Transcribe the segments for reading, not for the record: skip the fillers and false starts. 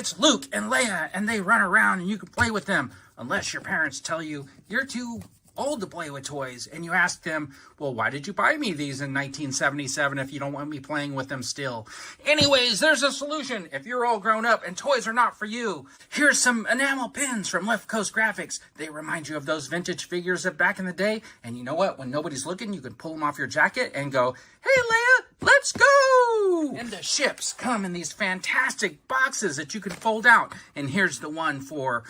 it's Luke and Leia, and they run around and you can play with them, unless your parents tell you you're too old to play with toys, and you ask them, well, why did you buy me these in 1977 if you don't want me playing with them still? Anyways, there's a solution. If you're all grown up and toys are not for you, here's some enamel pins from Left Coast Graphics. They remind you of those vintage figures of back in the day, and you know what? When nobody's looking, you can pull them off your jacket and go, hey, Leia, let's go! And the ships come in these fantastic boxes that you can fold out, and here's the one for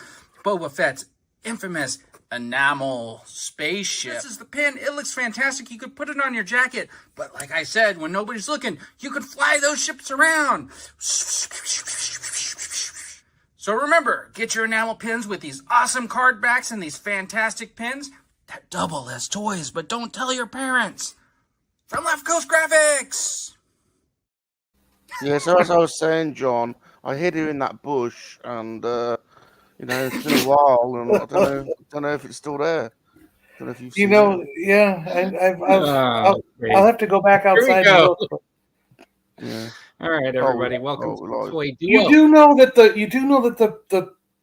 Boba Fett's infamous enamel spaceship. This is the pin. It looks fantastic. You could put it on your jacket, but like I said, when nobody's looking, you could fly those ships around. So remember, get your enamel pins with these awesome card backs and these fantastic pins that double as toys, but don't tell your parents. From Left Coast Graphics. Yeah, so as I was saying, John, I hid her in that bush, and it's been a while, and I don't know if it's still there. I don't know if you've seen it. Yeah, I'll have to go back outside and look. Yeah. All right, everybody, welcome to Toy Duo. You do know that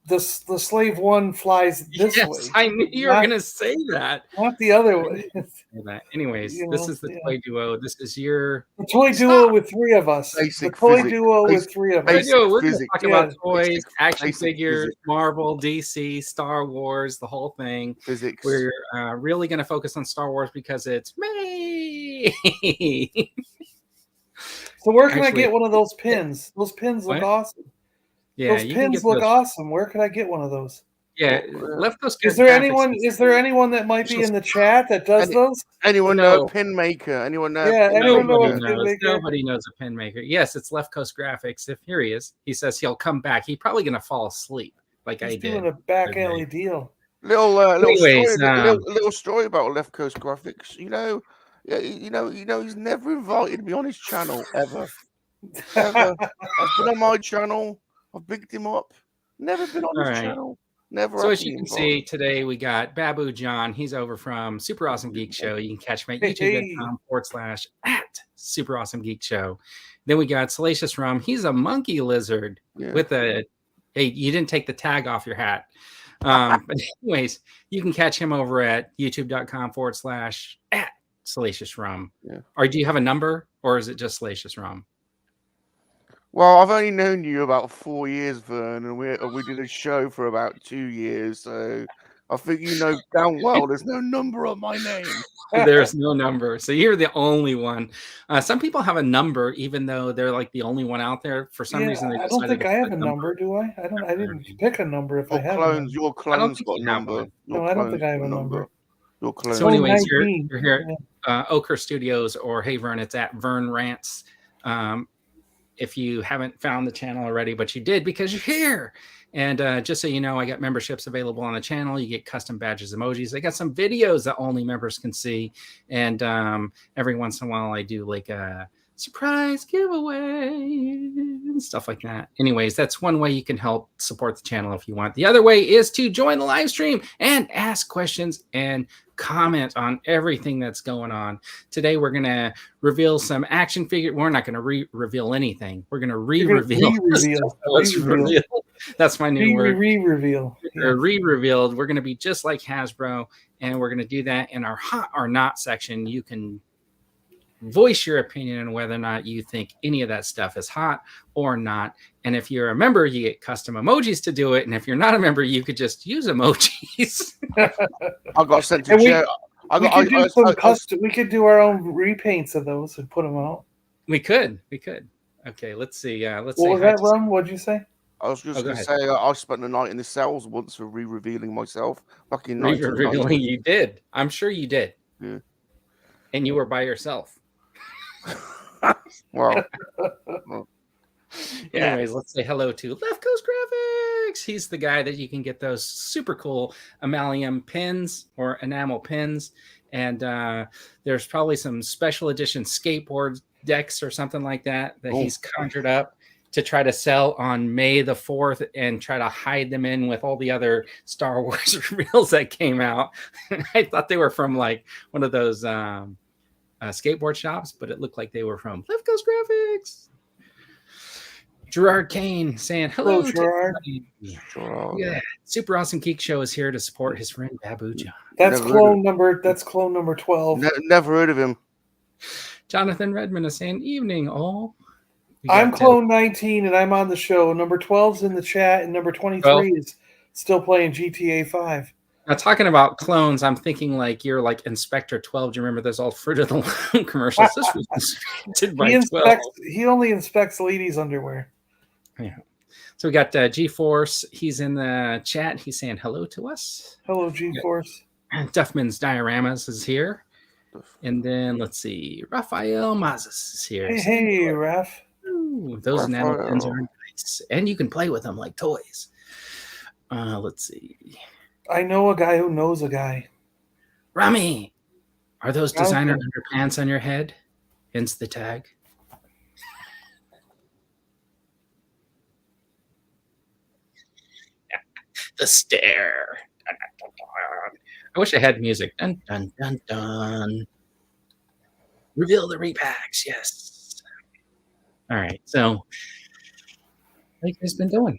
the Slave One flies this way. Yes, I knew you were going to say that. Not the other way. Anyways, this is the Toy Duo. This is your Toy Duo with three of us. Basic the Toy physics. Duo with three of us. We're going to talk about toys, action Basic figures, physics. Marvel, DC, Star Wars, the whole thing. Physics. We're really going to focus on Star Wars because it's me. So where can I get one of those pins? Those pins look awesome. Yeah, those pins look awesome. Where can I get one of those? Yeah, Left Coast. Is there anyone that might be in the chat that does those? Anyone know a pin maker? Anyone know? Yeah, Nobody knows a pin maker. Yes, it's Left Coast Graphics. If here he is, he says he'll come back. He's probably gonna fall asleep like I did. He's doing a back alley deal. Little story about Left Coast Graphics. He's never invited me on his channel ever. I've been on my channel. I've picked him up. Never been on his channel. Never. So as you can see today, we got Babu John. He's over from Super Awesome Geek Show. You can catch him at youtube.com/@Super Awesome Geek Show. Then we got Salacious Rum. He's a monkey lizard with a. Hey, you didn't take the tag off your hat. But anyways, you can catch him over at youtube.com/@Salacious Rum. Yeah. Or do you have a number, or is it just Salacious Rum? Well, I've only known you about 4 years, Vern, and we did a show for about 2 years. So I think you know damn well there's no number on my name. There's no number. So you're the only one. Some people have a number, even though they're like the only one out there. For some reason, I don't think I have a number, do I? I didn't pick a number if I have your clone's got a number. No, I don't think I have a number. Your clone. So anyways, you're here at Ochre Studios, or hey Vern, it's at Vern Rants. If you haven't found the channel already, but you did because you're here. And just so you know, I got memberships available on the channel. You get custom badges, emojis. I got some videos that only members can see. And every once in a while, I do like a surprise giveaway and stuff like that. Anyways, that's one way you can help support the channel if you want. The other way is to join the live stream and ask questions and comment on everything that's going on. Today, we're going to reveal some action figure. We're not going to reveal anything. We're going to re-reveal. That's my new word. Re-reveal. Re-revealed. We're going to be just like Hasbro, and we're going to do that in our hot or not section. You can voice your opinion on whether or not you think any of that stuff is hot or not. And if you're a member, you get custom emojis to do it. And if you're not a member, you could just use emojis. I got sent to jail. We could do our own repaints of those and put them out. We could. Okay, let's see. What was that, Rum? What'd you say? I was just going to say I spent the night in the cells once for re-revealing myself. Back in re-revealing, you did. I'm sure you did. Yeah. And you were by yourself. Well. Anyways, let's say hello to Left Coast Graphics. He's the guy that you can get those super cool amalgam pins or enamel pins. And there's probably some special edition skateboard decks or something like that he's conjured up to try to sell on May the 4th and try to hide them in with all the other Star Wars reels that came out. I thought they were from like one of those skateboard shops, but it looked like they were from Left Coast Graphics. Gerard Kane saying Hello, hello. Gerard. Sure. Yeah, Super Awesome Geek Show is here to support his friend Babu John. That's Never clone number. That's clone number 12. Never heard of him. Jonathan Redmond is saying evening all. I'm clone 19 and I'm on the show. Number 12's in the chat and number 23 is still playing GTA 5. Now, talking about clones, I'm thinking like you're like Inspector 12. Do you remember those old Fruit of the Loom commercials? This was inspected by 12. He only inspects ladies' underwear. Yeah. So we got G-Force. He's in the chat. He's saying hello to us. Hello, G-Force. Yeah. Duffman's Dioramas is here. And then let's see. Rafael Mazas is here. Hey, Raph. Ooh, those nano pins are nice. And you can play with them like toys. Let's see. I know a guy who knows a guy. Rami, are those designer underpants on your head? Hence the tag. The stare. Dun, dun, dun, dun. I wish I had music. Dun, dun, dun, dun. Reveal the repacks. Yes. All right. So, how you guys been doing?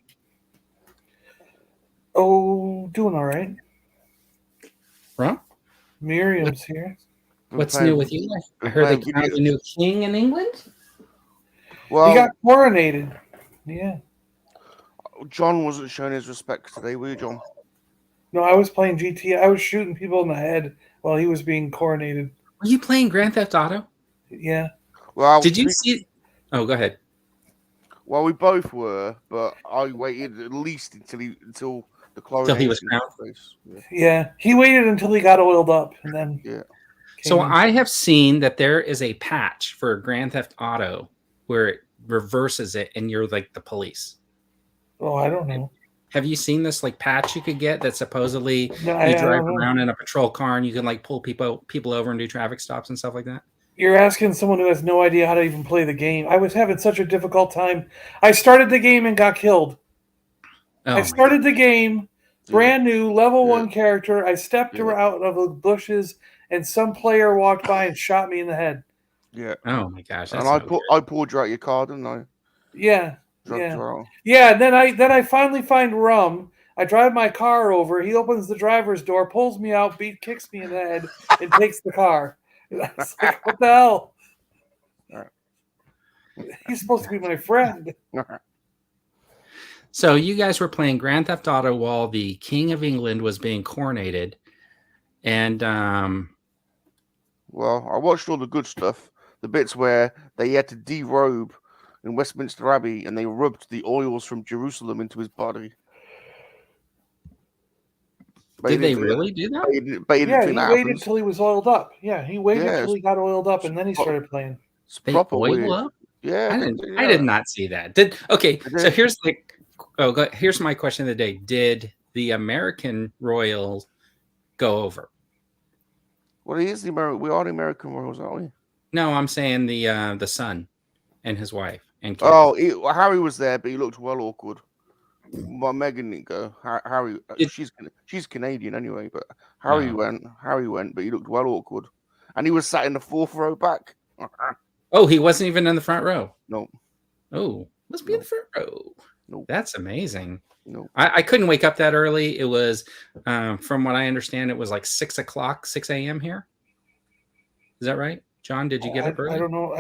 Oh, doing all right. Huh? Miriam's here. What's new with you? I heard they crowned a new king in England. Well, he got coronated. Yeah. John wasn't showing his respect today, were you, John? No, I was playing GTA. I was shooting people in the head while he was being coronated. Were you playing Grand Theft Auto? Yeah. Well, did you see? Oh, go ahead. Well, we both were, but I waited at least until the coronation. Until he was crowned. Yeah, he waited until he got oiled up, and then. Yeah. So I have seen that there is a patch for Grand Theft Auto where it reverses it, and you're like the police. Oh, I don't know. Have you seen this like patch you could get that supposedly you drive around in a patrol car and you can like pull people over and do traffic stops and stuff like that? You're asking someone who has no idea how to even play the game. I was having such a difficult time. I started the game and got killed. Oh, I started the game, brand new, level 1 character. I stepped out of the bushes, and some player walked by and shot me in the head. Yeah. Oh my gosh. And I pulled you out your car, didn't I? Yeah. Yeah. Yeah. Then I finally find Rum. I drive my car over. He opens the driver's door, pulls me out, kicks me in the head, and takes the car. I was like, what the hell? He's supposed to be my friend. So you guys were playing Grand Theft Auto while the King of England was being coronated. And well, I watched all the good stuff. The bits where they had to derobe in Westminster Abbey and they rubbed the oils from Jerusalem into his body. Did they really do that? He waited until he was oiled up. Yeah, he waited until he got oiled up, and then he started playing. They oil up? Yeah, I did not see that. So here's my question of the day. Did the American Royals go over? Well, he is we are the American Royals, aren't we? No, I'm saying the son and his wife and kids. Oh, Harry was there, but he looked well awkward. Well, Meghan didn't go. Harry, she's Canadian anyway, but Harry went, but he looked well awkward, and he was sat in the 4th row back. Oh, he wasn't even in the front row. No. Oh, let's be in the front row. No. That's amazing. No. I couldn't wake up that early. It was, from what I understand, it was like 6 a.m. here. Is that right, John? Did you get up early? I don't know.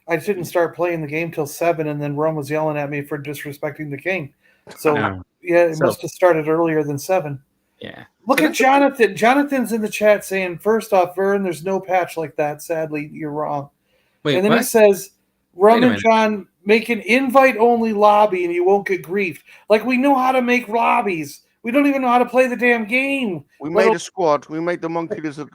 I didn't start playing the game till 7, and then Rum was yelling at me for disrespecting the king. So it must have started earlier than 7. Yeah. Look at Jonathan. Jonathan's in the chat saying, first off, Vern, there's no patch like that. Sadly, you're wrong. Wait, and then what? he says, Rum and John make an invite-only lobby and you won't get griefed. Like, we know how to make lobbies. We don't even know how to play the damn game. We made a squad. We made the Monkey Lizard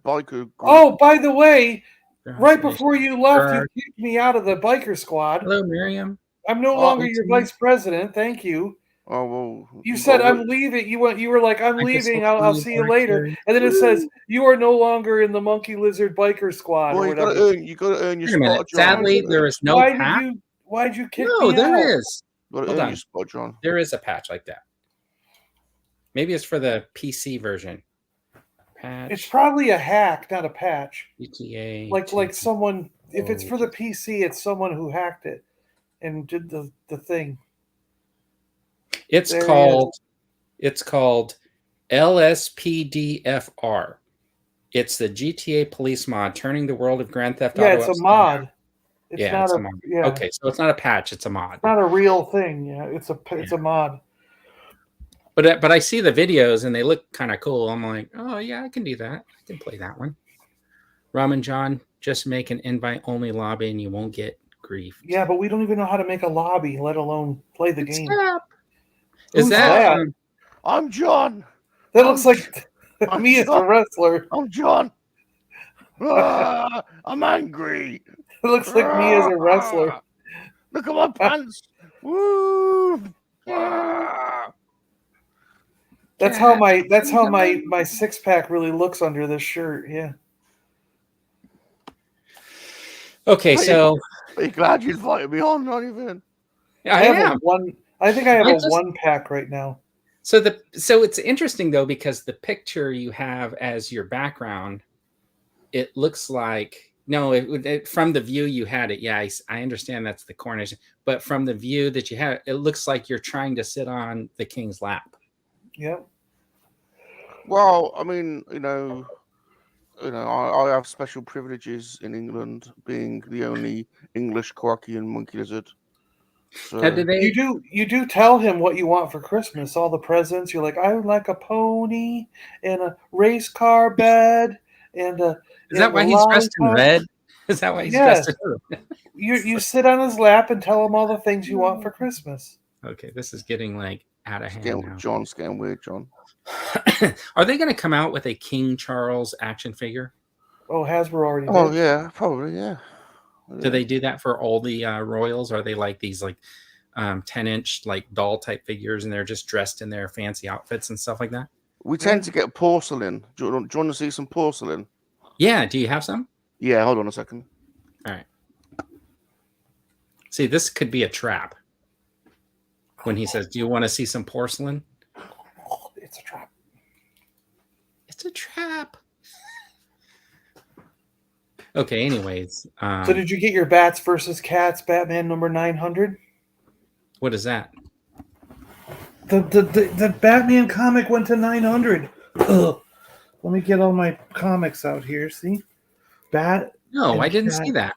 biker group. Oh, by the way, right before you left, you kicked me out of the biker squad. Hello, Miriam. I'm no longer your vice president. Thank you. Oh, well. You said I'm leaving. You were like, I'm leaving. I'll see you later. And then it says, you are no longer in the Monkey Lizard biker squad. Well, you got to earn your spot, John. Sadly, there is no patch. Why'd you kick me No, out? there is. Got to earn your spot, John. There is a patch like that. Maybe it's for the PC version. Patch. It's probably a hack, not a patch. GTA. Like someone. If it's for the PC, it's someone who hacked it. and did the thing. It's There he called LSPDFR. It's the GTA police mod, turning the world of Grand Theft Auto. Yeah, it's a mod. It's Yeah, not it's a a mod. yeah. Okay, so it's not a patch; it's a mod. It's not a real thing. Yeah, it's a mod. But I see the videos and they look kind of cool. I'm like, oh yeah, I can do that. I can play that one. Rum and John, just make an invite-only lobby and you won't get grief. Yeah, but we don't even know how to make a lobby, let alone play the game. Is Who's that? I'm John. That looks like me as a John. wrestler. I'm John. I'm angry. It looks like me as a wrestler. Look at my pants. Woo! That's how my six pack really looks under this shirt. Yeah. Okay, so Are you glad you invited me on, not even? I am. I think I have I a one pack right now. So it's interesting though, because the picture you have as your background, it looks like from the view you had it. Yeah, I understand that's the coronation, but from the view that you had, it looks like you're trying to sit on the king's lap. Yep. Well, I mean, I have special privileges in England, being the only English Korakian monkey lizard. So Now, you do tell him what you want for Christmas, all the presents. You're like, I would like a pony and a race car bed and a. Is that why he's dressed in red? Is that why he's dressed in red? You sit on his lap and tell him all the things you want for Christmas. Okay, this is getting like out of hand now. John's getting weird, John. Are they going to come out with a King Charles action figure? Oh, Hasbro already did. Oh yeah, probably yeah. Do they do that for all the royals? Are they like these 10-inch like doll type figures, and they're just dressed in their fancy outfits and stuff like that? We tend to get porcelain. Do you want to see some porcelain? Yeah. Do you have some? Yeah. Hold on a second. All right. See, this could be a trap. When he says, "Do you want to see some porcelain?" It's a trap. It's a trap. Okay. Anyways. So did you get your Bats versus Cats Batman number 900? What is that? The Batman comic went to 900. Ugh. Let me get all my comics out here. See, No, I didn't see that.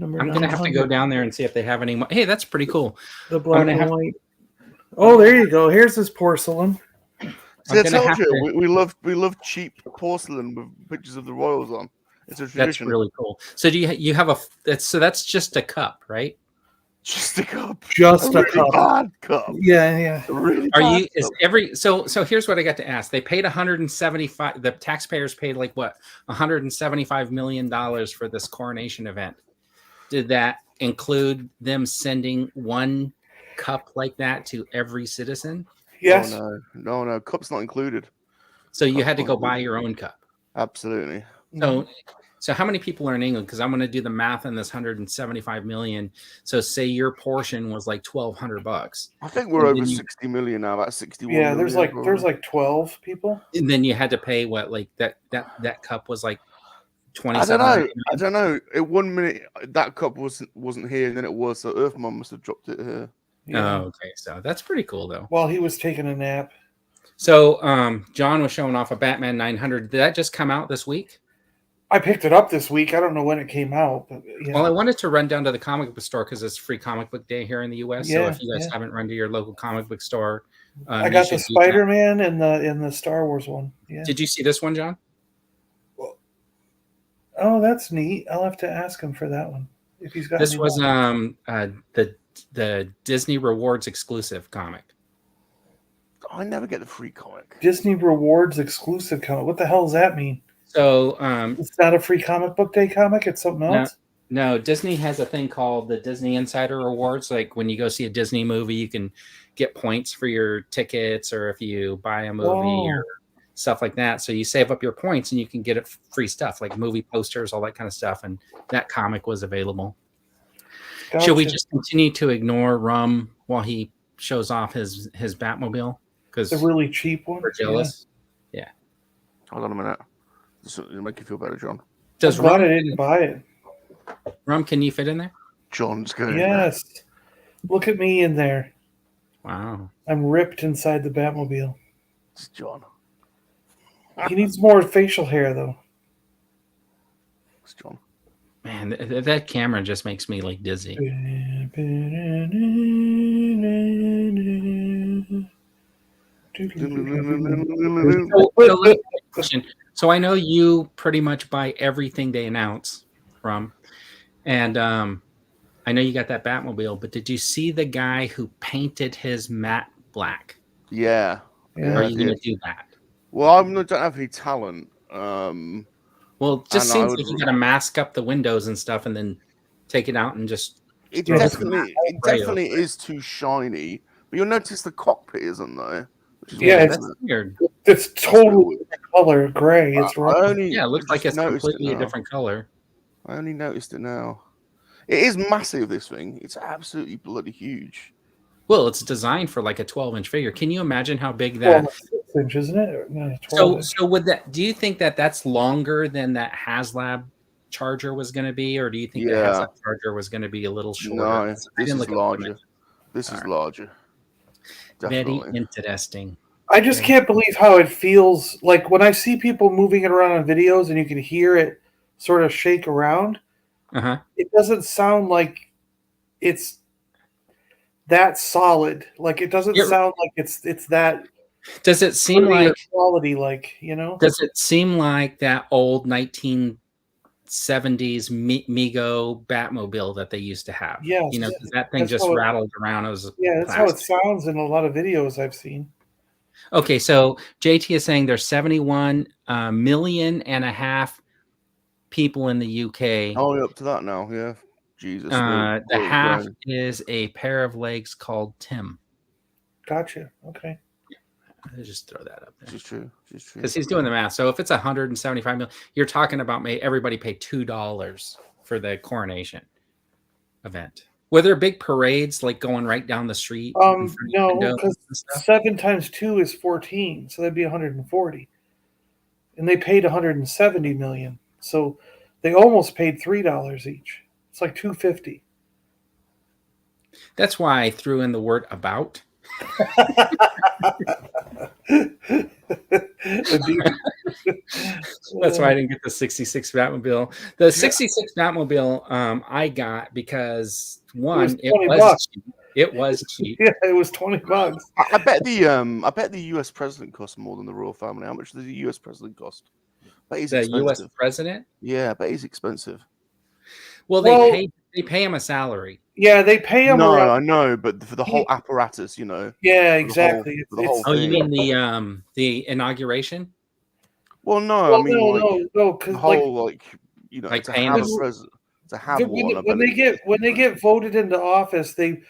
I'm going to have to go down there and see if they have any more. Hey, that's pretty cool. The black and white. Oh, there you go. Here's this porcelain. See, I told you, we love cheap porcelain with pictures of the royals on. It's a tradition. That's really cool. So do you have that's just a cup, right? Just a cup. Just a cup. Bad cup. Yeah. Really Are you is every so here's what I got to ask. They paid 175, the taxpayers paid like what, $175 million for this coronation event. Did that include them sending one cup like that to every citizen? Yes. Oh, no. Cup's not included. So you had to go buy your own cup. Absolutely. So how many people are in England? Because I'm going to do the math on this 175 million. So say your portion was like $1,200. I think we're over 60 million now. About 61. Yeah, there's million, like 12 people. And then you had to pay what, like that cup was like 20. I don't know. At 1 minute that cup wasn't here, and then it was. So Earthmom must have dropped it here. Yeah. Oh, okay. So that's pretty cool though. While he was taking a nap. So John was showing off a Batman 900. Did that just come out this week? I picked it up this week. I don't know when it came out. But yeah. Well, I wanted to run down to the comic book store because it's free comic book day here in the U.S. Yeah, so if you guys haven't run to your local comic book store, I got the Spider-Man and the Star Wars one. Yeah. Did you see this one, John? Oh, that's neat. I'll have to ask him for that one if he's got. This was the Disney Rewards exclusive comic. I never get the free comic. Disney Rewards exclusive comic. What the hell does that mean? So it's not a free comic book day comic. It's something else. No, Disney has a thing called the Disney Insider Rewards. Like when you go see a Disney movie, you can get points for your tickets, or if you buy a movie or stuff like that. So you save up your points and you can get free stuff like movie posters, all that kind of stuff. And that comic was available. Gotcha. Should we just continue to ignore Rum while he shows off his Batmobile? Because the really cheap one. We're jealous. Yeah. Hold on a minute. This will make you feel better, John. I'm glad I didn't buy it. Rum, can you fit in there? John's going. Yes. Look at me in there. Wow. I'm ripped inside the Batmobile. It's John. He needs more facial hair, though. It's John. Man, that camera just makes me like dizzy. So I know you pretty much buy everything they announce from, and I know you got that Batmobile, but did you see the guy who painted his matte black? Yeah. Are you going to do that? Well, I don't have any talent. Well, it just seems like you got to mask up the windows and stuff, and then take it out and just. It definitely is too shiny. But you'll notice the cockpit isn't there. Yeah, that's weird. It's totally different color, gray. It's right. Yeah, it looks like it's completely a different color. I only noticed it now. It is massive, this thing. It's absolutely bloody huge. Well, it's designed for like a 12-inch figure. Can you imagine how big that? 6 inches, isn't it? No, so would that? Do you think that that's longer than that HasLab charger was going to be, or do you think the HasLab charger was going to be a little shorter? No, this is larger. This is larger. Definitely. Very interesting. I just can't believe how it feels like when I see people moving it around on videos and you can hear it sort of shake around. It doesn't sound like it's that solid. Like it doesn't sound like it's that. Does it seem like quality? Like, you know? Does it seem like that old 1970s Mego Batmobile that they used to have? Yes. You know, that thing just rattled around. It was that's how it sounds in a lot of videos I've seen. Okay, so JT is saying there's 71.5 million people in the UK. Oh, up to that now, yeah. Jesus. The half is a pair of legs called Tim. Gotcha. Okay. I'll just throw that up there. It's true. Because he's doing the math. So if it's 175 million, you're talking about everybody paid $2 for the coronation event. Were there big parades like going right down the street? No, because 7 times 2 is 14, so that'd be 140. And they paid 170 million, so they almost paid $3 each. It's like $250. That's why I threw in the word about. That's why I didn't get the 66 Batmobile. The 66 Batmobile I got because one, it was cheap. Yeah, it was $20. I bet the US president cost more than the royal family. How much does the US president cost? The US president? Yeah, I bet he's expensive. Well, they pay him a salary. Yeah, they pay him. No, I know, but for the whole apparatus, you know. Yeah, exactly. The whole thing. You mean the inauguration? Well, no, I mean no, because you know, like to have a president, to have when they get voted into office, they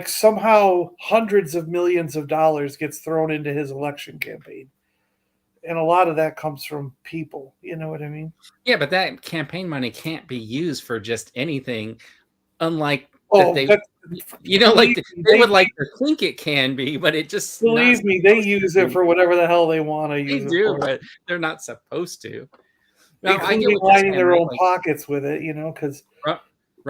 somehow hundreds of millions of dollars gets thrown into his election campaign. And a lot of that comes from people. You know what I mean? Yeah, but that campaign money can't be used for just anything. Unlike they would like to think it can be, but it just believe me, they use it for whatever the hell they want to use. They do, but they're not supposed to. Now, I get lining their own pockets with it, you know, because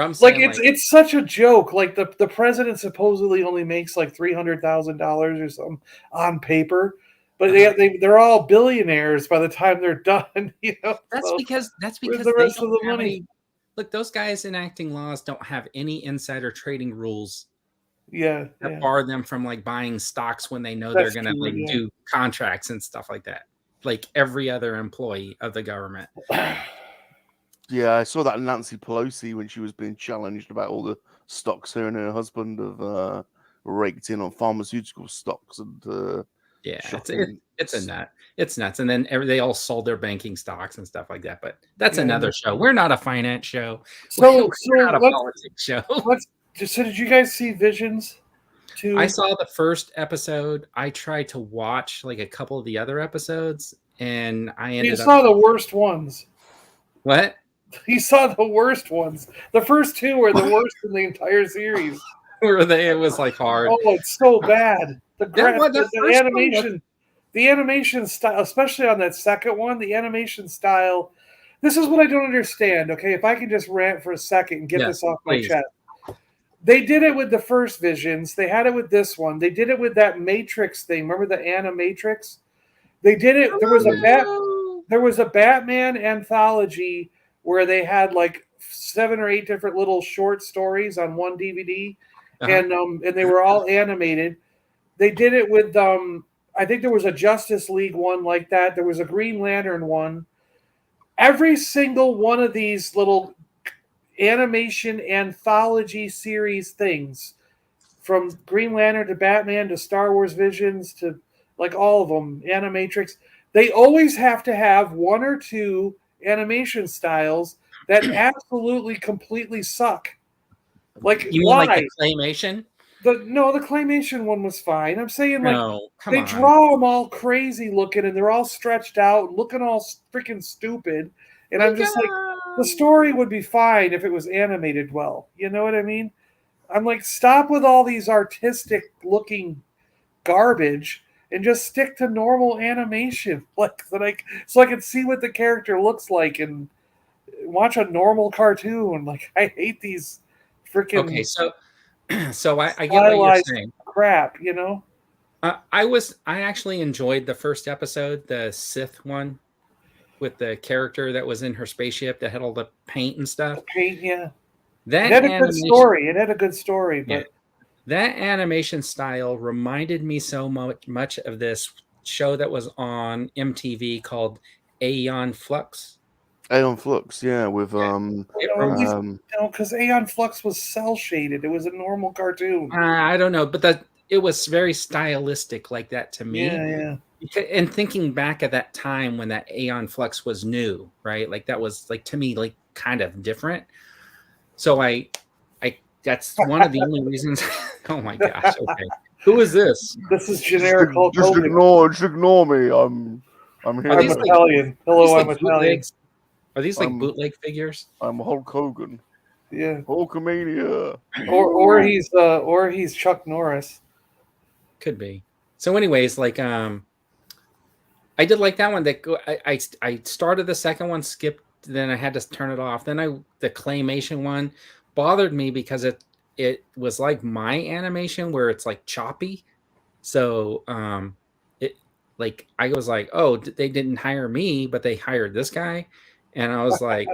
it's such a joke. Like the president supposedly only makes like $300,000 or something on paper. But they're all billionaires by the time they're done. You know, that's because the rest of the money. Look, those guys enacting laws don't have any insider trading rules. That bar them from like buying stocks when they know they're going to do contracts and stuff like that. Like every other employee of the government. Yeah, I saw that Nancy Pelosi when she was being challenged about all the stocks her and her husband have raked in on pharmaceutical stocks and. Yeah, it's a nut. It's nuts. And then they all sold their banking stocks and stuff like that. But that's another show. We're not a finance show. We're not a politics show. So did you guys see Visions? I saw the first episode. I tried to watch like a couple of the other episodes, and I ended up... You saw the worst ones. What? You saw the worst ones. The first 2 were the worst in the entire series. It was like hard. Oh, it's so bad. The animation style, especially on that second one, the animation style. This is what I don't understand. Okay, if I can just rant for a second and get this off my chest. They did it with the first Visions. They had it with this one. They did it with that Matrix thing. Remember the Animatrix? They did it. There was a Batman anthology where they had like 7 or 8 different little short stories on one DVD, and they were all animated. They did it with I think there was a Justice League one like that. There was a Green Lantern one. Every single one of these little animation anthology series things, from Green Lantern to Batman to Star Wars Visions to like all of them, Animatrix, they always have to have 1 or 2 animation styles that absolutely completely suck. Like, you mean why? like the claymation? The claymation one was fine. I'm saying, like, No, they draw them all crazy looking, and they're all stretched out, looking all freaking stupid. And I'm just like, the story would be fine if it was animated well. You know what I mean? I'm like, stop with all these artistic looking garbage and just stick to normal animation, so I can see what the character looks like and watch a normal cartoon. Like, I hate these freaking. Okay, so I get what you're saying. Crap, you know. I actually enjoyed the first episode, the Sith one, with the character that was in her spaceship that had all the paint and stuff. The paint, yeah. That it had a good story. It had a good story, but. Yeah. That animation style reminded me so much of this show that was on MTV called Aeon Flux. Aeon Flux, yeah, with because Aeon Flux was cell shaded. It was a normal cartoon. I don't know, but it was very stylistic like that to me. Yeah. And thinking back at that time when that Aeon Flux was new, right? Like that was like to me like kind of different. So I that's one of the only reasons. Oh my gosh! Okay, who is this? This is generic. Just ignore me. I'm here. I'm Italian. Hello, I'm Italian. Are these like bootleg figures? I'm Hulk Hogan. Yeah, Hulkamania. Or he's Chuck Norris. Could be. So, anyways, like I did like that one. That I started the second one, skipped, then I had to turn it off. Then the claymation one bothered me because it was like my animation where it's like choppy. So it like I was like, oh, they didn't hire me, but they hired this guy, and I was like,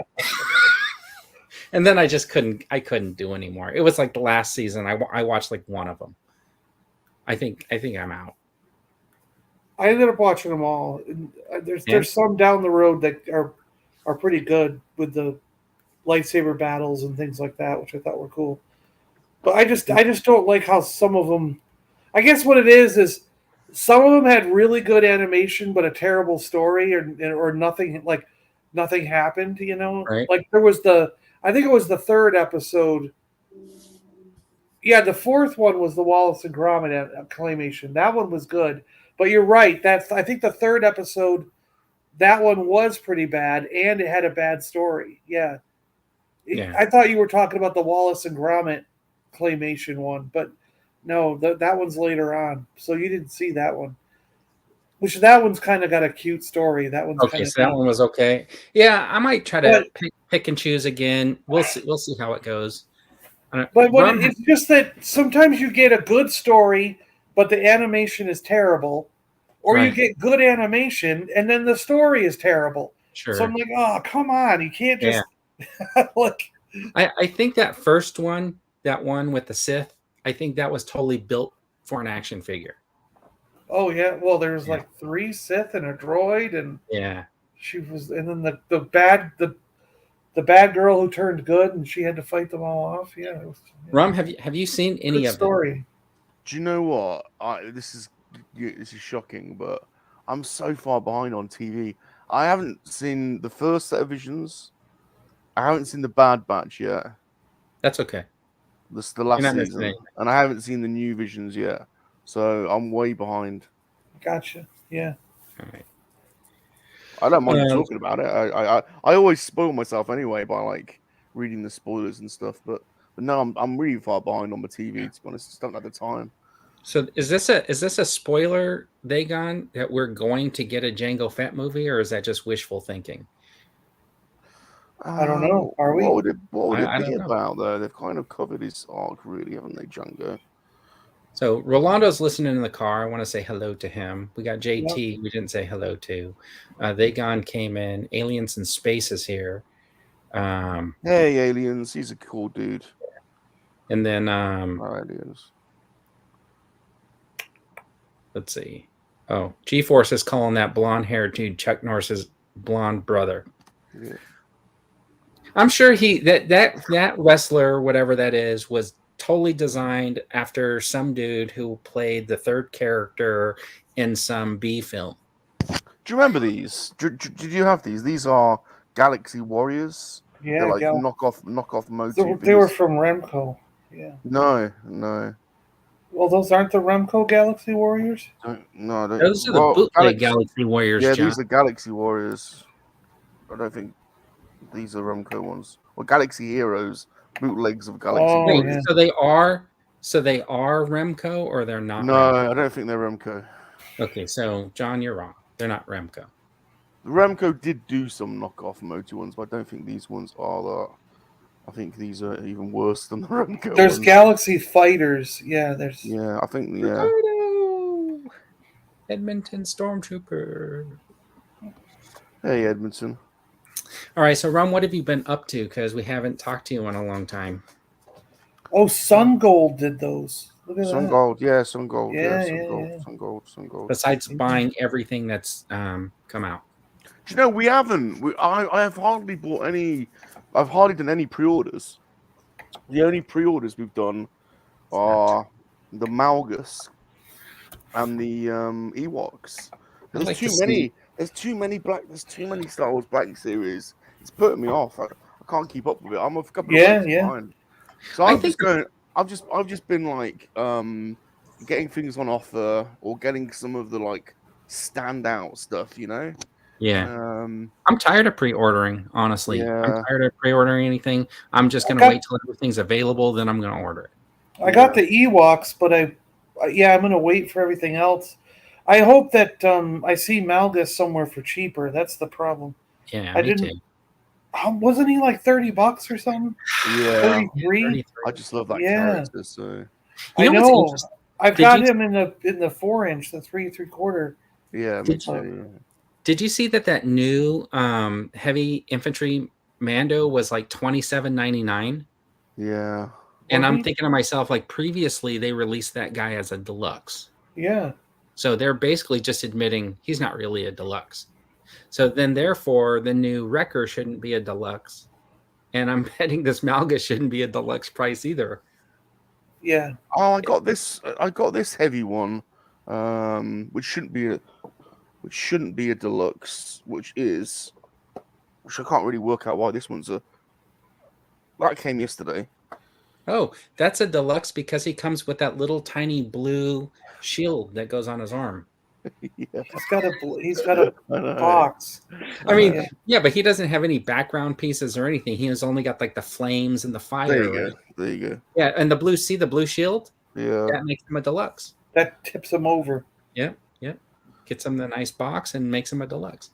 and then I just couldn't do anymore. It was like the last season. I watched like one of them. I think I'm out. I ended up watching them all. There's some down the road that are pretty good with the lightsaber battles and things like that, which I thought were cool. But I just don't like how some of them. I guess what it is some of them had really good animation but a terrible story, or nothing happened. You know, right. Like there was I think it was the 3rd episode. Yeah, the 4th one was the Wallace and Gromit claymation. That one was good, but you're right. I think the 3rd episode, that one was pretty bad, and it had a bad story. Yeah. I thought you were talking about the Wallace and Gromit claymation one, but no, that one's later on. So you didn't see that one. Which that one's kind of got a cute story. That one's okay. So that one was okay. Yeah, I might try to pick and choose again. We'll see how it goes. But it's just that sometimes you get a good story, but the animation is terrible, or you get good animation and then the story is terrible. Sure. So I'm like, oh, come on, you can't just look. I think that first one, that one with the Sith, I think that was totally built for an action figure. Oh yeah, well there's like 3 Sith and a droid, and she was, and then the bad girl who turned good, and she had to fight them all off. Yeah. Rum, have you seen any of story? Do you know what? This is shocking, but I'm so far behind on TV. I haven't seen the first set of Visions. I haven't seen the Bad Batch yet. That's okay. This is the last season, and I haven't seen the new Visions yet, so I'm way behind. Gotcha. Yeah. All right. I don't mind talking about it. I always spoil myself anyway by like reading the spoilers and stuff, but no, I'm really far behind on the TV. To be honest, I just don't have the time. So is this a spoiler, Dagon, that we're going to get a Jango Fett movie, or is that just wishful thinking? I don't know. Are we? What would it I be don't know. about, though? They've kind of covered his arc, really, haven't they, Django? So Rolando's listening in the car. I want to say hello to him. We got JT. Yep. We didn't say hello to. They came in. Aliens in Space is here. Hey, aliens! He's a cool dude. And then Aliens. let's see. Oh, G-Force is calling that blonde-haired dude Chuck Norris's blonde brother. Yeah. I'm sure that wrestler, whatever that is, was totally designed after some dude who played the third character in some B film. Do you remember these? Did you have these? These are Galaxy Warriors. Yeah, they're like knockoff Motu. They were from Remco. Yeah. No. Well, those aren't the Remco Galaxy Warriors. No, Those are the bootleg Galaxy Warriors. Yeah, John. these are Galaxy Warriors. I don't think these are Remco ones. Or Galaxy Heroes, bootlegs of Galaxy Wait, Warriors. so they are Remco or they're not? No, Remco? I don't think they're Remco. Okay, so John, you're wrong. They're not Remco. Remco did do some knockoff Motu ones, but I don't think these ones are that. I think these are even worse than the Remco There's ones. Galaxy Fighters. Yeah, there's. Yeah, I think Ricardo! Edmonton Stormtrooper. Hey, Edmonton. All right, so Ron, what have you been up to? Because we haven't talked to you in a long time. Oh, Sun Gold did those. Look at Sun that. Gold, yeah, Sun Gold, Yeah, Sun Gold. Besides buying everything that's come out. Do you know, we haven't. I have hardly bought any. I've hardly done any pre-orders. The only pre-orders we've done are the Malgus and the Ewoks. There's too many. There's too many Star Wars Black Series. It's putting me off. I can't keep up with it. I'm a couple of weeks behind. So I've just been like getting things on offer or getting some of the like standout stuff, you know. Yeah. I'm tired of pre-ordering, honestly. Yeah. I'm tired of pre-ordering anything. I'm just going to wait till everything's available, then I'm going to order it. I got the Ewoks, but I'm going to wait for everything else. I hope that I see Malgus somewhere for cheaper. That's the problem. Yeah, me too. Wasn't he like $30 or something? Yeah. 33? I just love that character, so. I know. I've got him in the 4-inch, the 3/4. Yeah, me too. Did you see that new heavy infantry Mando was like $27.99? Yeah. And I'm thinking to myself, like previously they released that guy as a deluxe. Yeah. So they're basically just admitting he's not really a deluxe. So then therefore the new Wrecker shouldn't be a deluxe. And I'm betting this Malgus shouldn't be a deluxe price either. Yeah. Oh, I got this heavy one, which shouldn't be a deluxe, which I can't really work out why this one's that came yesterday. Oh, that's a deluxe because he comes with that little tiny blue shield that goes on his arm. Yeah. He's got a box. I mean, yeah, but he doesn't have any background pieces or anything. He has only got like the flames and the fire. There you go. Yeah, and the blue shield? Yeah. That makes him a deluxe. That tips him over. Yep. Gets him the nice box and makes him a deluxe.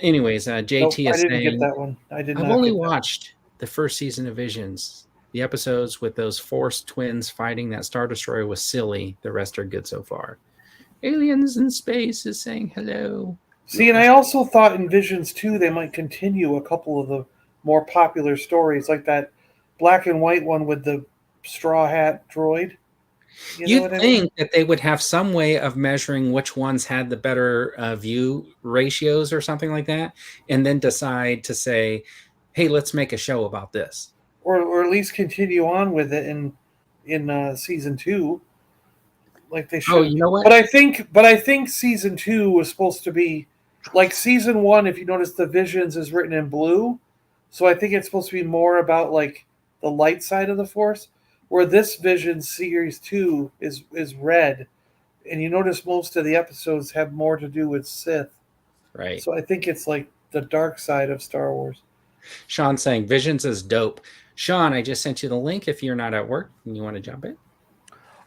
Anyways, JT is saying, I didn't get that one. I've only watched the first season of Visions. The episodes with those Force twins fighting that Star Destroyer was silly. The rest are good so far. Aliens in Space is saying hello. See, and I also thought in Visions 2 they might continue a couple of the more popular stories, like that black and white one with the straw hat droid. You'd think that they would have some way of measuring which ones had the better view ratios or something like that, and then decide to say, hey, let's make a show about this. Or at least continue on with it in season 2, like they should. Oh, you know what? But I think season 2 was supposed to be like season 1. If you notice, the Visions is written in blue, so I think it's supposed to be more about like the light side of the Force. Where this Vision series 2 is red, and you notice most of the episodes have more to do with Sith. Right. So I think it's like the dark side of Star Wars. Sean saying Visions is dope. Sean, I just sent you the link if you're not at work and you want to jump in.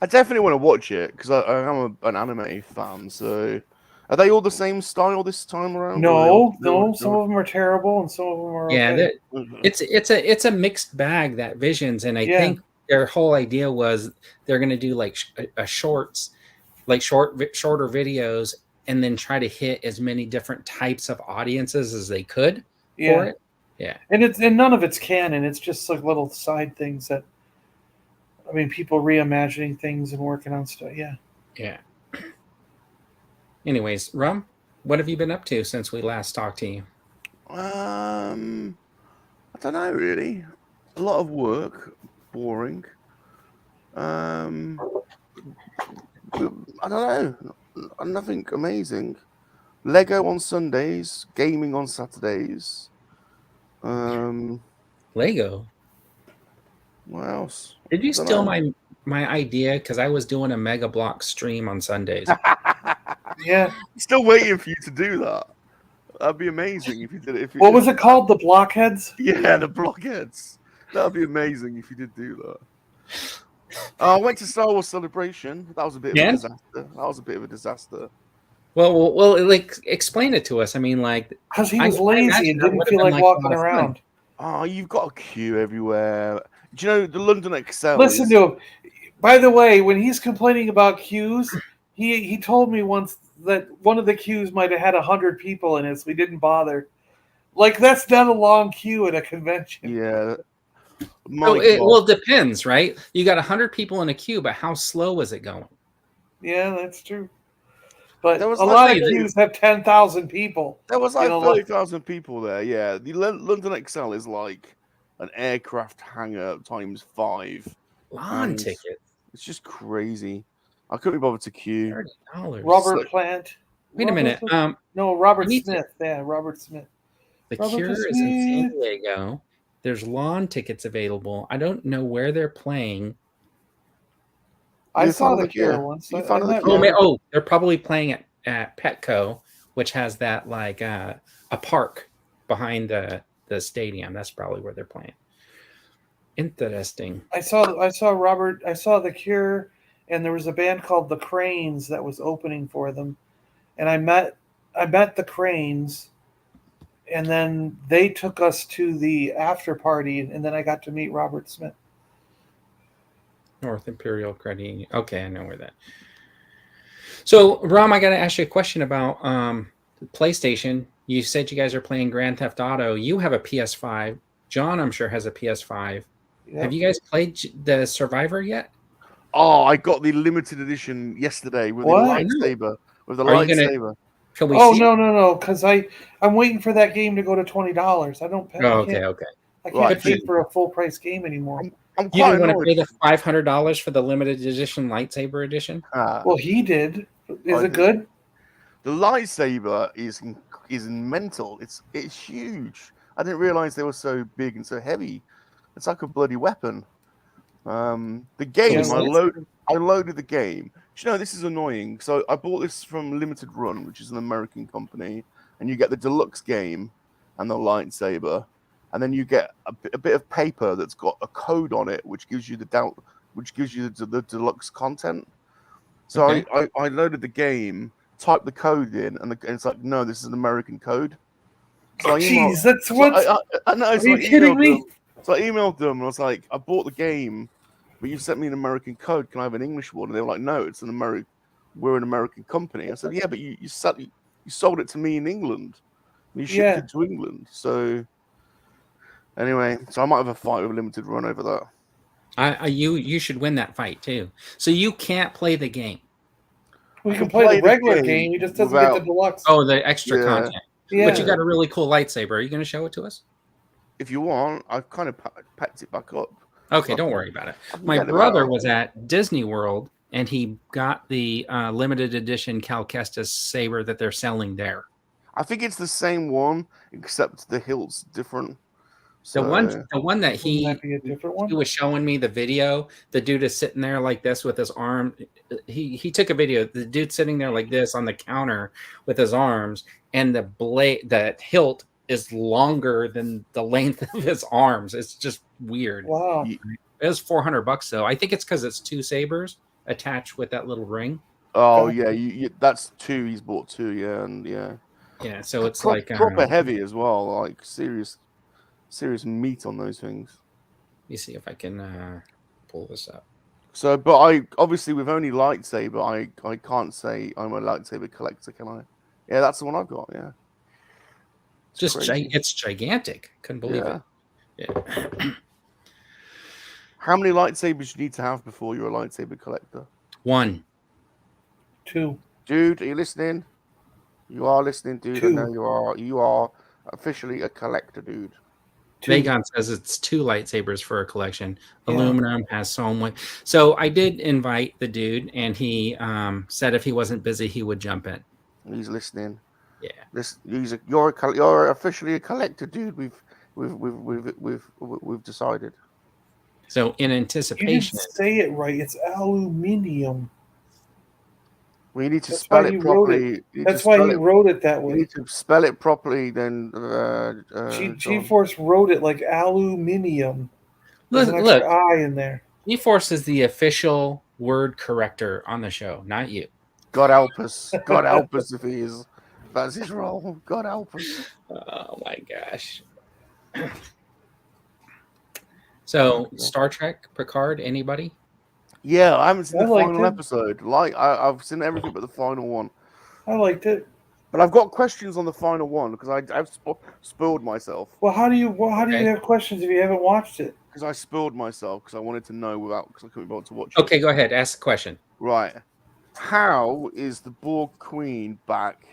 I definitely want to watch it because I am an anime fan. So Are they all the same style this time around? No. Some of them are terrible, and some of them are okay. It's a mixed bag, that Visions, and I think their whole idea was they're going to do like shorts, like shorter videos, and then try to hit as many different types of audiences as they could for it. Yeah, and none of it's canon. It's just like little side things that, I mean, people reimagining things and working on stuff. Yeah. Anyways, Rum, what have you been up to since we last talked to you? I don't know, really. A lot of work, boring. I don't know. Nothing amazing. Lego on Sundays, gaming on Saturdays. Lego. What else? Did you steal my idea? Because I was doing a Mega Block stream on Sundays. Yeah. Still waiting for you to do that. That'd be amazing if you did it. What was it called? The Blockheads? Yeah, the Blockheads. That'd be amazing if you did do that. I went to Star Wars Celebration. That was a bit of a disaster. Well, like, explain it to us. I mean, like, because he was lazy and didn't feel like walking around. Oh, you've got a queue everywhere. Do you know the London Excel? Listen to him. By the way, when he's complaining about queues, he told me once that one of the queues might have had 100 people in it, so he didn't bother. Like, that's not a long queue at a convention. Yeah. It depends, right? You got 100 people in a queue, but how slow is it going? Yeah, that's true. But a lot of queues have 10,000 people. There was like 30,000 people there. Yeah, the London Excel is like an aircraft hangar times 5. Lawn tickets. It's just crazy. I couldn't be bothered to queue. $30. Robert Plant. Wait a minute. No, Robert Smith. Yeah, Robert Smith. The Cure is in San Diego. There's lawn tickets available. I don't know where they're playing. I saw the Cure once. They're probably playing at Petco, which has that like a park behind the stadium. That's probably where they're playing. Interesting. I saw the Cure, and there was a band called the Cranes that was opening for them, and I met the Cranes, and then they took us to the after party, and then I got to meet Robert Smith. North Imperial Credit Union. Okay, I know where that. So, Ram, I got to ask you a question about PlayStation. You said you guys are playing Grand Theft Auto. You have a PS5. John, I'm sure, has a PS5. Yep. Have you guys played the Survivor yet? Oh, I got the limited edition yesterday with the lightsaber. Can we see? No, because I'm waiting for that game to go to $20. I don't pay. Okay. I can't pay for a full price game anymore. I'm you didn't want to pay the $500 for the limited edition lightsaber edition? Well, he did. Is it good? The lightsaber is mental. It's huge. I didn't realize they were so big and so heavy. It's like a bloody weapon. The game, I loaded the game. Do you know, this is annoying. So I bought this from Limited Run, which is an American company, and you get the deluxe game and the lightsaber, and then you get a bit of paper that's got a code on it, which gives you the deluxe content. So I loaded the game, typed the code in, and it's like, no, this is an American code. So jeez, that's what. I know. Are you kidding me? So I emailed them and I was like, I bought the game, but you sent me an American code. Can I have an English one? And they were like, no, it's we're an American company. I said, yeah, but you sold it to me in England. You shipped it to England. So anyway, so I might have a fight with Limited Run over that. You should win that fight too. So you can't play the game. We can play the regular game. He just doesn't get the deluxe. Oh, the extra content. Yeah. But you got a really cool lightsaber. Are you going to show it to us? If you want, I've kind of packed it back up. Okay, don't worry about it. My brother was at Disney World, and he got the limited edition Cal Kestis saber that they're selling there. I think it's the same one, except the hilt's different. So, the one that he was showing me the video, the dude is sitting there like this with his arm. He took a video. The dude sitting there like this on the counter with his arms, and the hilt is longer than the length of his arms. It's just weird. Wow. It was $400 though. I think it's because it's 2 sabers attached with that little ring. Oh yeah, that's 2. He's bought 2, yeah, and yeah. Yeah, so it's like proper heavy as well, like serious meat on those things. Let me see if I can pull this up. So, but I obviously with only lightsaber, I can't say I'm a lightsaber collector, can I? Yeah, that's the one I've got. Yeah, it's gigantic. Couldn't believe it. Yeah. How many lightsabers do you need to have before you're a lightsaber collector? 1. 2. Dude, are you listening? You are listening, dude. 2. I know you are. You are officially a collector, dude. 2. Vagon says it's 2 lightsabers for a collection. Aluminum has so much. So I did invite the dude, and he said if he wasn't busy, he would jump in. He's listening. Yeah. You're officially a collector, dude. We've decided. So in anticipation, you didn't say it right. It's aluminium. We need to spell it properly. That's why he wrote it that way. You need to spell it properly. Then G-Force wrote it like aluminium. There's an extra I in there. G-Force is the official word corrector on the show, not you. God help us. God help us if he is. That's his role. God help us. Oh my gosh. So Star Trek Picard, anybody? Yeah, I haven't seen the final episode. Like I've seen everything but the final one. I liked it, but I've got questions on the final one because I've spoiled myself. Well, how do you have questions if you haven't watched it? Because I spoiled myself because I wanted to know because I couldn't be able to watch it. Okay, go ahead. Ask the question. Right. How is the Borg Queen back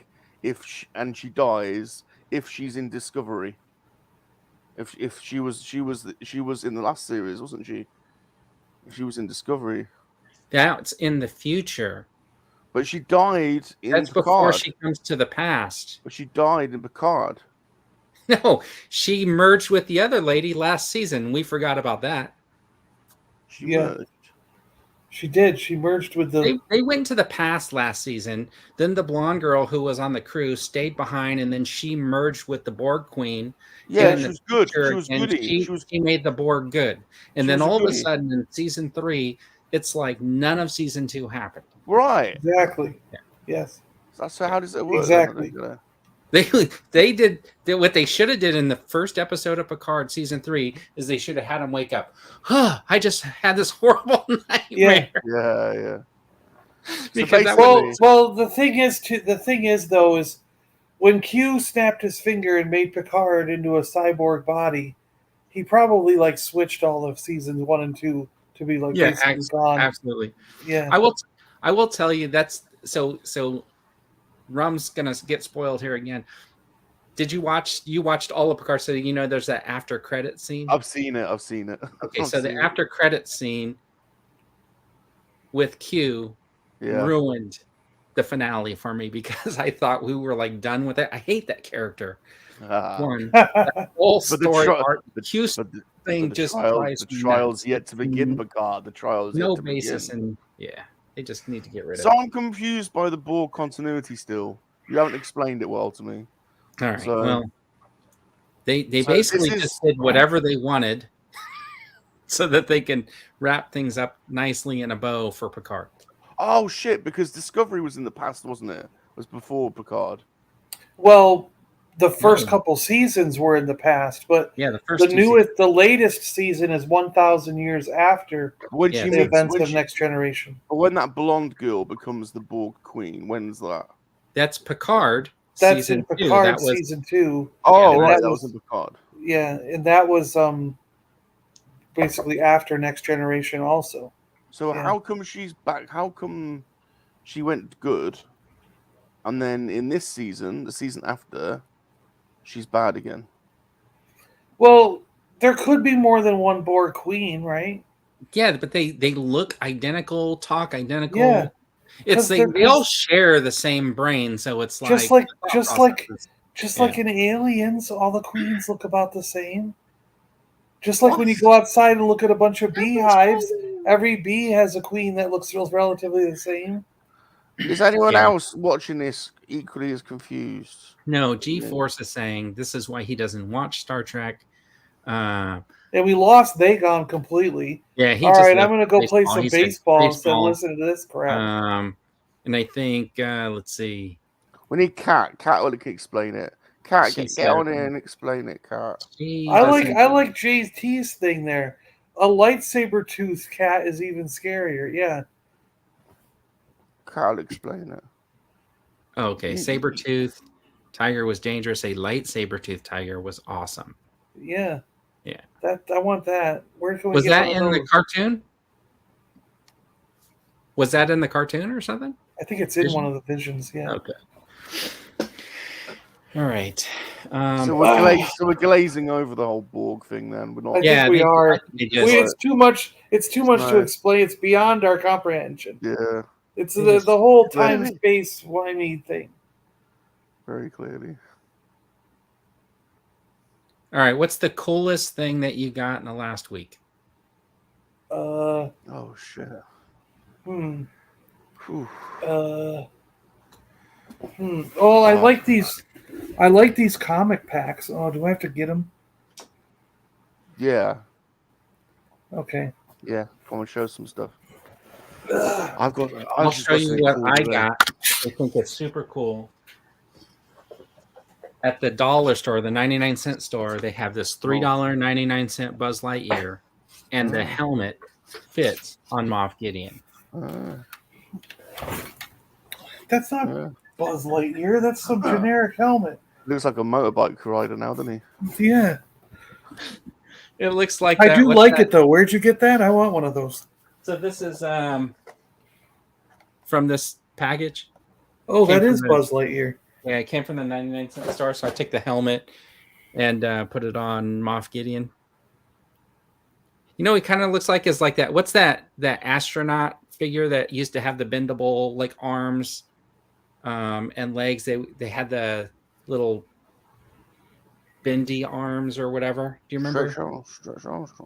if she dies if she's in Discovery? If she was in the last series, wasn't she? She was in Discovery. That's in the future. But she died in That's Picard. Before she comes to the past. But she died in Picard. No, she merged with the other lady last season. We forgot about that. She merged. She did. She merged with the... They went to the past last season. Then the blonde girl who was on the crew stayed behind, and then she merged with the Borg Queen. Yeah, she was good. She was goody. She made the Borg good. And then all of a sudden in season 3, it's like none of season 2 happened. Right. Exactly. Yeah. Yes. So how does it work? Exactly. They did what they should have did in the first episode of Picard season 3 is they should have had him wake up. I just had this horrible nightmare. Yeah. Because the thing is though is when Q snapped his finger and made Picard into a cyborg body, he probably like switched all of seasons 1 and 2 to be like basically gone. Absolutely. Yeah. I will tell you that's so Rum's gonna get spoiled here again. Did you watched all of Picard, so you know there's that after credit scene? I've seen it. Okay, so the after credit scene with Q ruined the finale for me because I thought we were like done with it. I hate that character. That whole story arc, the Q thing just drives me nuts. The trial's yet to begin, Picard. The trial's no yet to basis begin. They just need to get rid of it. So I'm confused by the Borg continuity still. You haven't explained it well to me. All right. Well, they basically just did whatever they wanted so that they can wrap things up nicely in a bow for Picard. Oh, shit, because Discovery was in the past, wasn't it? It was before Picard. Well, the first couple seasons were in the past, but the latest season is 1,000 years after the events of Next Generation. But when that blonde girl becomes the Borg Queen, when's that? That's Picard. That's in Picard season 2. Oh, right, that was in Picard. Yeah, and that was basically after Next Generation also. So how come she's back? How come she went good, and then in this season, the season after, she's bad again? Well, there could be more than one Borg Queen, right? Yeah, but they look identical, talk identical. Yeah. It's they all share the same brain, so it's just like in Aliens, all the queens look about the same. Just like when you go outside and look at a bunch of beehives, every bee has a queen that looks relatively the same. Is anyone else watching this equally as confused? No, G-Force is saying this is why he doesn't watch Star Trek. And we lost Vagon completely. Yeah, all right, I'm going to go play some baseball instead of listening to this crap. And I think let's see. We need Cat. Cat will explain it. Cat, get on here and explain it, Cat. I like JT's thing there. A lightsaber tooth cat is even scarier. Yeah. Cat will explain it. Okay, saber-tooth tiger was dangerous. A light saber-tooth tiger was awesome. Yeah. Yeah. That I want that. Where can we was get that one in of the those? cartoon? Was that in the cartoon or something? I think it's in one of the visions. Yeah. Okay. All right. So we're glazing over the whole Borg thing. Then we're not. I think we are. It's too much. It's too much to Right. explain. It's beyond our comprehension. Yeah. It's the whole time Clearly. space whiny thing. Very clearly. All right. What's the coolest thing that you got in the last week? Oh shit. Whew. Oh, I like these. I like these comic packs. Oh, do I have to get them? Yeah. Okay. Yeah. Come and show some stuff. I'll show you what I got. I think it's super cool. At the dollar store, the 99-cent store, they have this $3.99 Buzz Lightyear, and the helmet fits on Moff Gideon. That's not Buzz Lightyear. That's some generic helmet. Looks like a motorbike rider now, doesn't he? Yeah. It looks like I do like it though. Where'd you get that? I want one of those. So this is from this package. Oh, that is Buzz Lightyear. Yeah, it came from the 99-cent store, so I took the helmet and put it on Moff Gideon. You know, he kind of looks like that. What's that astronaut figure that used to have the bendable like arms and legs? They had the little bendy arms or whatever. Do you remember?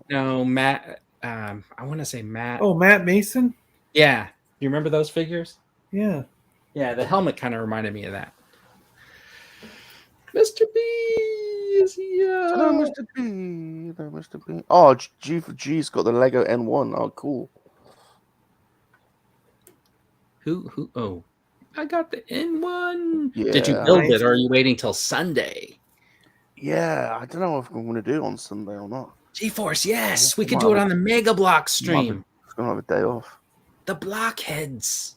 No, Matt. I want to say Matt. Oh, Matt Mason? Yeah. Do you remember those figures? Yeah. Yeah, the helmet kind of reminded me of that. Mr. B is here. Hello, Mr. B. Hello, Mr. B. Oh, G for G's got the Lego N1. Oh, cool. Who? Oh, I got the N1. Yeah. Did you build it, or are you waiting till Sunday? Yeah, I don't know if I'm going to do it on Sunday or not. GeForce, yes, we could do it on the Mega Block stream. I'm going to have a day off. The Blockheads.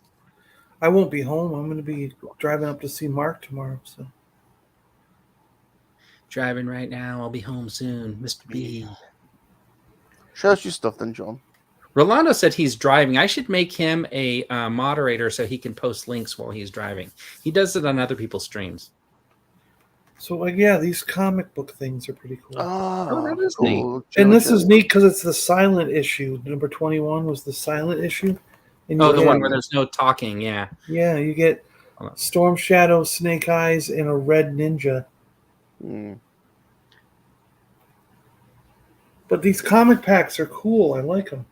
I won't be home. I'm going to be driving up to see Mark tomorrow. So. Driving right now. I'll be home soon, Mr. B. Show us your stuff then, John. Rolando said he's driving. I should make him a moderator so he can post links while he's driving. He does it on other people's streams. So, yeah, these comic book things are pretty cool. Oh, that is cool. neat. And this is neat because it's the silent issue. Number 21 was the silent issue. And the one where there's no talking, yeah. Yeah, you get Storm Shadow, Snake Eyes, and a red ninja. But these comic packs are cool. I like them.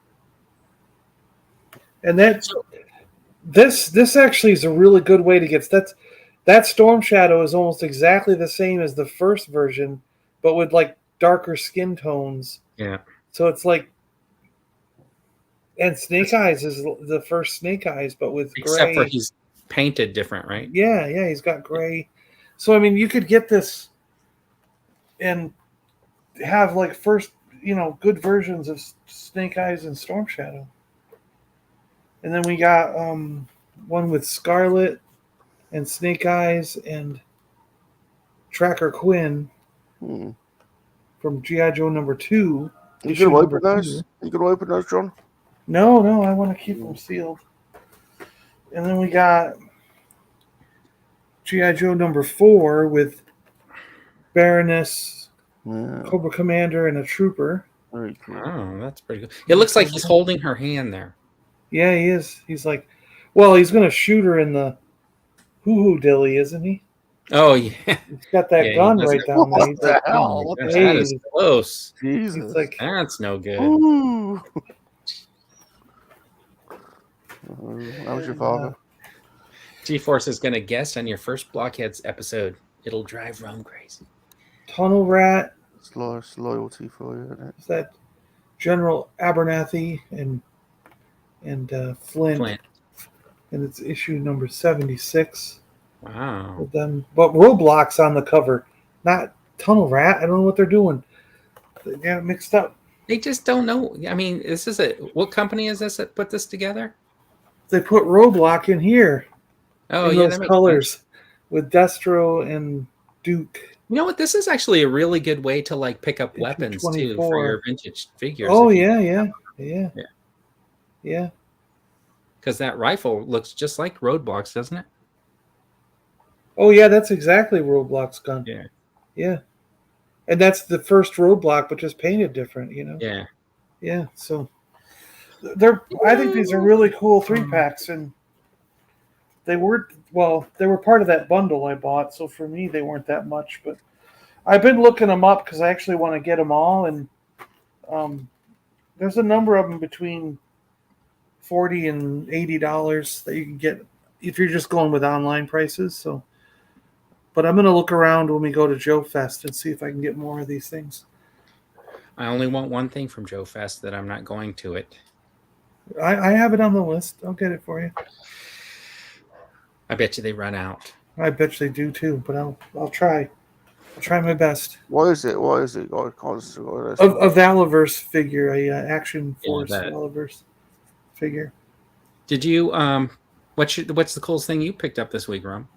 And this actually is a really good way to get that Storm Shadow is almost exactly the same as the first version, but with like darker skin tones. Yeah. So it's like, and Snake Eyes is the first Snake Eyes, but with gray. Except for he's painted different, right? Yeah, he's got gray. So I mean, you could get this and have like first, good versions of Snake Eyes and Storm Shadow. And then we got one with Scarlet and Snake Eyes and Tracker Quinn from G.I. Joe number 2. You gonna open those? You gonna open those, John? No, I want to keep them sealed. And then we got G.I. Joe number 4 with Baroness, Cobra Commander, and a Trooper. Very cool. Oh, that's pretty good. It looks like he's holding her hand there. Yeah, he is. He's like, well, he's going to shoot her in the hoo-hoo dilly, isn't he? Oh, yeah. He's got that gun right down there. What the hell? That is close. Jesus. Like, that's no good. How was your father? GeForce is going to guest on your first Blockheads episode. It'll drive Rome crazy. Tunnel Rat. It's loyalty for you, isn't it? Is that General Abernathy and Flint. and it's issue number 76. Wow. With them, but Roblox on the cover, not Tunnel Rat. I don't know what they're doing. They got it mixed up. They just don't know. I mean, what company is this that put this together? They put Roblox in here. Oh, in yeah, those colors with Destro and Duke. You know what? This is actually a really good way to like pick up weapons too for your vintage figures. Oh yeah. Because that rifle looks just like Roadblocks, doesn't it? Oh yeah, that's exactly Roblox gun. Yeah. And that's the first Roadblock, but just painted different, you know. Yeah. So I think these are really cool 3-packs, and they were part of that bundle I bought. So for me, they weren't that much, but I've been looking them up because I actually want to get them all, and there's a number of them between $40 and $80 that you can get if you're just going with online prices. So, but I'm gonna look around when we go to Joe Fest and see if I can get more of these things. I only want one thing from Joe Fest that I'm not going to it. I have it on the list. I'll get it for you. I bet you they run out. I bet you they do too, but I'll try. I'll try my best. What is it? A Valaverse figure, a Action Force Valaverse figure. Did you what's the coolest thing you picked up this week, Rum?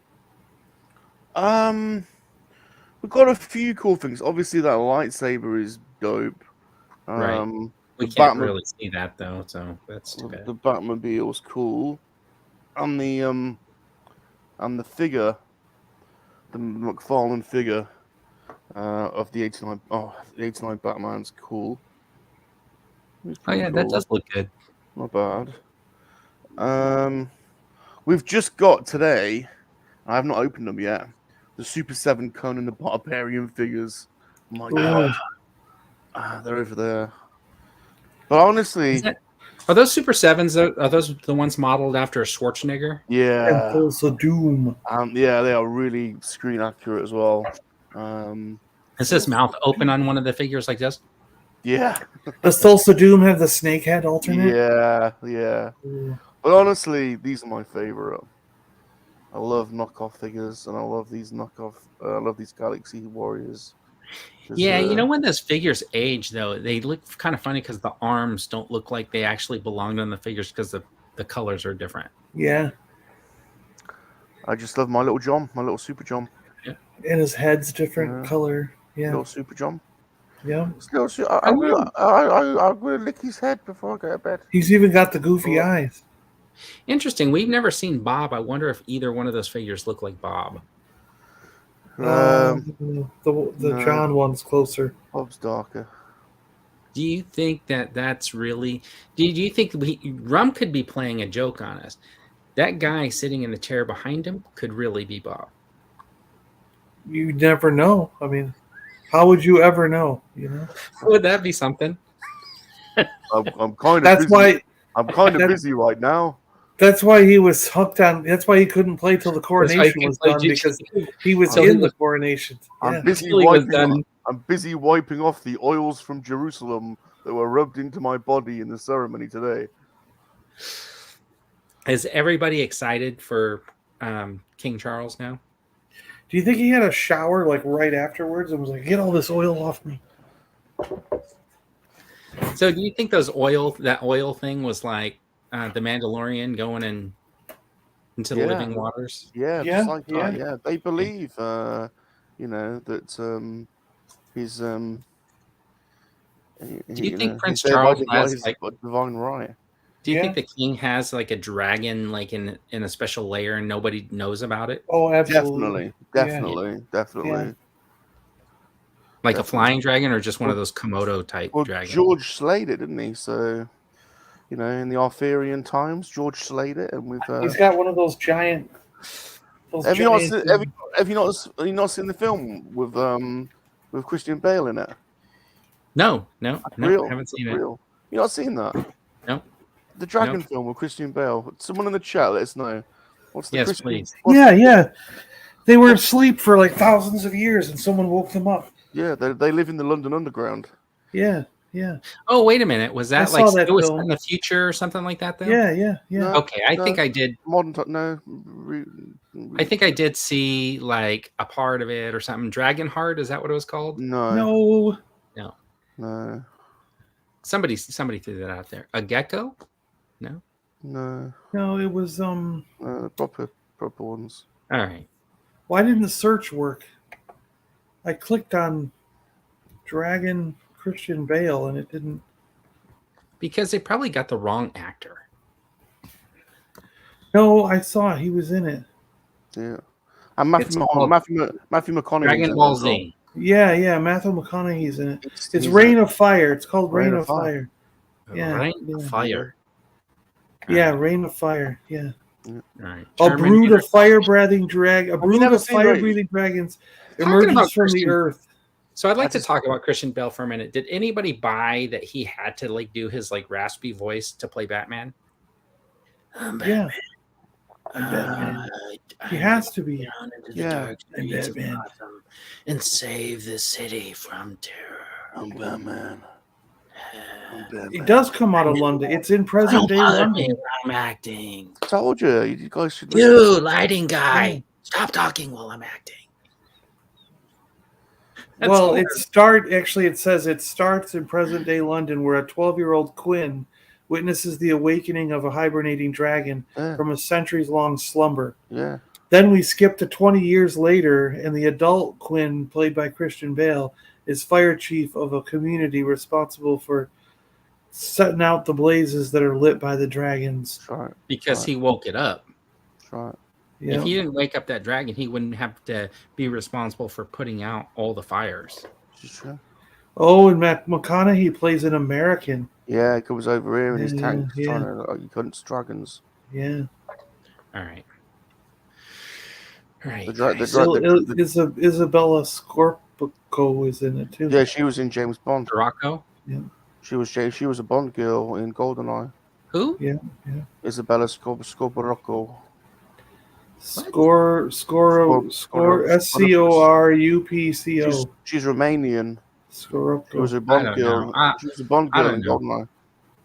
We've got a few cool things. Obviously, that lightsaber is dope. Right. We can't really see that though, so that's too bad. The Batmobile's cool, and the figure, the McFarlane figure of the 89. Oh, the 89 Batman's cool. Oh yeah, that does look good. Not bad. We've just got today. I have not opened them yet. The Super 7 Conan the Barbarian figures. Oh my god. They're over there. But honestly... Are those Super 7s, are those the ones modeled after a Schwarzenegger? Yeah. And Pulse of Doom. Yeah, they are really screen accurate as well. Is his mouth open on one of the figures like this? Yeah. Does Tulsa Doom have the snake head alternate? Yeah. But honestly, these are my favorite. I love knockoff figures, and I love these Galaxy Warriors. Yeah, you know, when those figures age, though, they look kind of funny because the arms don't look like they actually belonged on the figures because the colors are different. Yeah. I just love my little John, my little Super John. Yeah. And his head's different color. Yeah. Little Super John. Yeah. I'm going to lick his head before I go to bed. He's even got the goofy eyes. Interesting. We've never seen Bob. I wonder if either one of those figures look like Bob. The John one's closer. Bob's darker. Do you think that's really... Do you think Rum could be playing a joke on us? That guy sitting in the chair behind him could really be Bob. You never know. I mean, how would you ever know? You know? Would that be something? I'm kind of. That's busy. why I'm kind of busy right now. That's why he was hooked on. That's why he couldn't play till the coronation was done, because he was in the coronation. I'm busy wiping off the oils from Jerusalem that were rubbed into my body in the ceremony today. Is everybody excited for King Charles now? Do you think he had a shower like right afterwards and was like, "Get all this oil off me"? So, do you think that oil thing was like the Mandalorian going into the living waters? Yeah. They believe, that he's. Do you think Prince Charles has like divine right? Do you think the king has like a dragon, like in a special layer, and nobody knows about it? Oh, absolutely, definitely. Yeah. Like a flying dragon, or just one of those Komodo type dragons? George slayed it, didn't he? So, in the Arthurian times, George slayed it, and he's got one of those giant. Have you not seen the film with Christian Bale in it? No, I haven't seen it. You not seen that? No. The Dragon film with Christian Bale. Someone in the chat, let us know. Please. Yeah. They were asleep for like thousands of years, and someone woke them up. Yeah, they live in the London Underground. Yeah. Yeah. Oh, wait a minute. Was that saw that it was film. in the future or something like that, though? Yeah. No, Okay, I think I did. I think I did see like a part of it or something. Dragonheart, is that what it was called? No. Somebody threw that out there. A gecko? No. No, it was proper ones. All right. Why didn't the search work? I clicked on Dragon Christian Bale and it didn't. Because they probably got the wrong actor. No, I saw he was in it. Yeah. And Matthew McConaughey. Dragon Ball Z. Yeah, Matthew McConaughey's in it. It's Reign of Fire. It's called Reign of Fire. Yeah. Reign of Fire. Yeah, Reign of Fire. Yeah. All right. A brood of fire-breathing dragons emerges from the earth. So I'd like to talk about Christian Bale for a minute. Did anybody buy that he had to like do his like raspy voice to play Batman? Yeah. He has to be. Batman. And save the city from terror. I'm Batman. It does come out of London. It's in present day London. I'm acting. I told you. You guys should. You lighting guy. Stop talking while I'm acting. It says it starts in present day London where a 12-year-old Quinn witnesses the awakening of a hibernating dragon from a centuries-long slumber. Yeah. Then we skip to 20 years later, and the adult Quinn, played by Christian Bale, is fire chief of a community responsible for setting out the blazes that are lit by the dragons. Right. Because he woke it up. Right. Yeah. If he didn't wake up that dragon, he wouldn't have to be responsible for putting out all the fires. Sure. Oh, and McConaughey plays an American. Yeah, he comes over here in his tank yeah. trying to hunts dragons. Yeah. All right. All right. Isabella Scorpico is in it too. Yeah, she was in James Bond. Rocco? Yeah. She was a Bond girl in GoldenEye. Who? Yeah. Isabella Scorpico. Score SCORUPCO. She's Romanian. She was a Bond girl. She was a Bond girl in GoldenEye.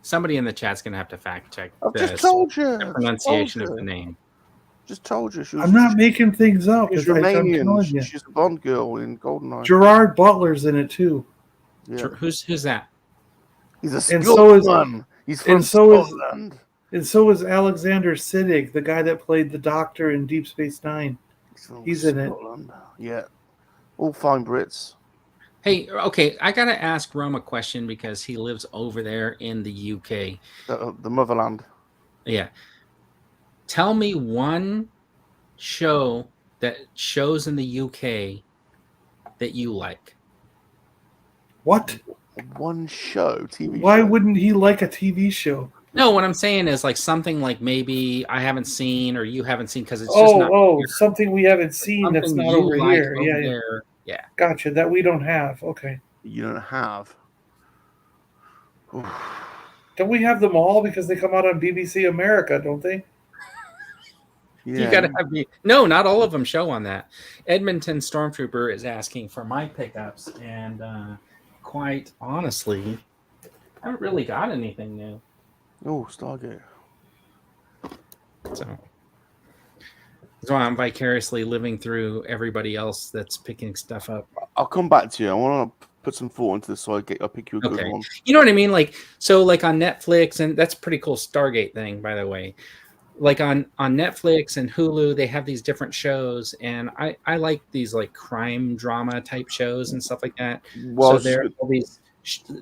Somebody in the chat's gonna have to fact check. I've just told you the pronunciation of the name. Just told you. I'm not making things up. She's Romanian. She's a Bond girl in GoldenEye. Gerard Butler's in it too. Yeah. Who's that? He's a Scotsman. He's from Scotland. And so is Alexander Siddig, the guy that played the Doctor in Deep Space Nine. He's in it. Yeah. All fine Brits. Hey, okay, I got to ask Rome a question because he lives over there in the UK. The motherland. Yeah. Tell me one show that shows in the UK that you like. What? One show, TV Why show. wouldn't he like a TV show? No, what I'm saying is like something like maybe I haven't seen or you haven't seen because it's just not here. Something we haven't seen Something that's not you over like here. over there. Yeah. Gotcha. That we don't have. Okay. You don't have. Oof. Don't we have them all because they come out on BBC America, don't they? Yeah. You gotta have no, not all of them show on that. Edmonton Stormtrooper is asking for my pickups, and quite honestly, I haven't really got anything new. Oh, Stargate. So I'm vicariously living through everybody else that's picking stuff up. I'll come back to you. I want to put some thought into this, so I'll pick you a good one. You know what I mean? Like on Netflix, and that's a pretty cool Stargate thing, by the way. Like on Netflix and Hulu, they have these different shows, and I like these like crime drama type shows and stuff like that. Well, so there are all these.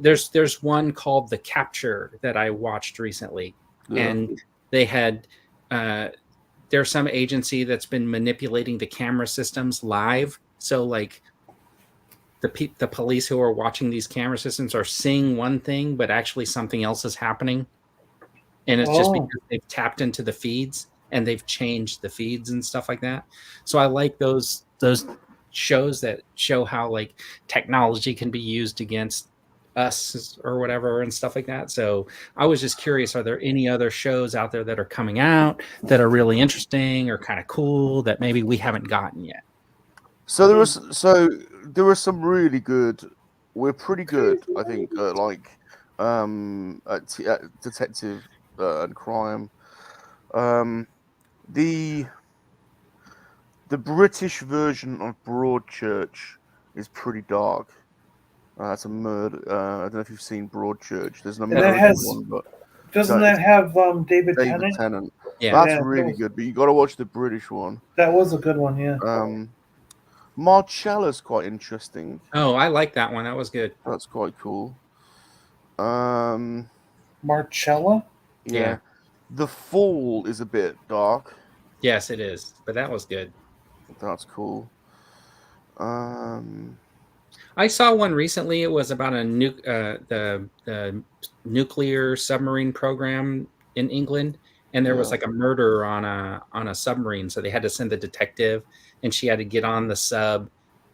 There's one called The Capture that I watched recently, and they had there's some agency that's been manipulating the camera systems live. So like the police who are watching these camera systems are seeing one thing, but actually something else is happening, and it's just because they've tapped into the feeds and they've changed the feeds and stuff like that. So I like those shows that show how like technology can be used against us or whatever and stuff like that. So I was just curious, are there any other shows out there that are coming out that are really interesting or kind of cool that maybe we haven't gotten yet? So there was some really good. We're pretty good, I think. Like detective and crime. The British version of Broadchurch is pretty dark. It's a murder. I don't know if you've seen Broadchurch. There's an American one, but doesn't that have David Tennant? Tennant? Yeah, that's really good. But you got to watch the British one. That was a good one, yeah. Marcella's quite interesting. Oh, I like that one. That was good. That's quite cool. Marcella? Yeah. The Fall is a bit dark. Yes, it is. But that was good. That's cool. I saw one recently. It was about the nuclear submarine program in England, and there was like a murder on a submarine. So they had to send the detective, and she had to get on the sub,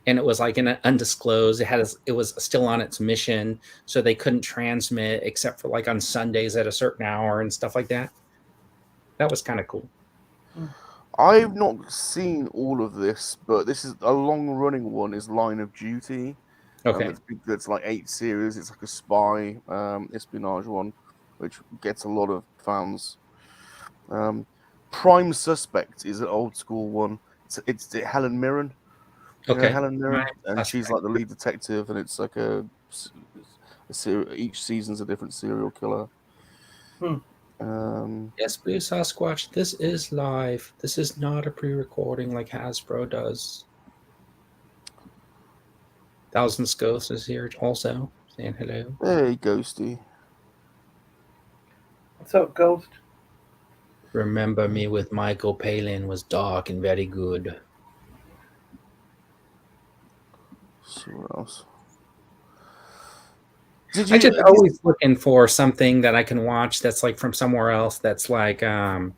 and it was like in an undisclosed. It was still on its mission, so they couldn't transmit except for like on Sundays at a certain hour and stuff like that. That was kind of cool. I've not seen all of this, but this is a long-running one. Is Line of Duty. Okay, it's like 8 series. It's like a spy espionage one, which gets a lot of fans. Prime Suspect is an old school one. It's Helen Mirren. Okay, Helen Mirren, and That's she's like the lead detective, and it's like each season's a different serial killer. Yes, please, Sasquatch. This is live. This is not a pre-recording like Hasbro does. Thousands Ghost is here also, saying hello. Hey, Ghosty. What's up, Ghost? Remember Me with Michael Palin was dark and very good. So what else? I just always looking for something that I can watch that's like from somewhere else that's like got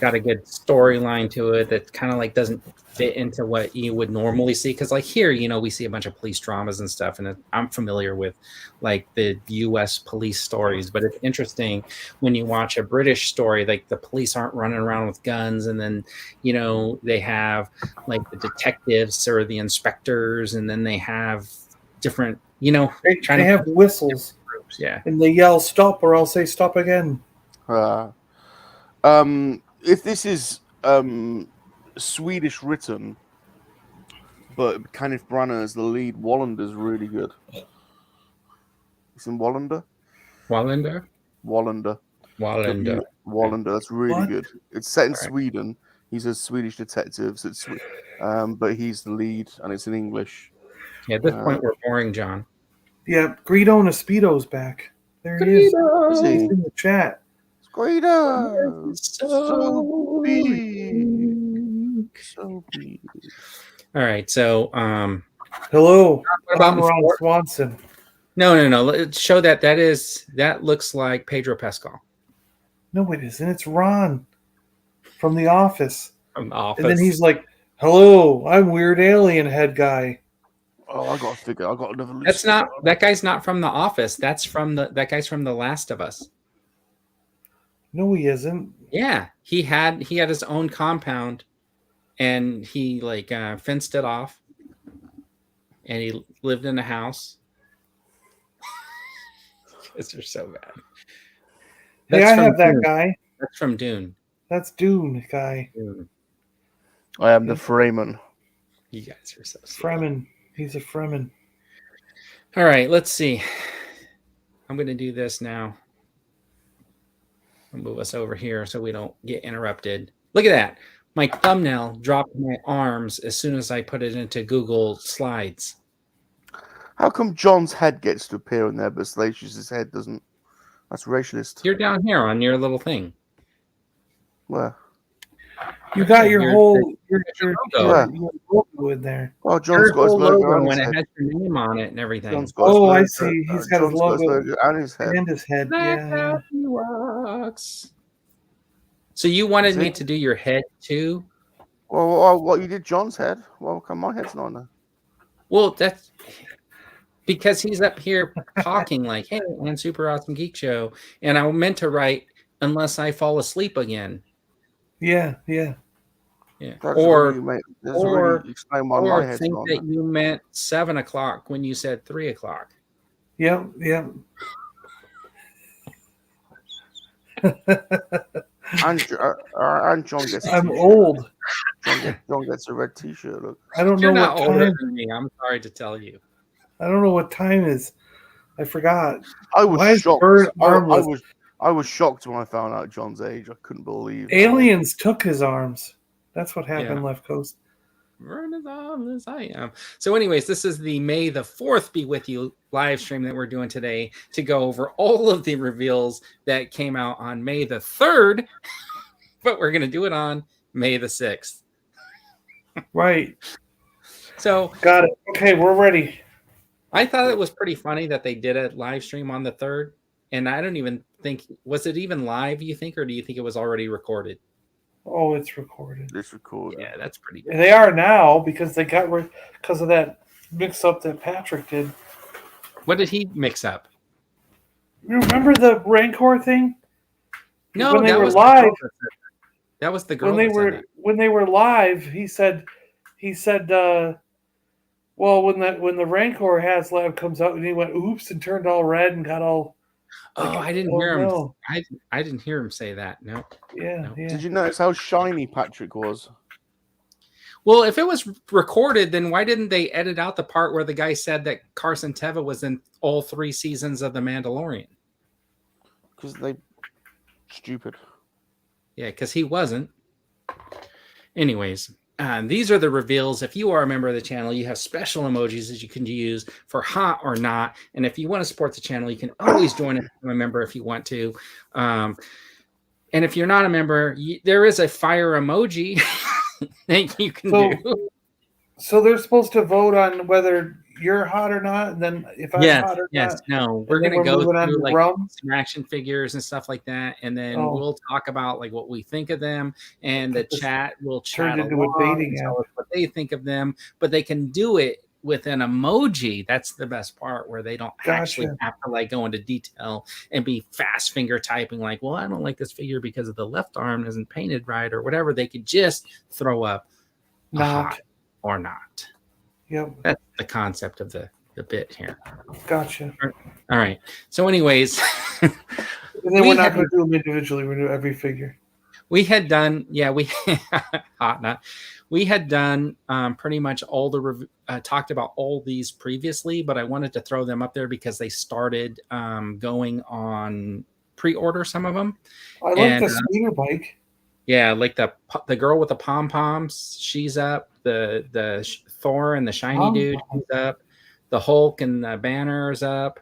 a good storyline to it that kind of like doesn't fit into what you would normally see, because like here, you know, we see a bunch of police dramas and stuff, and I'm familiar with like the US police stories, but it's interesting when you watch a British story, like the police aren't running around with guns, and then, you know, they have like the detectives or the inspectors, and then they have different, you know, they have whistles. Groups. Yeah, and they yell stop, or I'll say stop again. If this is Swedish written, but Kenneth Branagh is the lead, Wallander's really good. It's in Wallander. Wallander. That's really good. It's set in Sweden. He's a Swedish detective, so but he's the lead, and it's in English. Yeah, at this point, we're boring, John. Yeah, Greedo and Speedo's back. There he is. He's in the chat. Greedo! So big. So big. All right, so hello. What about Ron Swanson? No. Show that looks like Pedro Pascal. No, it isn't. It's Ron from The Office. From The Office. And then he's like, "Hello, I'm Weird Alien Head Guy." Oh, I got to figure. I got another. That's not. That guy's not from The Office. That guy's from The Last of Us. No, he isn't. Yeah, he had his own compound, and he like fenced it off, and he lived in a house. These are so bad. Hey, I have that guy. That's from Dune. That's Dune guy. Dune. I am the Freeman. You guys are so silly. Fremen. He's a Fremen. All right, let's see. I'm going to do this now. I'll move us over here so we don't get interrupted. Look at that. My thumbnail dropped my arms as soon as I put it into Google Slides. How come John's head gets to appear in there, but Salacious's head doesn't? That's racist. You're down here on your little thing. Where? You got your logo in there. Oh, John's got his logo when it has your name on it and everything. I see. He's got his logo and his head. And his head. Yeah. So you wanted me to do your head too? Well, you did John's head. Well, come, my head's not on there. Well, that's because he's up here talking like, "Hey, and Super Awesome Geek Show," and I meant to write "unless I fall asleep again." Yeah. Or explain why my head's think not on that you meant 7 o'clock when you said 3 o'clock. Yeah. And John gets. I'm old. John gets a red T-shirt. Look. I don't You're know not what older time. than me. I'm sorry to tell you. I don't know what time is. I forgot. I was Why is shocked. Bird armless? I was shocked when I found out John's age. I couldn't believe. Aliens took his arms. That's what happened, Yeah. Left Coast. Run as on as I am. So, anyways, this is the May the 4th be with you live stream that we're doing today to go over all of the reveals that came out on May the 3rd, but we're going to do it on May the 6th. Right. So, Got it. Okay, we're ready. I thought it was pretty funny that they did a live stream on the 3rd, and I don't even think, was it even live, you think, or do you think it was already recorded? Oh, it's recorded. It's recorded. Yeah, that's pretty good. They are now because they got because of that mix-up that Patrick did. What did he mix up? You remember the Rancor thing? No, when they that were was live. That was the girl. When they were live, he said, well, when the Rancor Haslab comes out, and he went oops and turned all red and got all. Oh, I didn't hear him. No. I didn't hear him say that. No. Yeah, no. yeah. Did you notice how shiny Patrick was? Well, if it was recorded, then why didn't they edit out the part where the guy said that Carson Teva was in all 3 seasons of The Mandalorian? Because they stupid. Yeah, because he wasn't. Anyways, these are the reveals. If you are a member of the channel, you have special emojis that you can use for hot or not. And if you want to support the channel, you can always join as a member if you want to. And if you're not a member, there is a fire emoji that you can do. So they're supposed to vote on whether you're hot or not, and then if I'm hot or not. No, we're going to go through like Rum? some action figures and stuff like that, and then we'll talk about like what we think of them, and the chat will chat along and tell us what they think of them. But they can do it with an emoji. That's the best part, where they don't actually have to like go into detail and be fast finger typing like, well, I don't like this figure because of the left arm isn't painted right or whatever. They could just throw up hot or not. Yep. That's the concept of the bit here. Gotcha. All right. So anyways. And then we're not going to do them individually. We're going to do every figure. We had done, we had done pretty much all the, talked about all these previously, but I wanted to throw them up there because they started going on pre-order, some of them. I like the speeder bike. Yeah, like the girl with the pom-poms, she's up. The Thor and the shiny dude, he's up. The Hulk and the Banner is up.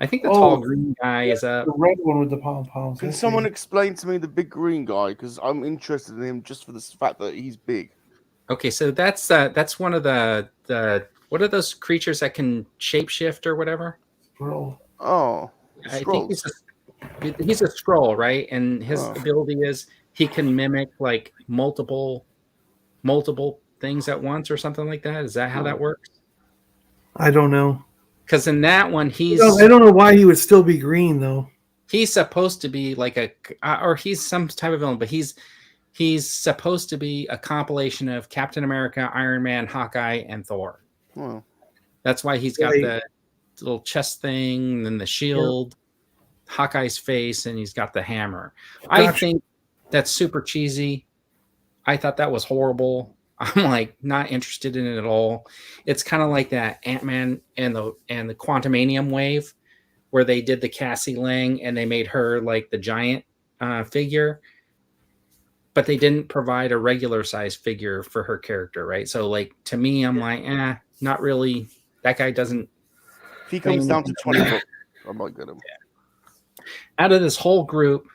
I think the tall green guy is up. The red one with the pom-poms. Can someone explain to me the big green guy? Because I'm interested in him just for the fact that he's big. Okay, so that's one of the what are those creatures that can shapeshift or whatever? Scroll. Oh, I think he's a scroll, right? And his ability is he can mimic like multiple things at once or something like that. Is that how that works? I don't know. Because in that one, I don't know why he would still be green though. He's supposed to be like or he's some type of villain, but he's supposed to be a compilation of Captain America, Iron Man, Hawkeye, and Thor. Oh. That's why he's got the little chest thing, and then the shield, Hawkeye's face, and he's got the hammer. Gotcha. I think that's super cheesy. I thought that was horrible. I'm like not interested in it at all. It's kind of like that Ant-Man and the Quantumanium wave, where they did the Cassie Lang and they made her like the giant figure, but they didn't provide a regular size figure for her character, right? So like to me, I'm like, not really. That guy doesn't. If he comes down to 20 bucks, I might get him. Yeah. Out of this whole group,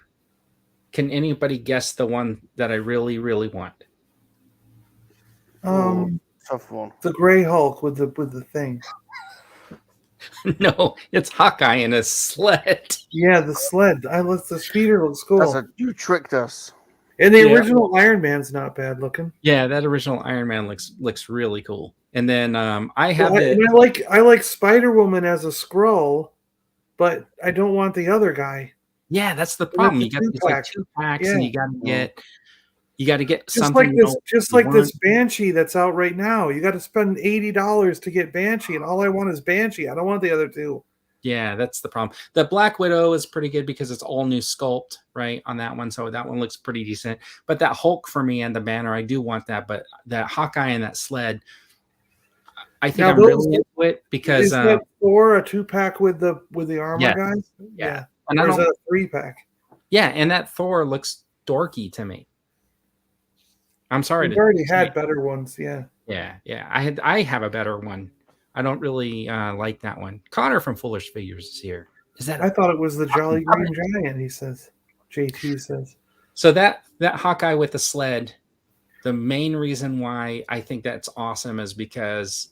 can anybody guess the one that I really, really want? Tough one. The Gray Hulk with the thing. No, it's Hawkeye in a sled. Yeah, the sled. The speeder looks cool. You tricked us. And the original Iron Man's not bad looking. Yeah, that original Iron Man looks really cool. And then I like Spider-Woman as a Skrull, but I don't want the other guy. Yeah, that's the problem. You got these like 2 packs, and you got to get just something. Like this Banshee that's out right now. You got to spend $80 to get Banshee, and all I want is Banshee. I don't want the other two. Yeah, that's the problem. The Black Widow is pretty good because it's all new sculpt, right, on that one. So that one looks pretty decent. But that Hulk for me and the Banner, I do want that. But that Hawkeye and that Sled, I think I'm really into it because is that Thor a 2-pack with the armor guys? Yeah. And or is that a 3-pack? Yeah, and that Thor looks dorky to me. I'm sorry. We've already had better ones, yeah. Yeah. I have a better one. I don't really like that one. Connor from Foolish Figures is here. Is that? I thought it was the Jolly Green Giant. He says. JT says. So that Hawkeye with the sled. The main reason why I think that's awesome is because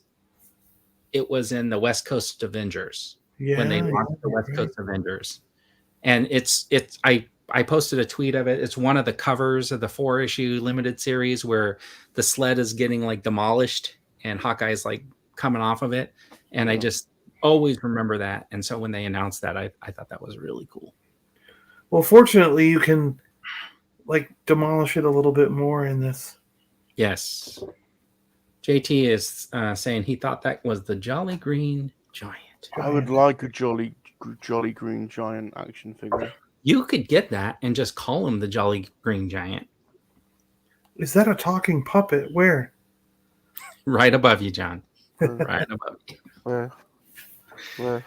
it was in the West Coast Avengers when they launched the West Coast Avengers, and I posted a tweet of it. It's one of the covers of the 4-issue limited series where the sled is getting like demolished and Hawkeye's like coming off of it. And I just always remember that. And so when they announced that, I thought that was really cool. Well, fortunately, you can like demolish it a little bit more in this. Yes. JT is saying he thought that was the Jolly Green Giant. I would like a Jolly Green Giant action figure. You could get that and just call him the Jolly Green Giant. Is that a talking puppet? Where? Right above you, John. Right above you. Where?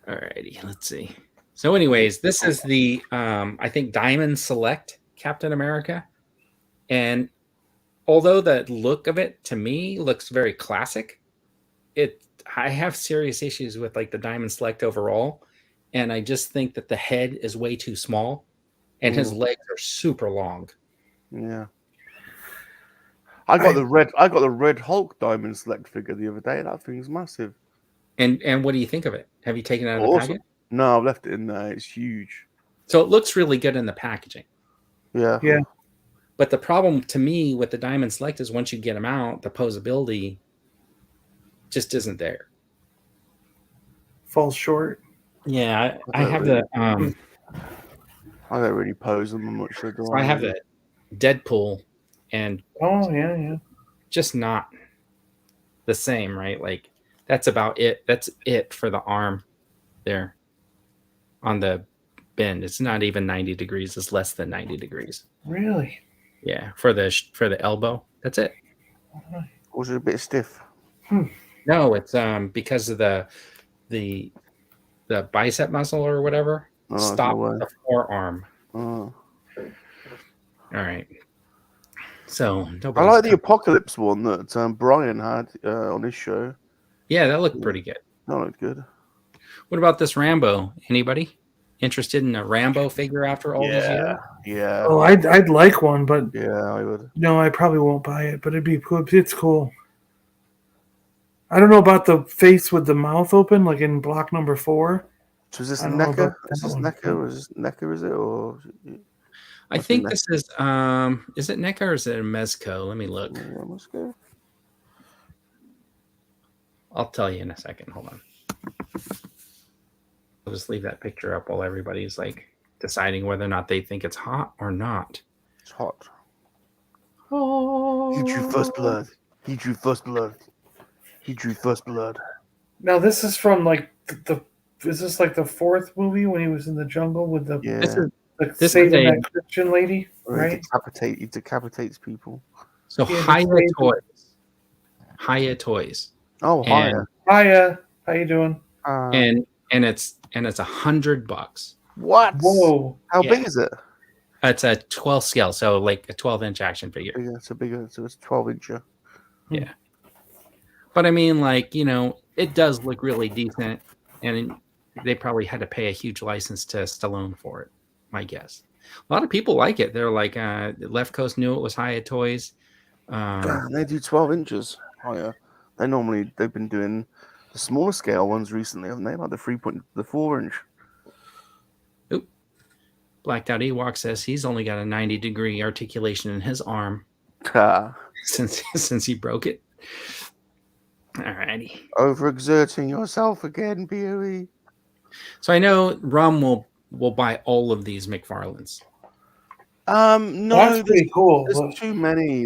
Alrighty, let's see. So anyways, this is the, I think, Diamond Select Captain America. And although the look of it, to me, looks very classic, I have serious issues with like the Diamond Select overall. And I just think that the head is way too small and his legs are super long. Yeah. I got the red Hulk Diamond Select figure the other day. That thing's massive. And what do you think of it? Have you taken it out of the packet? No, I've left it in there. It's huge. So it looks really good in the packaging. Yeah. Yeah. But the problem to me with the Diamond Select is once you get them out, the posability just isn't there. Falls short. Yeah, I have the I don't really pose them much. So I have the Deadpool, and just not the same, right? Like that's about it. That's it for the arm there on the bend. It's not even 90 degrees. It's less than 90 degrees. Really? Yeah, for the elbow. That's it. Was it a bit stiff? No, it's because of the bicep muscle or whatever. Stop the forearm. All right. So I like the Apocalypse one that Brian had on his show. Yeah, that looked pretty good. That looked good. What about this Rambo? Anybody interested in a Rambo figure after all these years? Yeah. Oh, I'd like one, but I would. No, I probably won't buy it, but it'd be cool. It's cool. I don't know about the face with the mouth open, like in block number 4. So is this NECA? Is this NECA? Is it or? I think this is. Is it NECA or is it a Mezco? Let me look. Mezco. I'll tell you in a second. Hold on. I'll just leave that picture up while everybody's like deciding whether or not they think it's hot or not. It's hot. Oh. He drew first blood. He drew first blood. He drew first blood. Now this is from like is this like the 4th movie when he was in the jungle with the this saving that Christian lady, right? He decapitates people. So Hiya Toys. Oh, Hiya. Hiya, how you doing? And it's $100. What? Whoa! How big is it? It's a 12 scale, so like a 12-inch action figure. It's it's a 12-incher. Yeah. But I mean, like, it does look really decent, and they probably had to pay a huge license to Stallone for it, my guess. A lot of people like it. They're like, Left Coast knew it was Hiya Toys. They do 12 inches. Hiya. They've been doing the smaller scale ones recently, haven't they? Like the 4-inch. Oop. Blacked Out Ewok says he's only got a 90-degree articulation in his arm since he broke it. Alrighty. Overexerting yourself again, BOE. So I know Rum will buy all of these McFarlanes. No, that's pretty cool. There's too many.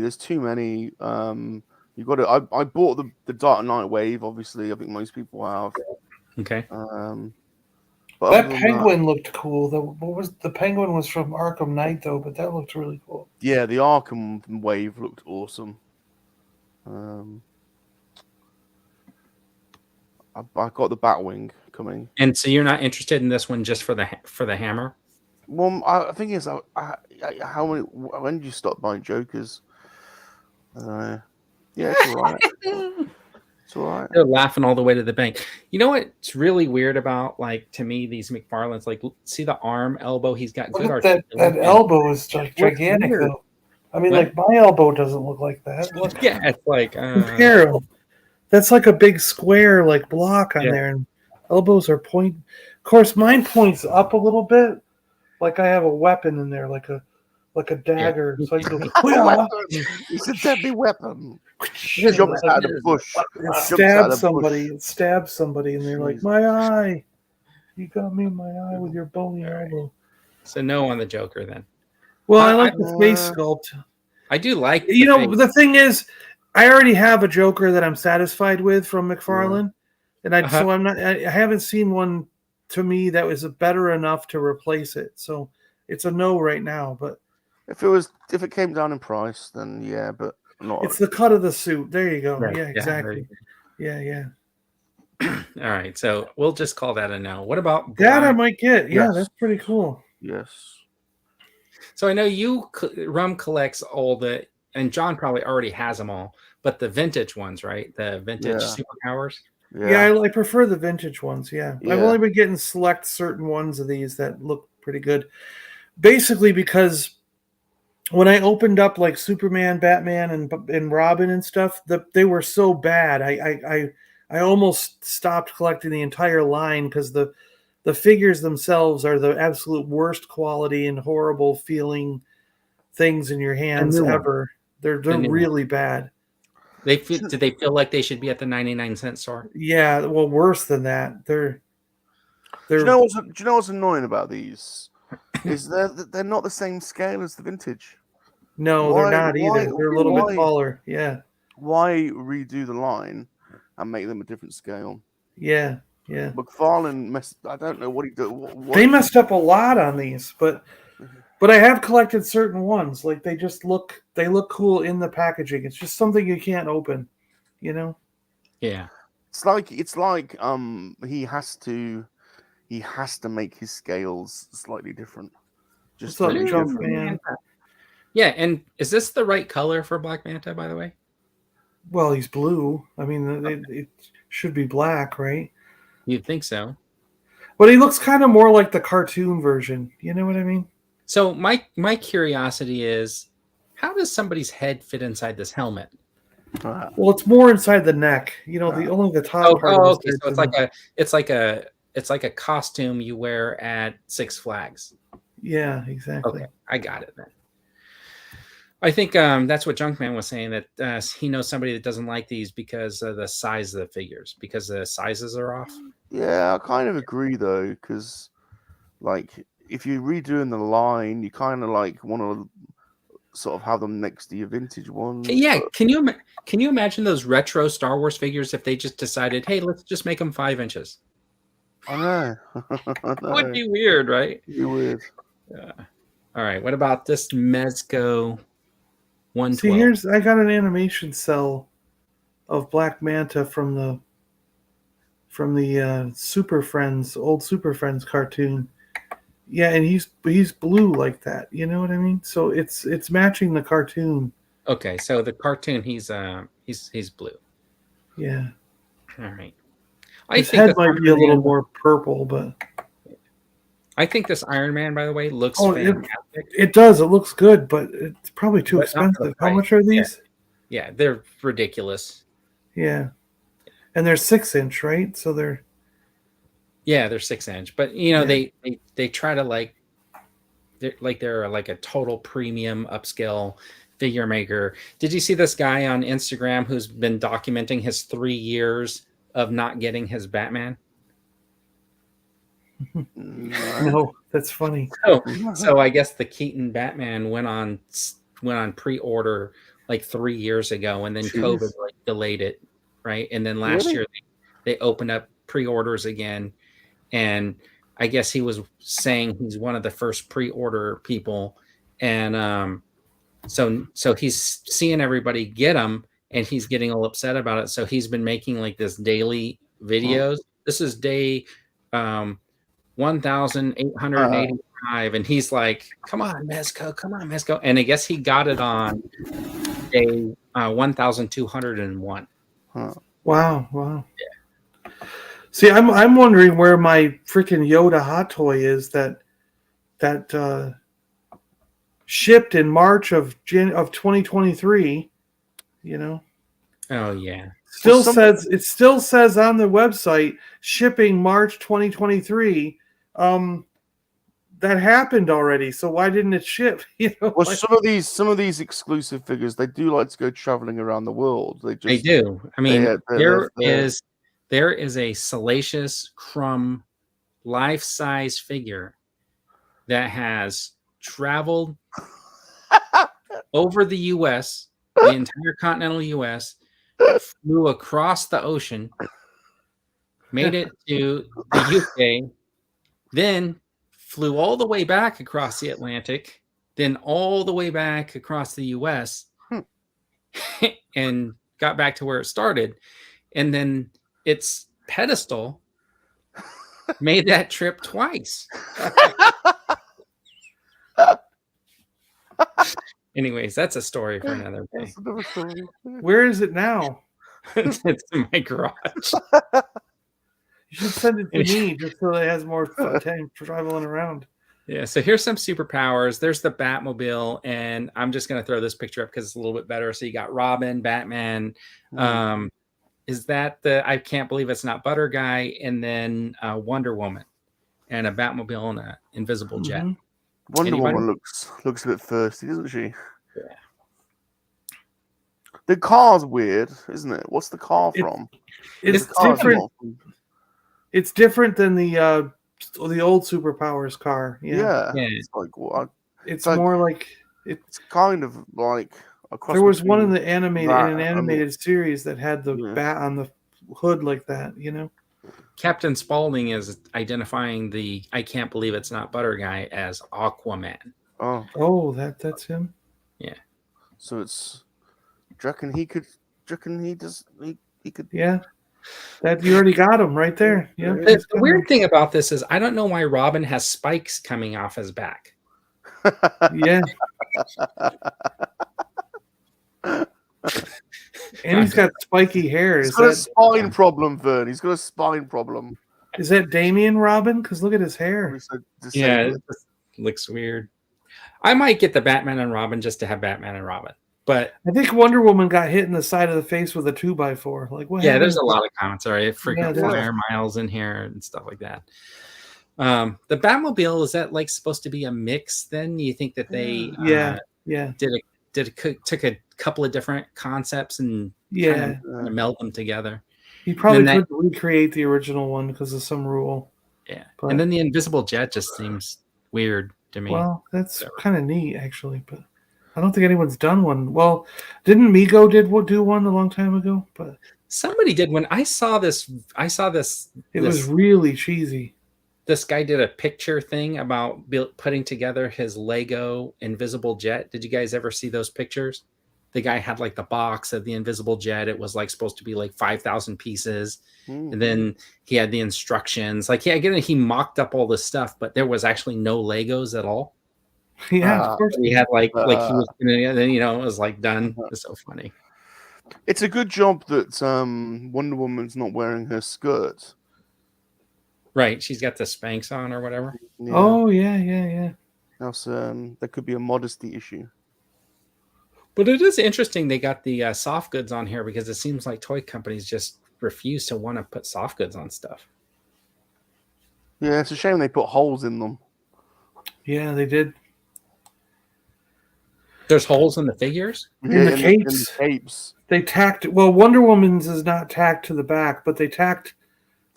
You got to. I bought the Dark Knight Wave. Obviously, I think most people have. Okay. But that penguin looked cool. The penguin was from Arkham Knight though, but that looked really cool. Yeah, the Arkham wave looked awesome. I got the Batwing coming. And so you're not interested in this one just for the hammer? Well, I think it's how many? When did you stop buying Jokers? Yeah, it's all right. It's all right. They're laughing all the way to the bank. You know what's really weird about, like, to me, these McFarlanes, like, see the arm, elbow, he's got good that elbow is like gigantic though. I mean, like my elbow doesn't look like that. Look. Yeah, it's like compare them. That's like a big square like block on there, and elbows are point. Of course, mine points up a little bit, like I have a weapon in there, like a dagger. So I go, it's a deadly weapon. Jumps out of the bush. It stabs somebody, and they're like, "My eye, you got me in my eye with your bony elbow." So no on the Joker then. Well, I like the face sculpt. I do like. The thing is, I already have a Joker that I'm satisfied with from McFarlane, and so I'm not. I haven't seen one to me that was better enough to replace it. So it's a no right now. But if it came down in price, then yeah, but not. It's the cut of the suit. There you go. Right. Yeah, exactly. Yeah. All right, so we'll just call that a no. What about that? I might get. Yeah, that's pretty cool. Yes. So I know Rum collects all the, and John probably already has them all, but the vintage ones, right? The vintage superpowers. Yeah, I prefer the vintage ones. Yeah. I've only been getting select certain ones of these that look pretty good. Basically, because when I opened up like Superman, Batman, and Robin and stuff, they were so bad. I almost stopped collecting the entire line because the figures themselves are the absolute worst quality and horrible feeling things in your hands ever. They're really bad. Did they feel like they should be at the 99-cent store? Yeah, well, worse than that. Do you know what's annoying about these? Is they're not the same scale as the vintage. No, they're not either. They're a little bit taller. Yeah. Why redo the line and make them a different scale? Yeah. McFarlane I don't know what he did. They messed up a lot on these, but I have collected certain ones. Like they look cool in the packaging. It's just something you can't open, you know? Yeah. It's like he has to make his scales slightly different. Just Jump Man. Yeah, and is this the right color for Black Manta, by the way? Well, he's blue. I mean, it should be black, right? You'd think so. But he looks kind of more like the cartoon version. You know what I mean? So my curiosity is, how does somebody's head fit inside this helmet? Well, it's more inside the neck. You know, only the top part. Okay. So it's like a costume you wear at Six Flags. Yeah, exactly. Okay, I got it then. I think that's what Junkman was saying, that he knows somebody that doesn't like these because of the size of the figures, because the sizes are off. Yeah, I kind of agree though, because like if you're redoing the line, you kind of like want to sort of have them next to your vintage ones. Yeah, can you imagine those retro Star Wars figures if they just decided, hey, let's just make them 5 inches? I know. It would be weird, right? It'd be weird. Yeah. All right. What about this Mezco 112? See, I got an animation cell of Black Manta from the Super Friends, old Super Friends cartoon. Yeah, and he's blue like that. You know what I mean? So it's matching the cartoon. Okay, so the cartoon, he's blue. Yeah. All right. His head might be a little more purple, but I think this Iron Man, by the way, looks fantastic. It does. It looks good, but it's probably too expensive. How much are these? Yeah, they're ridiculous. Yeah. And they're 6-inch, right? So they're 6-inch. But you know, they try to they're like a total premium upscale figure maker. Did you see this guy on Instagram who's been documenting his 3 years of not getting his Batman? No, that's funny. So I guess the Keaton Batman went on pre-order like 3 years ago, and then COVID delayed it, right? And then last year they opened up pre-orders again, and I guess he was saying he's one of the first pre-order people, and so he's seeing everybody get them, and he's getting all upset about it. So he's been making like this daily videos. This is day 1,885, and he's like, "Come on, Mezco, come on, Mezco," and I guess he got it on day 1,201. Wow. Yeah. See, I'm wondering where my freaking Yoda hot toy is that shipped in March of 2023. You know. Oh yeah. Still says on the website shipping March 2023. That happened already, so why didn't it ship? You know, well, some of these exclusive figures, they do like to go traveling around the world. They do. I mean, there is a Salacious Rum life-size figure that has traveled over the U.S., the entire continental U.S., flew across the ocean, made it to the U.K., then flew all the way back across the Atlantic, then all the way back across the U.S., and got back to where it started. And then its pedestal made that trip twice. Anyways, that's a story for another day. Where is it now? It's in my garage. You should send it to me just so it has more time for traveling around. Yeah, so here's some superpowers. There's the Batmobile, and I'm just going to throw this picture up because it's a little bit better. So you got Robin, Batman. Is that the I Can't Believe It's Not Butter guy, and then Wonder Woman, and a Batmobile and an invisible jet. Wonder Woman looks a bit thirsty, doesn't she? Yeah. The car's weird, isn't it? What's the car from? It's different. It's different than the old Superpowers car. Yeah. It's like what? It's more like it's kind of like a cross. There was one in the animated series that had the bat on the hood like that. You know. Captain Spaulding is identifying the I Can't Believe It's Not Butter guy as Aquaman. Oh, that's him. Yeah. So it's. Do you reckon he could? He could. Yeah. That you already got him right there. Yeah. The weird thing about this is I don't know why Robin has spikes coming off his back. Yeah. And he's got spiky hair. He's got a spine problem, Vern. He's got a spine problem. Is that Damian Robin? Because look at his hair. Yeah, it looks weird. I might get the Batman and Robin just to have Batman and Robin. But I think Wonder Woman got hit in the side of the face with a 2x4. Like what? Yeah, there's a lot of comments. Sorry, freaking flyer miles in here and stuff like that. The Batmobile, is that like supposed to be a mix? Then you think that they took a couple of different concepts and kind of meld them together. He probably couldn't recreate the original one because of some rule. Yeah, and then the invisible jet just seems weird to me. Well, that's kind of neat actually, but I don't think anyone's done one. Well, didn't Mego do one a long time ago? But somebody did. When I saw this. It was really cheesy. This guy did a picture thing about putting together his Lego invisible jet. Did you guys ever see those pictures? The guy had like the box of the invisible jet. It was like supposed to be like 5,000 pieces. And then he had the instructions. Like, he mocked up all this stuff, but there was actually no Legos at all. Yeah, of course. He had like he was gonna, then it was like done. It's so funny. It's a good job that Wonder Woman's not wearing her skirt. Right, she's got the Spanx on or whatever. Yeah. Oh yeah. Else, there could be a modesty issue. But it is interesting they got the soft goods on here because it seems like toy companies just refuse to want to put soft goods on stuff. Yeah, it's a shame they put holes in them. Yeah, they did. There's holes in the figures? In the capes. They tacked. Well, Wonder Woman's is not tacked to the back, but they tacked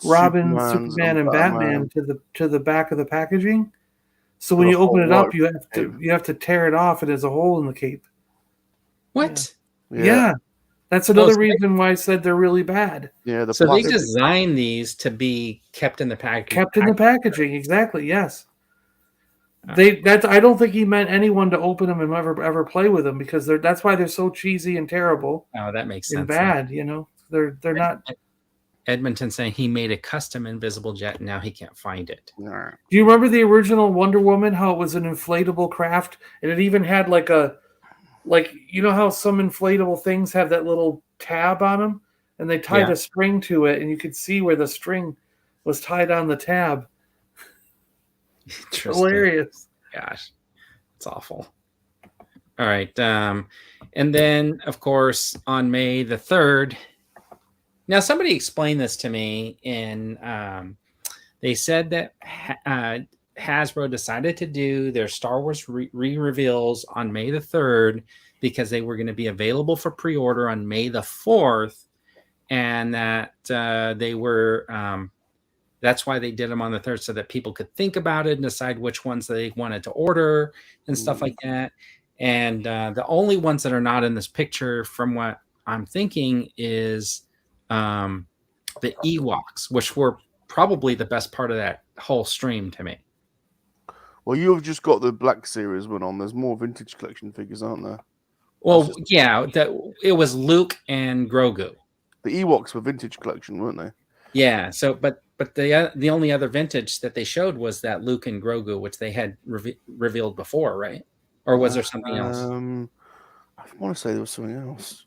Robin, Superman, and Batman to the back of the packaging. So when you open it up, you have to tear it off, and there's a hole in the cape. What? Yeah. That's another reason why I said they're really bad. Yeah, so they designed these to be kept in the packaging. Kept in the packaging, exactly. Yes. I don't think he meant anyone to open them and ever play with them, because that's why they're so cheesy and terrible. Oh, that makes sense. And bad, you know. They're not. Edmonton saying he made a custom invisible jet and now he can't find it. Do you remember the original Wonder Woman? How it was an inflatable craft, and it even had you know how some inflatable things have that little tab on them, and they tied a spring to it, and you could see where the string was tied on the tab. Hilarious. Gosh, it's awful. All right. And then, of course, on May the 3rd, now somebody explained this to me, and they said that Hasbro decided to do their Star Wars re-reveals on May the 3rd because they were going to be available for pre-order on May the 4th, and that they were... that's why they did them on the 3rd, so that people could think about it and decide which ones they wanted to order and stuff like that. And the only ones that are not in this picture, from what I'm thinking, is the Ewoks, which were probably the best part of that whole stream to me. Well, you've just got the Black Series one on. There's more vintage collection figures, aren't there? Well, yeah, it was Luke and Grogu. The Ewoks were vintage collection, weren't they? Yeah. So, but the only other vintage that they showed was that Luke and Grogu, which they had revealed before, right? Or was there something else? I want to say there was something else.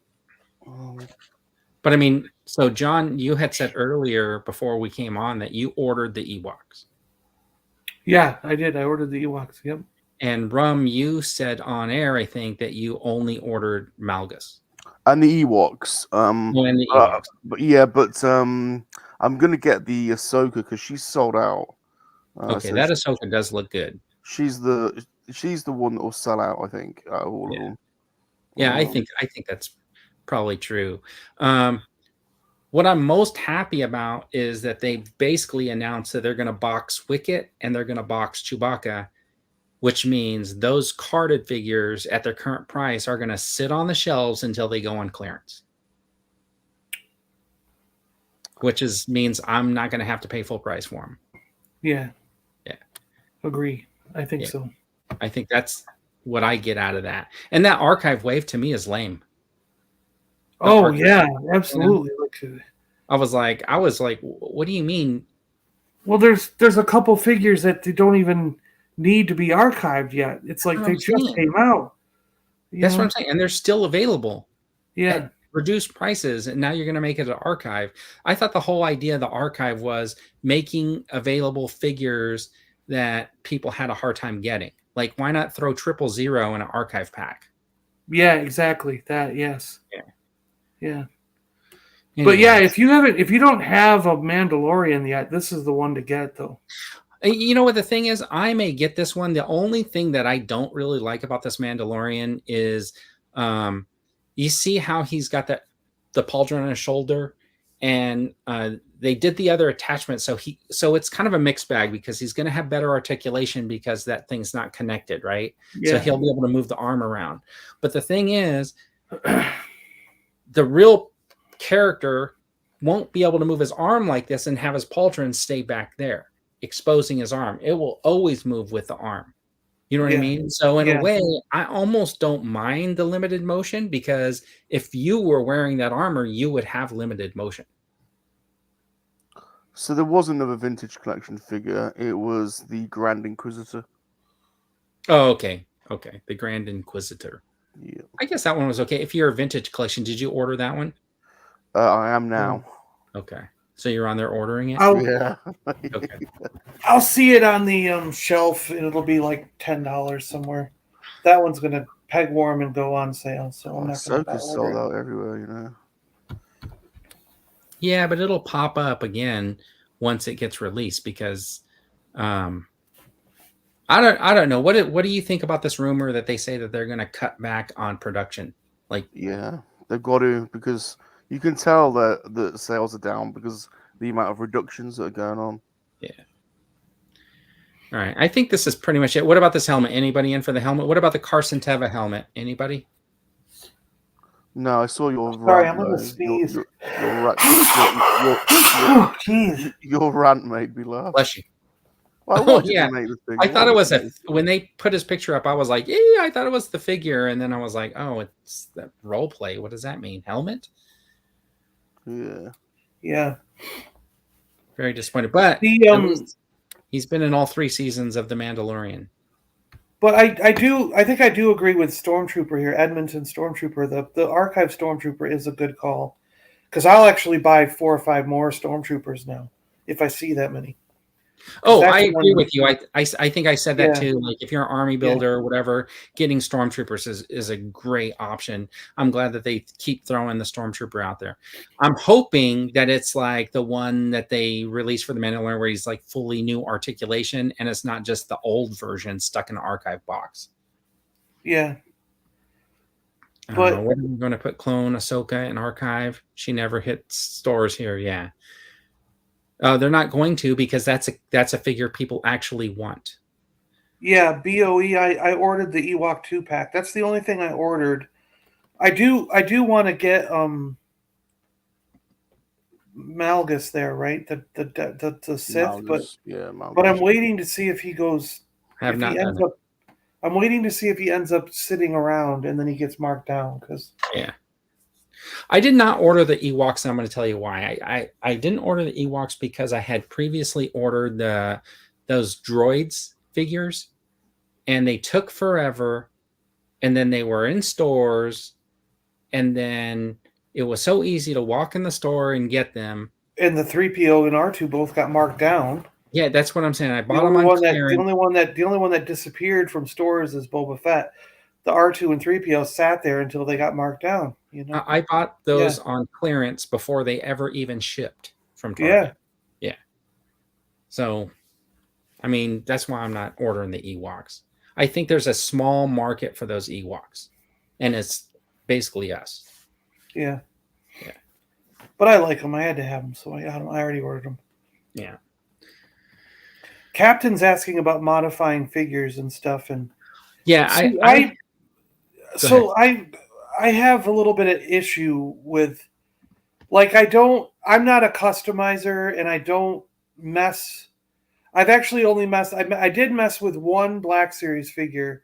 But I mean, so John, you had said earlier before we came on that you ordered the Ewoks. Yeah, I did. I ordered the Ewoks. Yep. And Rum, you said on air, I think, that you only ordered Malgus. And the Ewoks. And the Ewoks. But I'm gonna get the Ahsoka because she's sold out. Okay, so that Ahsoka does look good. She's the one that will sell out, I think, out of all of them. Yeah, I think that's probably true. What I'm most happy about is that they basically announced that they're going to box Wicket and they're going to box Chewbacca, which means those carded figures at their current price are going to sit on the shelves until they go on clearance. Which means I'm not going to have to pay full price for them. Yeah. Yeah. Agree. I think so. I think that's what I get out of that. And that archive wave to me is lame. Yeah, absolutely. You know? I was like, what do you mean? Well, there's a couple figures that they don't even need to be archived yet. It's like they just came out. That's what I'm saying. And they're still available. Yeah. At reduced prices, and now you're going to make it an archive. I thought the whole idea of the archive was making available figures that people had a hard time getting. Like, why not throw 000 in an archive pack? Yeah, exactly. That, yes. Yeah. Anyways. But yeah, if you don't have a Mandalorian yet, this is the one to get, though. You know what the thing is? I may get this one. The only thing that I don't really like about this Mandalorian is, you see how he's got the pauldron on his shoulder, and they did the other attachment. So it's kind of a mixed bag because he's going to have better articulation because that thing's not connected, right? Yeah. So he'll be able to move the arm around. But the thing is, the real character won't be able to move his arm like this and have his pauldron stay back there, exposing his arm. It will always move with the arm. You know what I mean? So in a way, I almost don't mind the limited motion, because if you were wearing that armor, you would have limited motion. So there was another vintage collection figure. It was the Grand Inquisitor. Oh, okay. Okay. The Grand Inquisitor. Yeah. I guess that one was okay. If you're a vintage collection, did you order that one? I am now. Okay. So you're on there ordering it? Yeah. Okay. I'll see it on the shelf, and it'll be like $10 somewhere. That one's going to peg warm and go on sale. So I'm not going to sold out everywhere, you know. Yeah, but it'll pop up again once it gets released, because I don't know. What do you think about this rumor that they say that they're going to cut back on production? Like, yeah, they've got to, because you can tell that the sales are down because the amount of reductions that are going on. Yeah. All right. I think this is pretty much it. What about this helmet? Anybody in for the helmet? What about the Carson Teva helmet? Anybody? No, I saw your Sorry, rant. I'm gonna sneeze. Your rant made me laugh. Bless you. Why Oh, did yeah. he make the figure? I thought it was when they put his picture up, I was like, yeah, I thought it was the figure. And then I was like, oh, it's the role play. What does that mean? Helmet? Yeah. Yeah. Very disappointed. But he's been in all 3 seasons of The Mandalorian. But I think I do agree with Stormtrooper here, Edmonton Stormtrooper. The Archive Stormtrooper is a good call. Because I'll actually buy 4 or 5 more Stormtroopers now if I see that many. Oh, I agree with you. I think I said that too. Like, if you're an army builder or whatever, getting Stormtroopers is a great option. I'm glad that they keep throwing the Stormtrooper out there. I'm hoping that it's like the one that they released for the Mandalorian, where he's like fully new articulation, and it's not just the old version stuck in an archive box. Yeah. But what are we going to put clone Ahsoka in archive? She never hits stores here. Yeah. They're not going to, because that's a figure people actually want. Yeah, BOE. I ordered the Ewok 2-pack. That's the only thing I ordered. I do want to get Malgus there, right? The Sith, Malgus, but Malgus. I'm waiting to see if he goes. I'm waiting to see if he ends up sitting around and then he gets marked down. Yeah. I did not order the Ewoks, and I'm going to tell you why. I didn't order the Ewoks because I had previously ordered those droids figures, and they took forever, and then they were in stores, and then it was so easy to walk in the store and get them. And the 3PO and R2 both got marked down. Yeah, that's what I'm saying. I bought them on clearance. The only one that disappeared from stores is Boba Fett. The R2 and 3PO sat there until they got marked down. You know, I bought those on clearance before they ever even shipped from Target. Yeah. So, I mean, that's why I'm not ordering the Ewoks. I think there's a small market for those Ewoks, and it's basically us. Yeah. Yeah. But I like them. I had to have them, so I got them. I already ordered them. Yeah. Captain's asking about modifying figures and stuff, and yeah, I have a little bit of issue with, like, I'm not a customizer, and I don't mess. I've actually only messed. I did mess with one Black Series figure,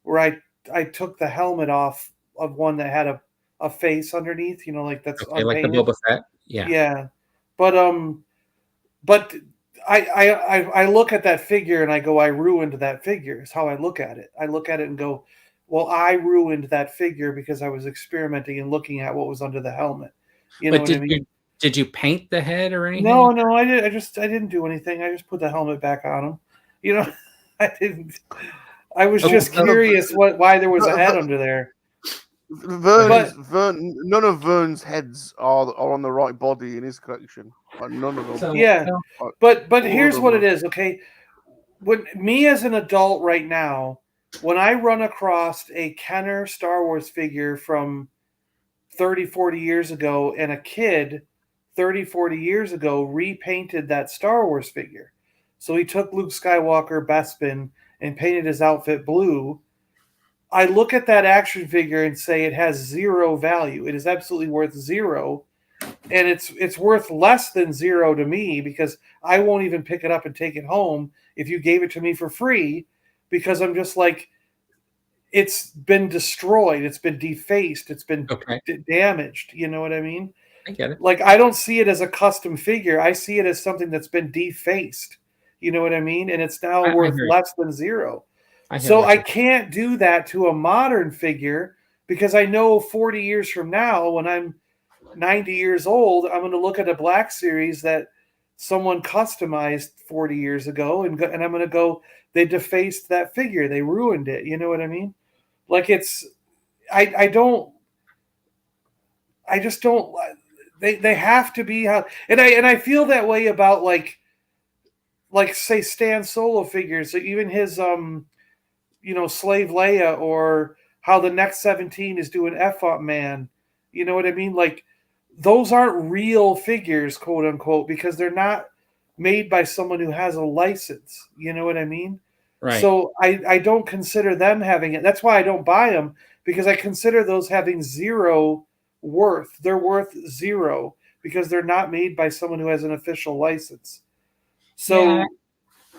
where I took the helmet off of one that had a face underneath. You know, like that's okay, like the Boba Fett. Yeah. Yeah, but I look at that figure and I go, I ruined that figure. Is how I look at it. I look at it and go, well, I ruined that figure because I was experimenting and looking at what was under the helmet. You know what I mean? Did you paint the head or anything? No, I didn't do anything. I just put the helmet back on him. You know, I didn't. I was just curious why there was a head under there. None of Vern's heads are on the right body in his collection. Like, none of them. But here's what it is. Okay, when me as an adult right now, when I run across a Kenner Star Wars figure from 30, 40 years ago, and a kid 30, 40 years ago repainted that Star Wars figure, so he took Luke Skywalker Bespin and painted his outfit blue. I look at that action figure and say it has zero value. It is absolutely worth zero. And it's worth less than zero to me, because I won't even pick it up and take it home if you gave it to me for free, because I'm just like, it's been destroyed. It's been defaced. It's been damaged. You know what I mean? I get it. Like, I don't see it as a custom figure. I see it as something that's been defaced. You know what I mean? And it's now worth less than zero. I can't do that to a modern figure, because I know 40 years from now, when I'm 90 years old, I'm going to look at a Black Series that someone customized 40 years ago, and I'm going to go, they defaced that figure. They ruined it. You know what I mean? Like, I just don't, they have to be how, and I feel that way about like say Stan Solo figures, so even his, Slave Leia, or how the next 17 is doing F-Up Man. You know what I mean? Like, those aren't real figures, quote unquote, because they're not made by someone who has a license. You know what I mean? Right. So I don't consider them having it. That's why I don't buy them, because I consider those having zero worth. They're worth zero because they're not made by someone who has an official license. So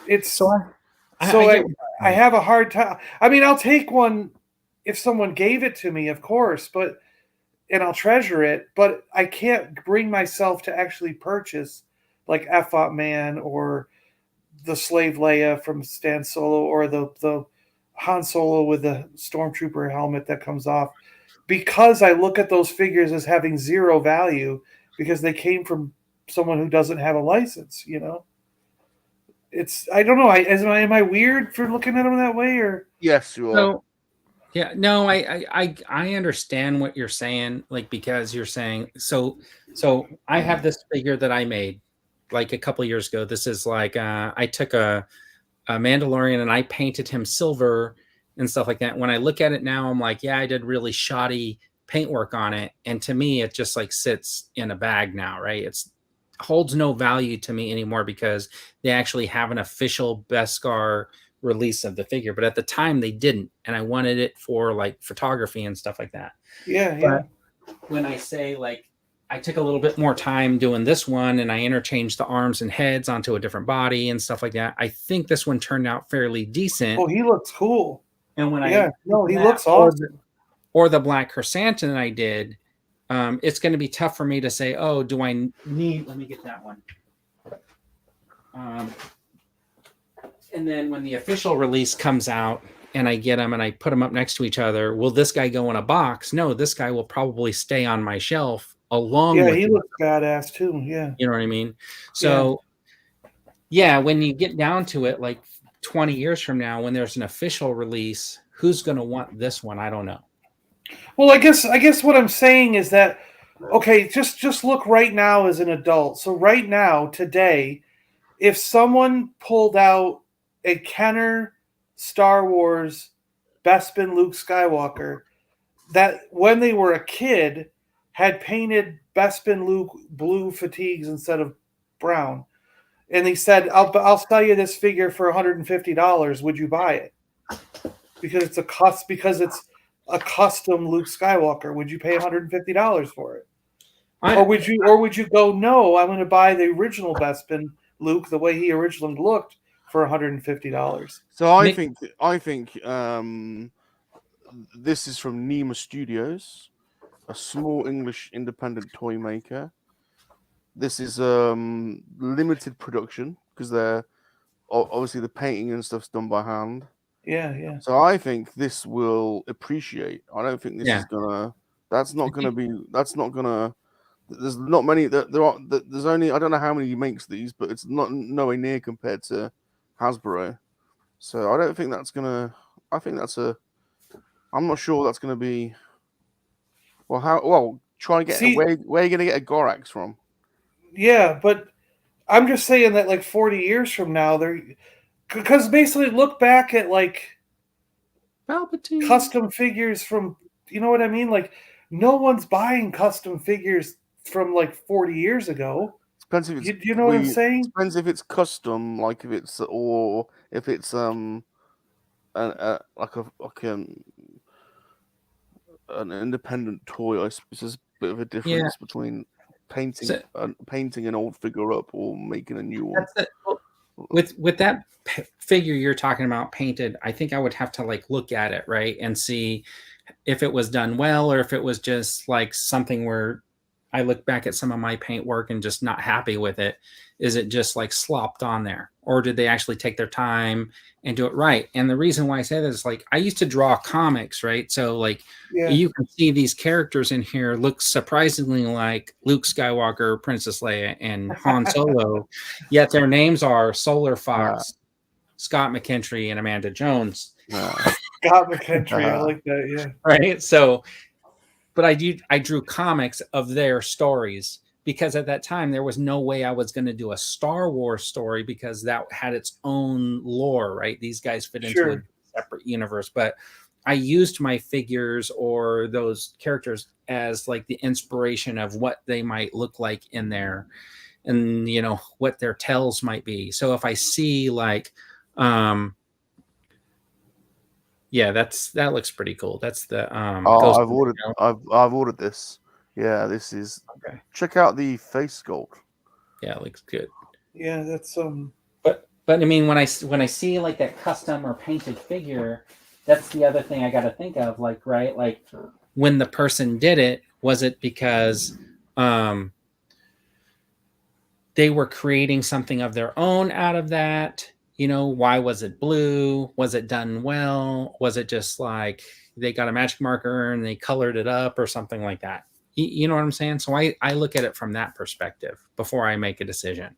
it's I have a hard time. I mean, I'll take one if someone gave it to me, of course, and I'll treasure it, but I can't bring myself to actually purchase like F-Op Man or the Slave Leia from Stan Solo or the Han Solo with the Stormtrooper helmet that comes off, because I look at those figures as having zero value because they came from someone who doesn't have a license, you know? I don't know. Am I weird for looking at them that way, or? Yes, you are. Yeah, no, I understand what you're saying, like, because you're saying so I have this figure that I made like a couple years ago. This is like I took a Mandalorian and I painted him silver and stuff like that. When I look at it now, I'm like, yeah, I did really shoddy paintwork on it, and to me it just like sits in a bag now, right? It's holds no value to me anymore because they actually have an official Beskar release of the figure, but at the time they didn't, and I wanted it for like photography and stuff like that. Yeah. When I say like I took a little bit more time doing this one and I interchanged the arms and heads onto a different body and stuff like that, I think this one turned out fairly decent. Oh, he looks cool. And when he looks awesome. Or the Black Chrysanthemum I did, it's going to be tough for me to say, oh, do I need, let me get that one. And then when the official release comes out and I get them and I put them up next to each other, will this guy go in a box? No, this guy will probably stay on my shelf along with he looks badass too. Yeah. You know what I mean? So yeah, when you get down to it, like 20 years from now, when there's an official release, who's going to want this one? I don't know. Well, I guess what I'm saying is that, okay, just look right now as an adult. So right now, today, if someone pulled out a Kenner Star Wars Bespin Luke Skywalker that when they were a kid had painted Bespin Luke blue fatigues instead of brown, and he said, I'll sell you this figure for $150, would you buy it? Because it's a custom Luke Skywalker. Would you pay $150 for it? Or would you go, no, I'm going to buy the original Bespin Luke the way he originally looked for $150? So I think this is from Nema Studios, a small English independent toy maker. This is limited production because they're obviously the painting and stuff's done by hand. Yeah. So I think this will appreciate. I don't think this is gonna. That's not gonna. There's not many. There's only. I don't know how many he makes these, but it's not nowhere near compared to Hasbro. So I don't think that's gonna. I think that's a. I'm not sure that's gonna be. Well, how? Well, try and get where are you gonna get a Gorax from? Yeah, but I'm just saying that like 40 years from now, because basically look back at like Palpatine custom figures from, you know what I mean? Like no one's buying custom figures from like 40 years ago. Depends if it's, you know what I'm saying? Depends if it's custom, like if it's an independent toy. I suppose there's a bit of a difference between painting an old figure up or making a new one. With that figure you're talking about painted, I think I would have to like look at it, right, and see if it was done well or if it was just like something where I look back at some of my paint work and just not happy with it. Is it just like slopped on there, or did they actually take their time and do it right? And the reason why I say this is like I used to draw comics, right? So like you can see these characters in here look surprisingly like Luke Skywalker, Princess Leia, and Han Solo, yet their names are Solar Fox, Scott McKentry, and Amanda Jones. Scott McKentry, I like that, yeah. Right. So, but I drew comics of their stories, because at that time there was no way I was going to do a Star Wars story because that had its own lore, right? These guys fit into a separate universe, but I used my figures or those characters as like the inspiration of what they might look like in there, and you know what their tells might be. So if I see like Yeah, that looks pretty cool. That's the Oh, Ghost I've ordered this. Yeah, this is. Okay. Check out the face sculpt. Yeah, it looks good. Yeah, that's But I mean, when I see like that custom or painted figure, that's the other thing I got to think of. Like, right, like when the person did it, was it because they were creating something of their own out of that? You know, why was it blue? Was it done well? Was it just like they got a magic marker and they colored it up or something like that? You know what I'm saying? So I look at it from that perspective before I make a decision.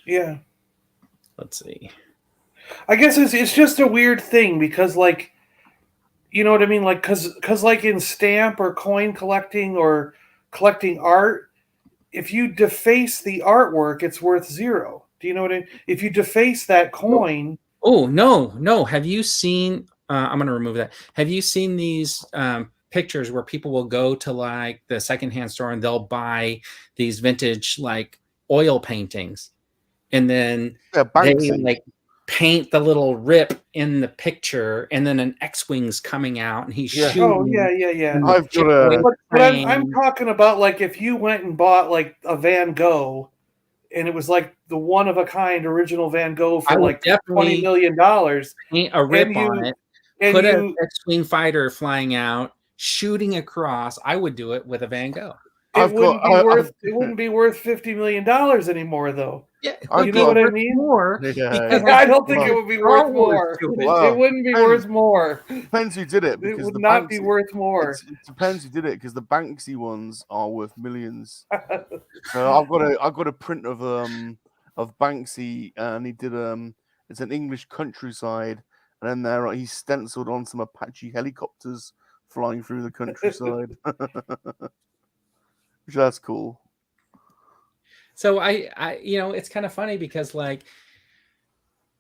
Yeah. Let's see. I guess it's just a weird thing because, like, you know what I mean? Like, because like in stamp or coin collecting or collecting art, if you deface the artwork, it's worth 0. Do you know what I mean? If you deface that coin. Oh, no. Have you seen, I'm going to remove that. Have you seen these pictures where people will go to like the secondhand store and they'll buy these vintage like oil paintings and then they like paint the little rip in the picture and then an X-Wing's coming out and he's shooting. Oh, yeah. I've got a... But I'm talking about like if you went and bought like a Van Gogh and it was like the one-of-a-kind original Van Gogh for like $20 million. Paint a rip on it, put an X-Wing fighter flying out, shooting across. I would do it with a Van Gogh. It wouldn't be worth $50 million anymore, though. Yeah, you know what I mean? More. Yeah. I don't think it would be worth more. It wouldn't be worth more. Depends who did it. It would not be worth more. It depends who did it because the Banksy ones are worth millions. So I've got a print of Banksy and he did it's an English countryside and then there he stenciled on some Apache helicopters flying through the countryside. Which that's cool. So I you know, it's kind of funny because like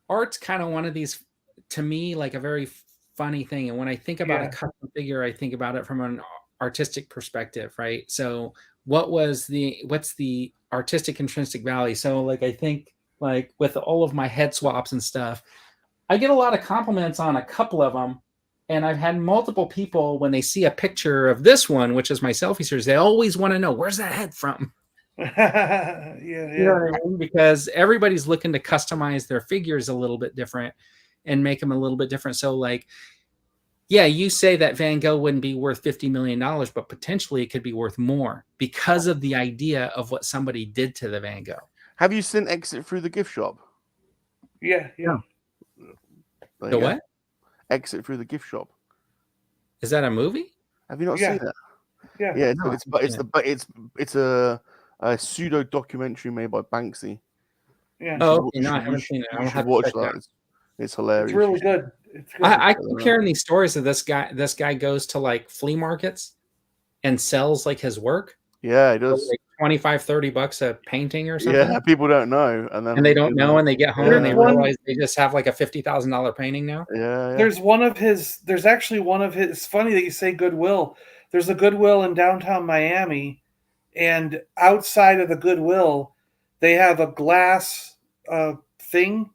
art's kind of one of these, to me, like a very funny thing. And when I think about a custom figure, I think about it from an artistic perspective, right? So what's the artistic intrinsic value? So like I think like with all of my head swaps and stuff, I get a lot of compliments on a couple of them. And I've had multiple people when they see a picture of this one, which is my selfie series, they always want to know, where's that head from? Yeah. You know what I mean? Because everybody's looking to customize their figures a little bit different and make them a little bit different. So like, yeah, you say that Van Gogh wouldn't be worth $50 million, but potentially it could be worth more because of the idea of what somebody did to the Van Gogh. Have you seen Exit Through the Gift Shop? Yeah. The what? Exit Through the Gift Shop. Is that a movie? Have you not seen that? Yeah. It's a pseudo documentary made by Banksy. Yeah. Oh, no, I haven't seen it. You should watch that. It's hilarious. It's really good. I keep hearing these stories of this guy. This guy goes to like flea markets and sells like his work. Yeah, he does. Like $25-$30 a painting or something. Yeah, people don't know, and they don't know, and they get home and they realize they just have like a $50,000 painting now. Yeah. There's actually one of his. It's funny that you say Goodwill. There's a Goodwill in downtown Miami, and outside of the Goodwill, they have a glass thing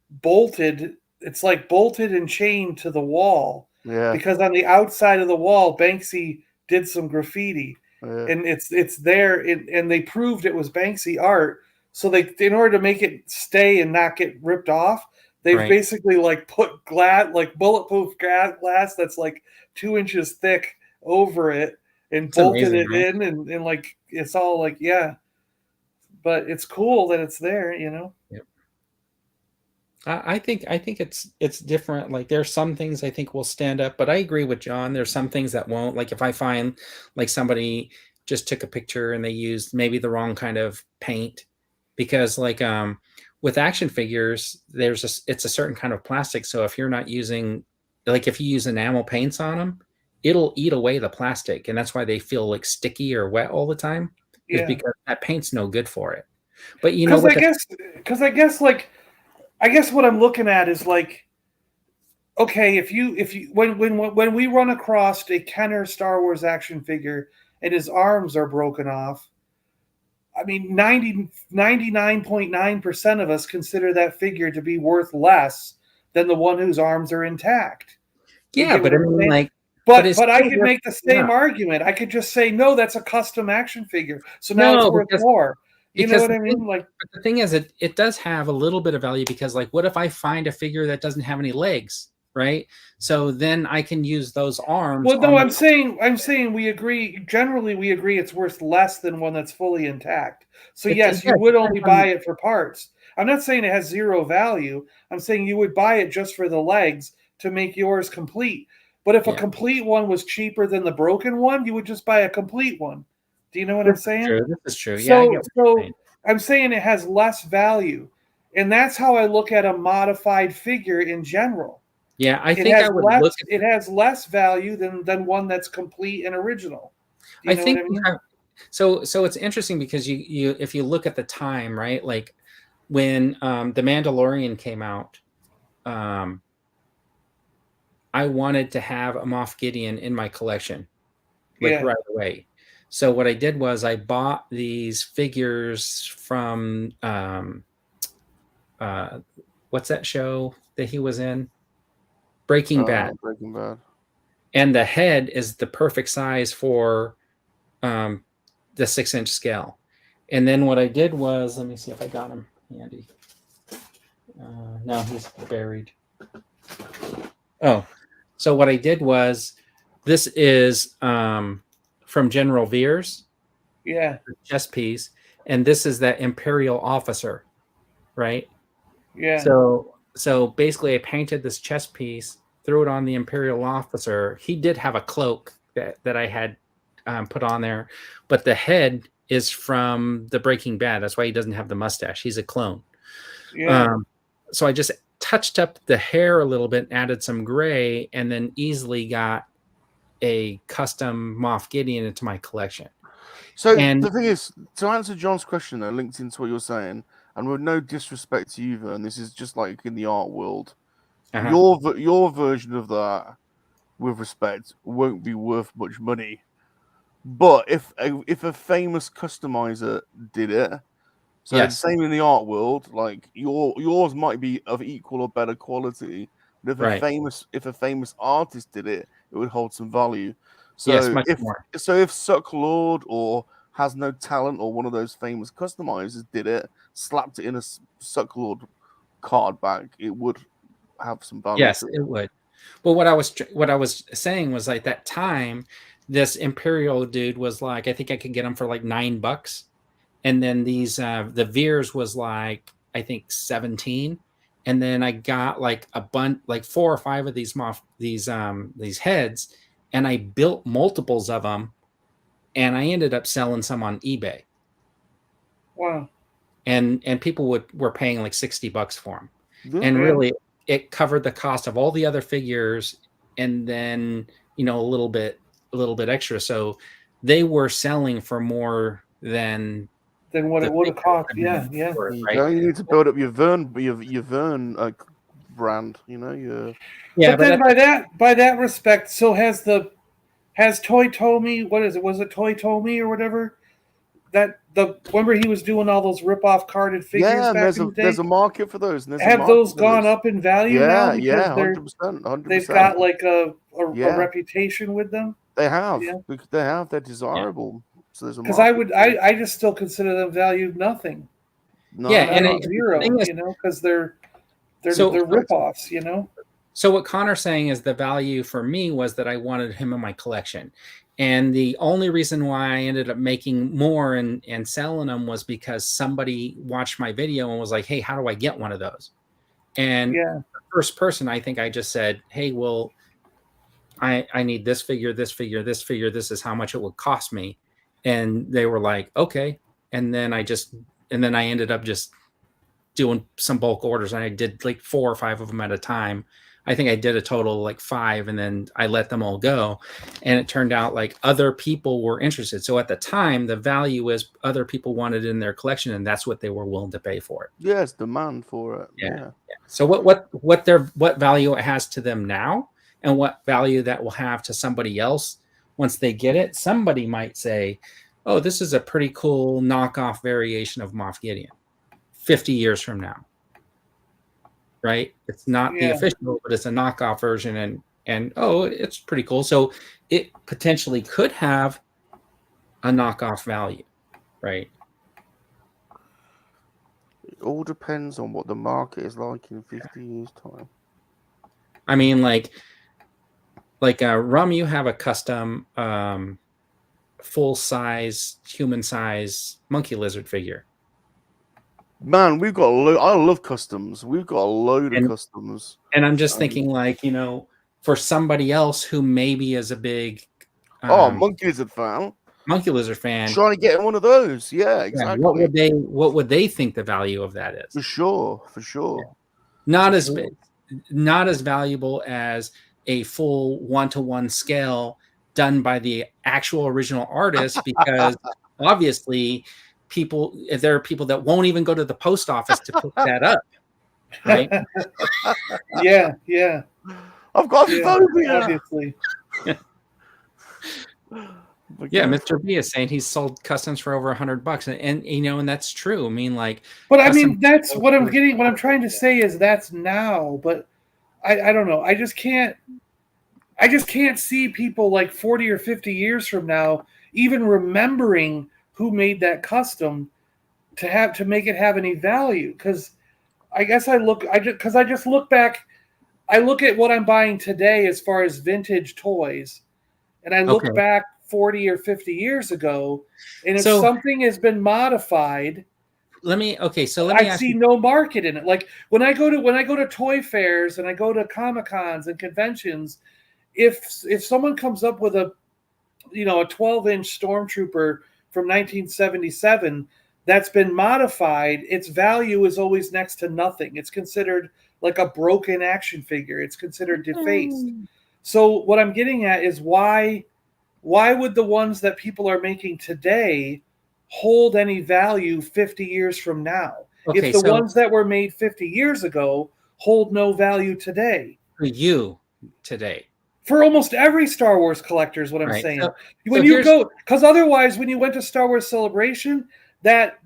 bolted. It's like bolted and chained to the wall. Yeah. Because on the outside of the wall, Banksy did some graffiti. Yeah. And it's there, and they proved it was Banksy art. So they, in order to make it stay and not get ripped off, they basically like put glass, like bulletproof glass that's like 2 inches thick over it and it's bolted amazing, it in, and like it's all like but it's cool that it's there, you know. Yep. I think it's different. Like there's some things I think will stand up, but I agree with John. There's some things that won't. Like if I find like somebody just took a picture and they used maybe the wrong kind of paint, because like with action figures, it's a certain kind of plastic. So if you're not using, like if you use enamel paints on them, it'll eat away the plastic, and that's why they feel like sticky or wet all the time. Is because that paint's no good for it. But you know, I guess what I'm looking at is like, okay, if you when we run across a Kenner Star Wars action figure and his arms are broken off, I mean 99.9% of us consider that figure to be worth less than the one whose arms are intact. Yeah, but I mean, like, but I could make the same argument. I could just say, no, that's a custom action figure, so now it's worth more. You know what I mean? Like, the thing is, it does have a little bit of value because, like, what if I find a figure that doesn't have any legs, right? So then I can use those arms. Well, no, I'm saying we agree. Generally, we agree it's worth less than one that's fully intact. So yes, you would only buy it for parts. I'm not saying it has zero value. I'm saying you would buy it just for the legs to make yours complete. But if a complete one was cheaper than the broken one, you would just buy a complete one. Do you know what I'm saying? This is true. So I'm saying it has less value. And that's how I look at a modified figure in general. Yeah, I think it has less value than one that's complete and original. I think so it's interesting because you if you look at the time, right? Like when The Mandalorian came out, I wanted to have a Moff Gideon in my collection, right away. So what I did was I bought these figures from what's that show that he was in? Breaking Bad. Breaking Bad. And the head is the perfect size for the 6-inch scale. And then what I did was, let me see if I got him handy. No, he's buried. Oh, so what I did was, this is from General Veers. Yeah. Chest piece. And this is that Imperial officer, right? Yeah. So basically I painted this chest piece, threw it on the Imperial officer. He did have a cloak that I had put on there, but the head is from the Breaking Bad. That's why he doesn't have the mustache. He's a clone. Yeah. So I just touched up the hair a little bit, added some gray, and then easily got a custom Moff Gideon into my collection. So the thing is, to answer John's question, though, linked into what you're saying, and with no disrespect to you, and this is just like in the art world, your version of that, with respect, won't be worth much money. But if a famous customizer did it, so the same in the art world, like yours might be of equal or better quality. But if a famous artist did it, it would hold some value. So much more. So if Suck Lord or Has No Talent or one of those famous customizers did it, slapped it in a Suck Lord card back, it would have some value. Yes, it would. But what I was saying was, like, that time, this Imperial dude was like, I think I could get him for like $9, and then these the Veers was like, I think 17, and then I got like a bunch, like 4 or 5 of these heads, and I built multiples of them, and I ended up selling some on eBay. Wow. And people were paying like $60 for them, and really it covered the cost of all the other figures, and then a little bit extra. So they were selling for more than what it would have cost. Yeah. You need to build up your Vern brand. But then by that respect, so has Toy Tomy, what is it? Was it Toy Tomy or whatever? Remember he was doing all those rip-off carded figures back in the day? There's a market for those. Have those gone up in value now? Yeah, 100%. They've got like a reputation with them. They have. Yeah. They have. They're desirable. Yeah. So there's a because I just still consider them valued nothing. No, and zero, because they're rip-offs, So what Connor's saying is the value for me was that I wanted him in my collection. And the only reason why I ended up making more and selling them was because somebody watched my video and was like, hey, how do I get one of those? And the first person, I think I just said, hey, well, I need this figure, this figure, this figure. This is how much it would cost me. And they were like, okay. And then I ended up just doing some bulk orders. And I did like 4 or 5 of them at a time. I think I did a total of like 5, and then I let them all go. And it turned out like other people were interested. So at the time, the value is other people wanted it in their collection, and that's what they were willing to pay for it. Yes, demand for it. Yeah. So what value it has to them now, and what value that will have to somebody else once they get it. Somebody might say, oh, this is a pretty cool knockoff variation of Moff Gideon 50 years from now. Right? It's not the official, but it's a knockoff version. And and it's pretty cool. So it potentially could have a knockoff value, right? It all depends on what the market is like in 50 years' time. I mean, like Rum, you have a custom full size, human size monkey lizard figure. Man, we've got a load. I love customs. We've got a load of customs. And I'm just thinking, like, for somebody else who maybe is a big monkey lizard fan, trying to get one of those. Yeah, exactly. What would they think the value of that is? For sure. Not as valuable as a full 1-to-1 scale done by the actual original artist, because obviously there are people that won't even go to the post office to pick that up, right? yeah. I've got phobia. Obviously. Yeah, Mr. B is saying he's sold customs for over $100, and that's true. I mean, like, but I mean, that's what I'm getting. What I'm trying to say is that's now, but I don't know. I just can't see people like 40 or 50 years from now even remembering who made that custom to make it have any value. Because I guess I just look back. I look at what I'm buying today as far as vintage toys, and I look back 40 or 50 years ago, and if something has been modified, I see no market in it. Like when I go to toy fairs and I go to Comic-Cons and conventions, if someone comes up with a 12-inch Stormtrooper from 1977 that's been modified, its value is always next to nothing. It's considered like a broken action figure. It's considered defaced. So what I'm getting at is why would the ones that people are making today hold any value 50 years from now? If the ones that were made 50 years ago hold no value today. For you today. For almost every Star Wars collector is what I'm saying. Because otherwise, when you went to Star Wars Celebration, that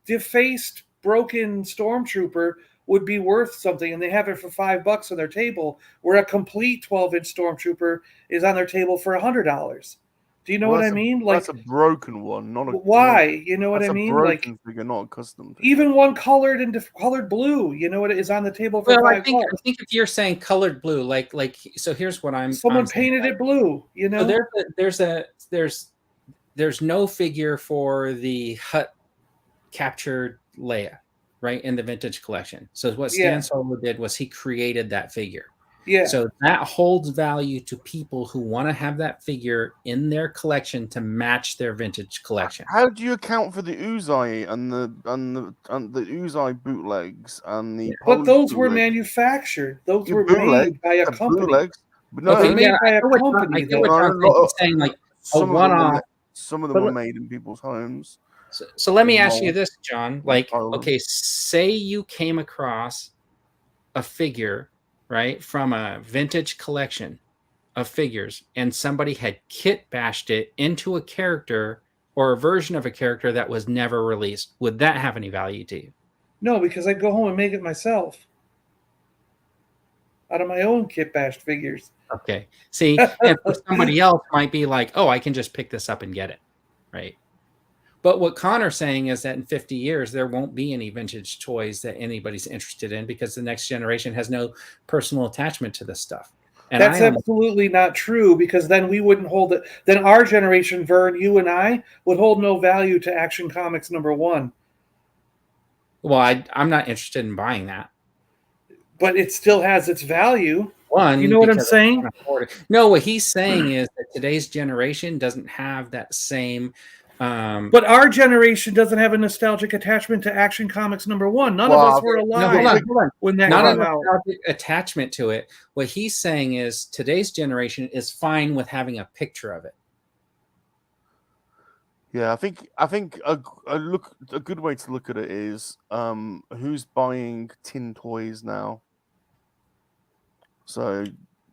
defaced, broken Stormtrooper would be worth something, and they have it for $5 on their table, where a complete 12-inch Stormtrooper is on their table for $100. Do you know what I mean? Like, that's a broken one, not a. Why? You know what I mean? Broken figure, not a custom. Even one colored and colored blue. You know what is on the table for $5. I think if you're saying colored blue, like so, here's what I'm. Someone painted it blue. You know, so there's no figure for the Hut captured Leia, right, in the vintage collection. So what Stan Solo did was he created that figure. Yeah. So that holds value to people who want to have that figure in their collection to match their vintage collection. How do you account for the Uzai and the Uzai bootlegs and the? But those were manufactured. Those were made by a company. Bootlegs, but no, made by a company. Saying like a one-off. Some of them were made in people's homes. So let me ask you this, John. Like, say you came across a figure, right, from a vintage collection of figures, and somebody had kit bashed it into a character or a version of a character that was never released. Would that have any value to you? No, because I'd go home and make it myself out of my own kit bashed figures. Okay. See, and for somebody else might be like, oh, I can just pick this up and get it, right? But what Connor's saying is that in 50 years, there won't be any vintage toys that anybody's interested in because the next generation has no personal attachment to this stuff. And that's absolutely not true, because then we wouldn't hold it. Then our generation, Vern, you and I, would hold no value to Action Comics #1. Well, I'm not interested in buying that. But it still has its value. You know what I'm saying? No, what he's saying is that today's generation doesn't have that same... but our generation doesn't have a nostalgic attachment to Action Comics #1. None of us were alive when that came out. Not a nostalgic attachment to it. What he's saying is today's generation is fine with having a picture of it. Yeah, I think a good way to look at it is who's buying tin toys now. So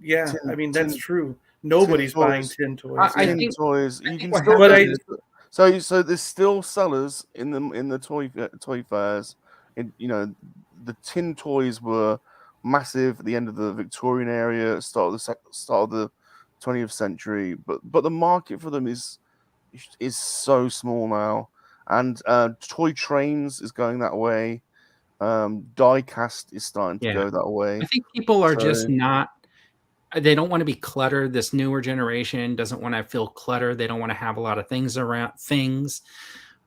yeah, I mean that's true. Nobody's buying tin toys. Tin toys. You can still. So there's still sellers in the toy fairs. The tin toys were massive at the end of the Victorian era, start of the 20th century. But the market for them is so small now, and toy trains is going that way. Die cast is starting to go that way. I think people are just not. They don't want to be cluttered. This newer generation doesn't want to feel cluttered. They don't want to have a lot of things around things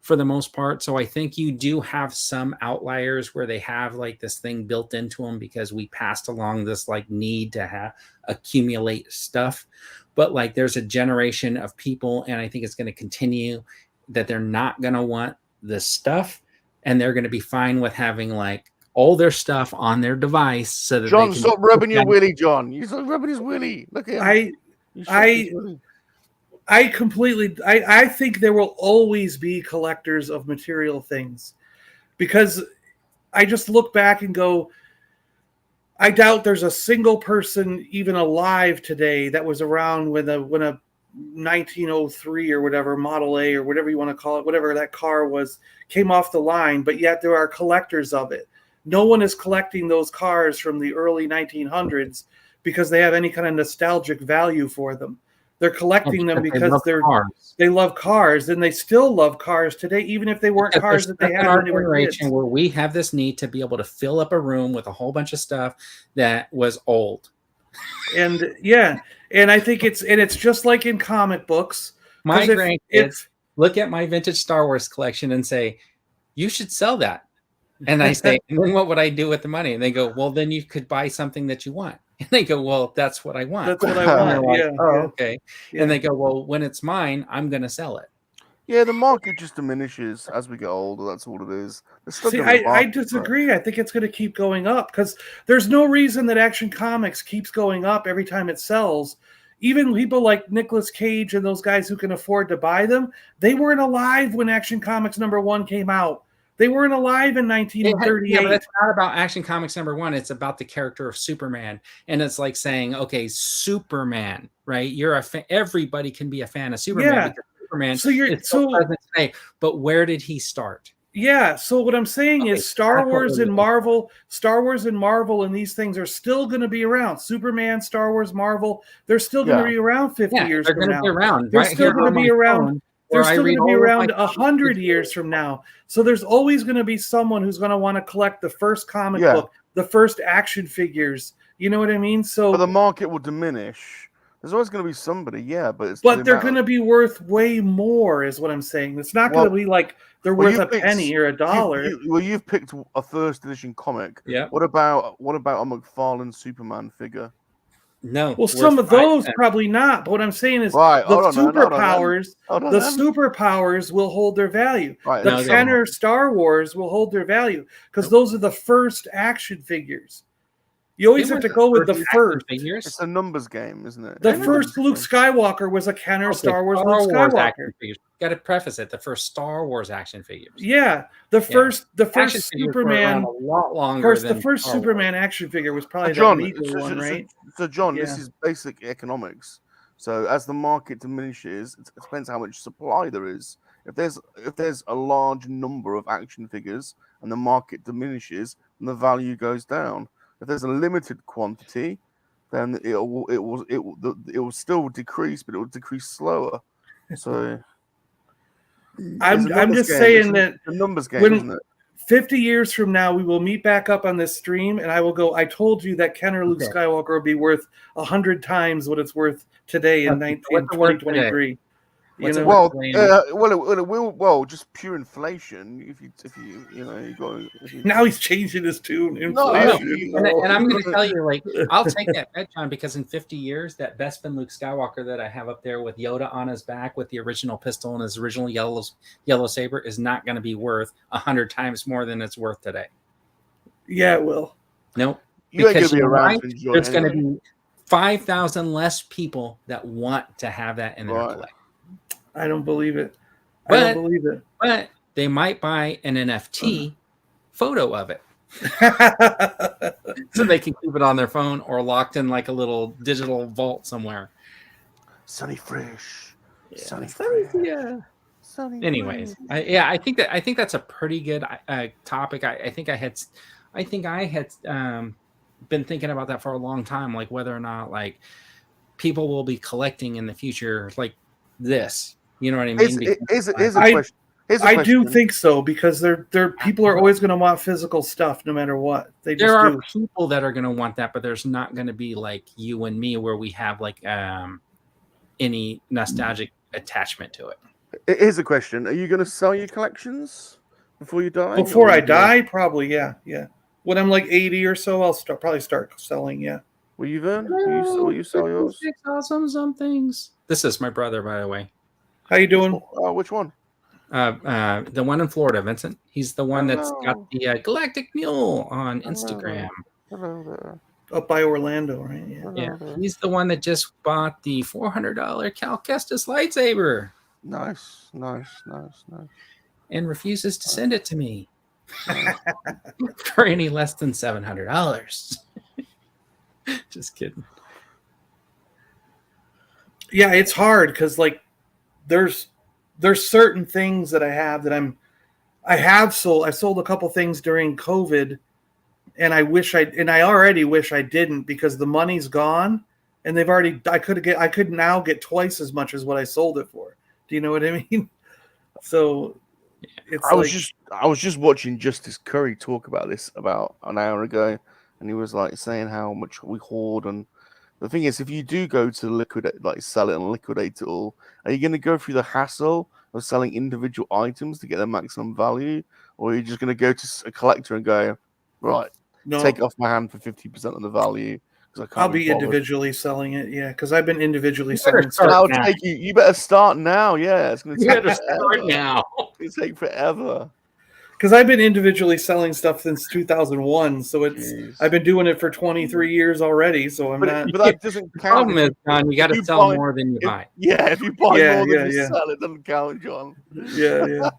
for the most part. So I think you do have some outliers where they have like this thing built into them because we passed along this like need to accumulate stuff. But like there's a generation of people, and I think it's going to continue, that they're not going to want this stuff, and they're going to be fine with having like all their stuff on their device so that John, they can stop rubbing your willy, John. You stop rubbing his willy. Look at him. I completely I think there will always be collectors of material things, because I just look back and go, I doubt there's a single person even alive today that was around when a 1903 or whatever Model A or whatever you want to call it, whatever that car was, came off the line, but yet there are collectors of it. No one is collecting those cars from the early 1900s because they have any kind of nostalgic value for them. They're collecting them because they love cars, and they still love cars today, even if they weren't cars that they had when they were kids. Where we have this need to be able to fill up a room with a whole bunch of stuff that was old. And and I think it's just like in comic books. My grandkids look at my vintage Star Wars collection and say, "You should sell that." And I say, "And then what would I do with the money?" And they go, "Well, then you could buy something that you want." And they go, "Well, that's what I want." That's what I want. Like, okay. Yeah. And they go, "Well, when it's mine, I'm going to sell it." Yeah, the market just diminishes as we get older. That's all it is. See, I disagree. I think it's going to keep going up because there's no reason that Action Comics keeps going up every time it sells. Even people like Nicolas Cage and those guys who can afford to buy them, they weren't alive when Action Comics #1 came out. They weren't alive in 1938. Yeah, but it's not about Action Comics #1. It's about the character of Superman. And it's like saying, okay, Superman, right? You're a fan. Everybody can be a fan of Superman. Yeah. Because Superman so present today. But where did he start? Yeah. So what I'm saying is Star Wars and Marvel and these things are still going to be around. Superman, Star Wars, Marvel, they're still going to be around 50 years from now. They're going to be around. They're still going to be around. They're still going to be around 100 years from now. So there's always going to be someone who's going to want to collect the first comic book, the first action figures. You know what I mean? So the market will diminish. There's always going to be somebody, but they're going to be worth way more, is what I'm saying. It's not going to be like they're worth a penny or a dollar. You've picked a first edition comic. Yeah. What about a McFarlane Superman figure? No. Well, some of those probably not. But what I'm saying is the superpowers will hold their value. Right, the Kenner Star Wars will hold their value because those are the first action figures. You always have to go with the first. It's a numbers game, isn't it? The first Luke Skywalker was a Kenner Star Wars Luke Skywalker. Got to preface it. The first Star Wars action figures. Yeah, the first Superman. A lot longer. The first Superman action figure was probably the legal one, right? So John, this is basic economics. So as the market diminishes, it depends how much supply there is. If there's a large number of action figures and the market diminishes, then the value goes down. If there's a limited quantity, then it will still decrease, but it will decrease slower. So I'm just saying that the numbers game, isn't it? 50 years from now, we will meet back up on this stream, and I will go, I told you that Kenner Luke Skywalker will be worth 100 times what it's worth today in 2023. Just pure inflation. Now he's changing his tune. And I'm going to tell you, like, I'll take that bet, John, because in 50 years, that Bespin Luke Skywalker that I have up there with Yoda on his back with the original pistol and his original yellow saber is not going to be worth 100 times more than it's worth today. Yeah, it will. Nope. Because there's going to be 5,000 less people that want to have that in their collection. I don't believe it. But they might buy an NFT photo of it. So they can keep it on their phone or locked in like a little digital vault somewhere. Sunny fresh. Sunny fresh. Yeah. Anyways, I think that's a pretty good topic. I think I had been thinking about that for a long time, like whether or not like people will be collecting in the future like this. You know what I mean? Here's a question. I do think so, because people are always going to want physical stuff no matter what. There are people that are going to want that, but there's not going to be like you and me where we have like any nostalgic attachment to it. Here's a question: are you going to sell your collections before you die? Before I die, probably, yeah. When I'm like 80 or so, I'll probably start selling. Yeah. Will you then? Will you sell yours? Some things. This is my brother, by the way. How you doing? Which one? The one in Florida, Vincent. He's the one that's got the Galactic Mule on Instagram. Hello there. Up by Orlando, right? Yeah. He's the one that just bought the $400 Cal Kestis lightsaber. Nice. And refuses to send it to me for any less than $700. Just kidding. Yeah, it's hard because like there's certain things that I have that I sold a couple things during COVID, and I already wish I didn't, because the money's gone and I could now get twice as much as what I sold it for. Do you know what I mean? So it's I was just watching Justice Curry talk about this about an hour ago, and he was like saying how much we hoard. And the thing is, if you do go to liquidate, like sell it and liquidate it all, are you going to go through the hassle of selling individual items to get their maximum value, or are you just going to go to a collector and go, right, take it off my hand for 50% of the value? I'll be individually selling it, yeah, because I've been individually selling. You better start now, yeah. It's going to take start now. It's going to take forever. Because I've been individually selling stuff since 2001, so I've been doing it for 23 years already. So but that doesn't count. The problem is, John, you got to sell more than you buy. Yeah, if you buy more than you sell, it doesn't count, John. Yeah.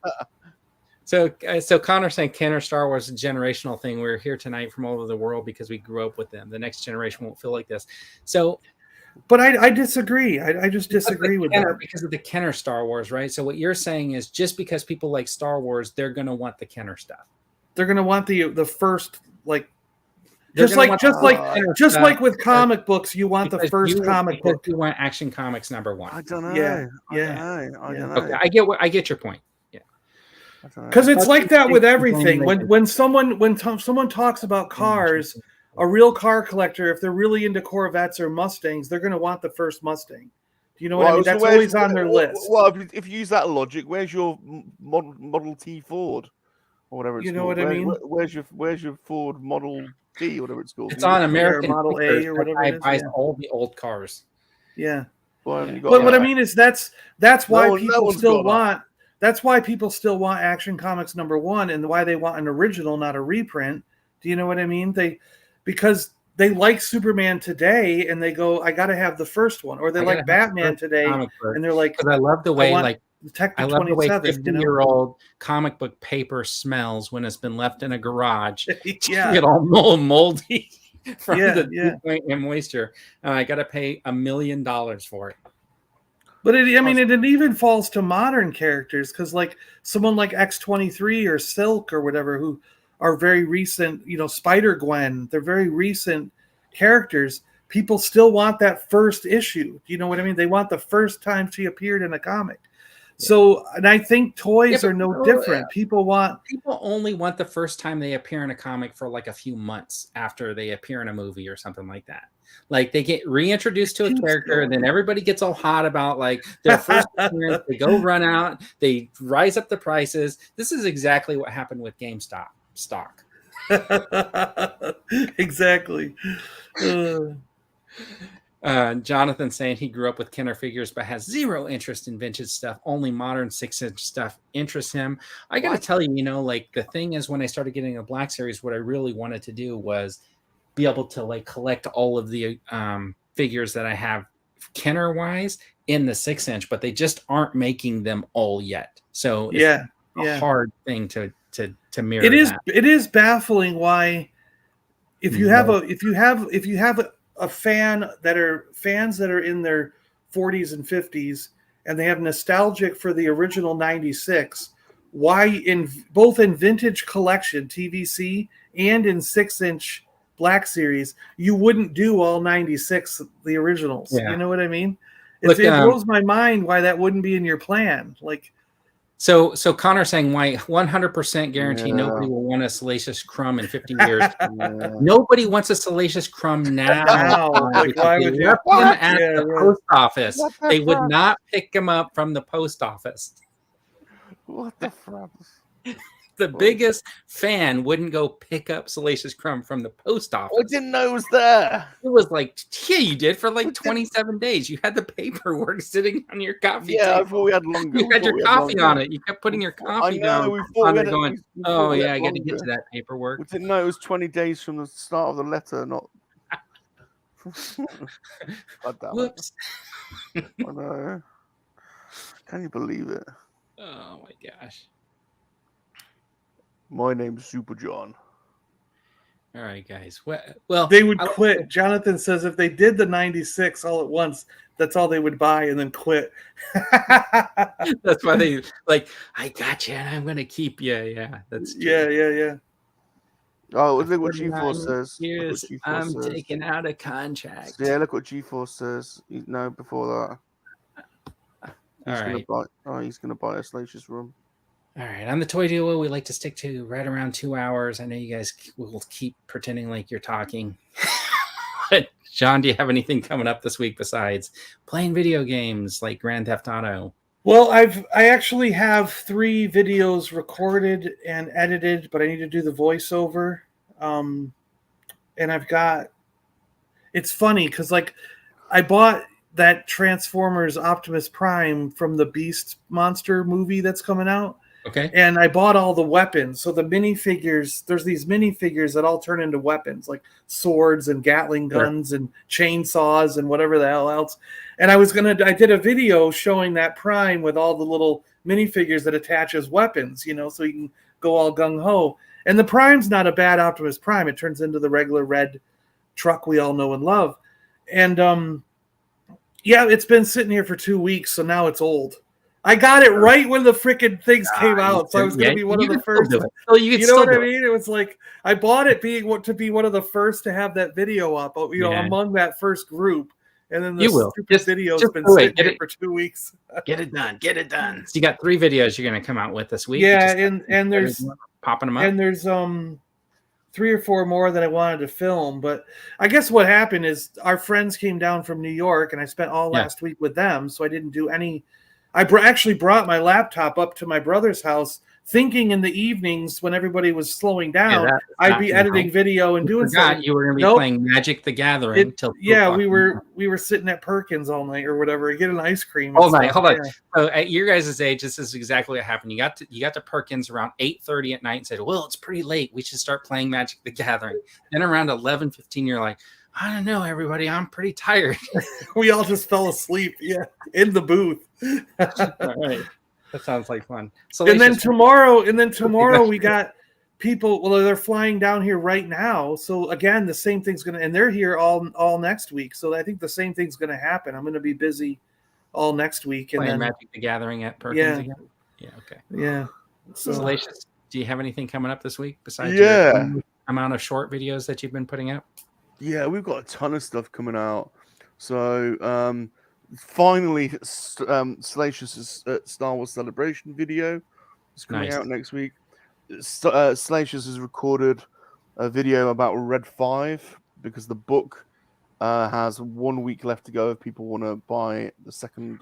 So Connor's saying Kenner Star Wars is a generational thing. We're here tonight from all over the world because we grew up with them. The next generation won't feel like this. So, but I disagree. I just disagree with that because of the Kenner Star Wars, right? So what you're saying is just because people like Star Wars, they're going to want the Kenner stuff. They're going to want the first, like, just like with comic books, you want the first comic book. You want Action Comics #1. I don't know. Yeah. I don't know. Okay, I get your point. Because it's like that with everything. When someone talks about cars, a real car collector, if they're really into Corvettes or Mustangs, they're going to want the first Mustang. Do you know what I mean? That's always on their list. Well, if you use that logic, where's your Model T Ford or whatever it's called? You know what I mean? Where's your Ford Model T or whatever it's called? It's on American Model A or whatever. I buy all the old cars. Yeah. But what I mean is that's why people still want. That's why people still want Action Comics #1 and why they want an original, not a reprint. Do you know what I mean? Because they like Superman today and they go, I got to have the first one. Or they like Batman today and they're like, because I love the way I love the way 50-year-old comic book paper smells when it's been left in a garage. Yeah. Get all moldy from the dew point and moisture. And I got to pay $1 million for it. But it even falls to modern characters, because like someone like X-23 or Silk or whatever, who are very recent, Spider-Gwen, they're very recent characters. People still want that first issue. You know what I mean? They want the first time she appeared in a comic. So, and I think toys are no different. People only want the first time they appear in a comic for like a few months after they appear in a movie or something like that. Like they get reintroduced to a character, and then everybody gets all hot about like their first appearance. They go run out. They rise up the prices. This is exactly what happened with GameStop stock. Exactly. Jonathan saying he grew up with Kenner figures but has zero interest in vintage stuff. Only modern 6-inch stuff interests him. I got to tell you, like the thing is, when I started getting a Black Series, what I really wanted to do was be able to like collect all of the figures that I have Kenner wise in the 6-inch, but they just aren't making them all yet. So it's a hard thing to mirror. It is baffling why if you have a fan that are fans that are in their 40s and 50s and they have nostalgic for the original 96, why both in vintage collection TVC and in 6-inch Black Series, you wouldn't do all 96 the originals. Yeah. You know what I mean? Look, It blows my mind why that wouldn't be in your plan. Like, so Connor saying why 100% guarantee nobody will want a Salacious Crumb in 50 years. Nobody wants a Salacious Crumb now. Like, why would you? Left them at the post office. They would not pick them up from the post office. What the fuck? The biggest fan wouldn't go pick up Salacious Crumb from the post office. I didn't know it was there. It was like, yeah, you did for like 27 days. You had the paperwork sitting on your coffee table. I thought we had longer. You had your coffee on it. You kept putting your coffee down. We thought on going, oh, yeah, I got to get to that paperwork. We didn't know it was 20 days from the start of the letter, not... Whoops. I know. Can you believe it? Oh, my gosh. My name's Super John. All right, guys. Well, they would quit. Jonathan says if they did the 96 all at once, that's all they would buy and then quit. That's why they like, I got you and I'm going to keep you. Yeah, that's true. Yeah. Oh, look what G-Force says. Years, I'm taking out a contract. Yeah, look what G-Force says. No, before that. He's going to buy a Salacious Rum. All right. On the Toy Duo, we like to stick to right around 2 hours. I know you guys will keep pretending like you're talking. But John, do you have anything coming up this week besides playing video games like Grand Theft Auto? Well, I actually have 3 videos recorded and edited, but I need to do the voiceover. And I've got... It's funny because, like, I bought that Transformers Optimus Prime from the Beast Monster movie that's coming out. Okay. And I bought all the weapons. So the minifigures, there's these minifigures that all turn into weapons, like swords and Gatling guns and chainsaws and whatever the hell else. And I did a video showing that Prime with all the little minifigures that attach as weapons, you know, so you can go all gung-ho. And the Prime's not a bad Optimus Prime. It turns into the regular red truck we all know and love. And, it's been sitting here for 2 weeks, so now it's old. I got it right when the freaking things came out, so I was going to be one of the first. You know what I mean? It was like I bought it to be one of the first to have that video up, among that first group, and then the stupid video's been sitting here for 2 weeks. Get it done. So you got 3 videos you're going to come out with this week. Yeah, and there's popping them up, and there's 3 or 4 more that I wanted to film, but I guess what happened is our friends came down from New York, and I spent all last week with them, so I didn't do any. I actually brought my laptop up to my brother's house, thinking in the evenings when everybody was slowing down, I'd be editing video and doing something. You were going to be playing Magic the Gathering till we were sitting at Perkins all night or whatever, getting ice cream. Hold on. So at your guys' age, this is exactly what happened. You got to Perkins around 8:30 at night and said, "Well, it's pretty late. We should start playing Magic the Gathering." Then around 11:15, you're like, "I don't know, everybody. I'm pretty tired." We all just fell asleep. Yeah, in the booth. All right. That sounds like fun. So and then tomorrow we got people. Well, they're flying down here right now. So again, the same thing's and they're here all next week. So I think the same thing's gonna happen. I'm gonna be busy all next week. And playing Magic the Gathering at Perkins again. Yeah. Okay. Yeah. So Salacious, do you have anything coming up this week besides your amount of short videos that you've been putting out? Yeah, we've got a ton of stuff coming out. So finally, Salacious' Star Wars Celebration video is coming out next week. Salacious has recorded a video about Red 5 because the book has 1 week left to go if people want to buy the second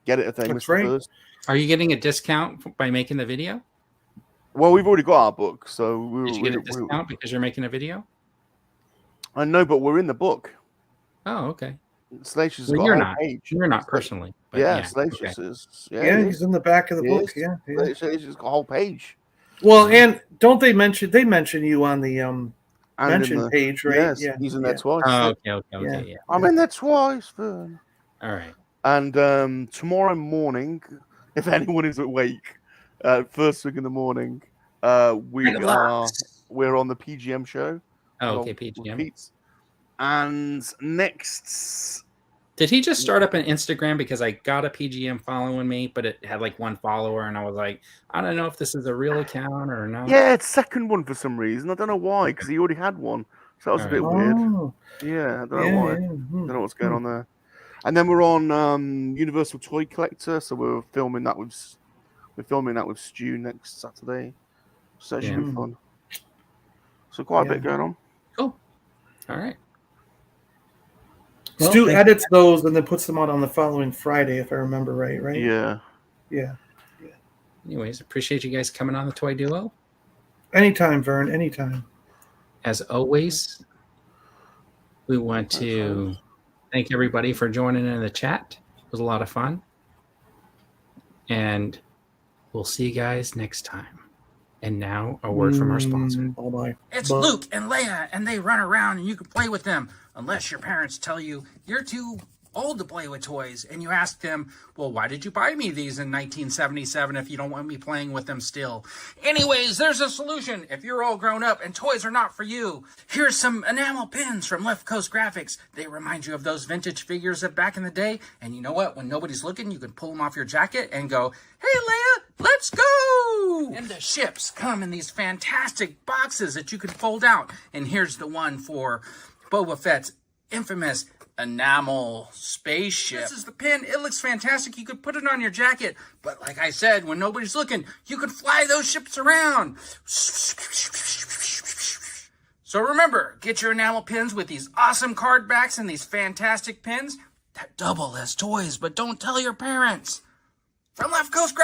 get it if they missed the first. Are you getting a discount by making the video? Well, we've already got our book, so did you get a discount because you're making a video? I know, but we're in the book. Oh, okay. Salacious got a whole page. You're not personally. But Salacious is. Yeah, he's in the back of the book. Yeah. Salacious got a whole page. Well, and don't they mention you on the mention page, right? Yes, he's in there twice. Oh, okay. Yeah. I'm in there twice, Vern. All right. And tomorrow morning, if anyone is awake, first thing in the morning, we're on the PGM show. Oh, okay, PGM. And next Did he just start up an Instagram? Because I got a PGM following me, but it had like 1 follower, and I was like, I don't know if this is a real account or not. Yeah, it's second one for some reason. I don't know why, because he already had one. So that was a bit weird. Yeah, I don't know why. I don't know what's going on there. And then we're on Universal Toy Collector, so we're filming that with Stu next Saturday. So that should be fun. So quite a bit going on. Cool. All right. Well, Stu edits those and then puts them out on the following Friday, if I remember right? Yeah. Anyways, appreciate you guys coming on the Toy Duo. Anytime, Vern. Anytime. As always, we want to thank everybody for joining in the chat. It was a lot of fun. And we'll see you guys next time. And now, a word from our sponsor. Bye-bye. It's Luke and Leia, and they run around, and you can play with them. Unless your parents tell you you're too old to play with toys, and you ask them, well, why did you buy me these in 1977 if you don't want me playing with them still? Anyways, there's a solution. If you're all grown up and toys are not for you, here's some enamel pins from Left Coast Graphics. They remind you of those vintage figures of back in the day, and you know what? When nobody's looking, you can pull them off your jacket and go, hey, Leia, let's go! And the ships come in these fantastic boxes that you can fold out. And here's the one for Boba Fett's infamous enamel spaceship. This is the pin. It looks fantastic. You could put it on your jacket. But like I said, when nobody's looking, you could fly those ships around. So remember, get your enamel pins with these awesome card backs and these fantastic pins that double as toys, but don't tell your parents. From Left Coast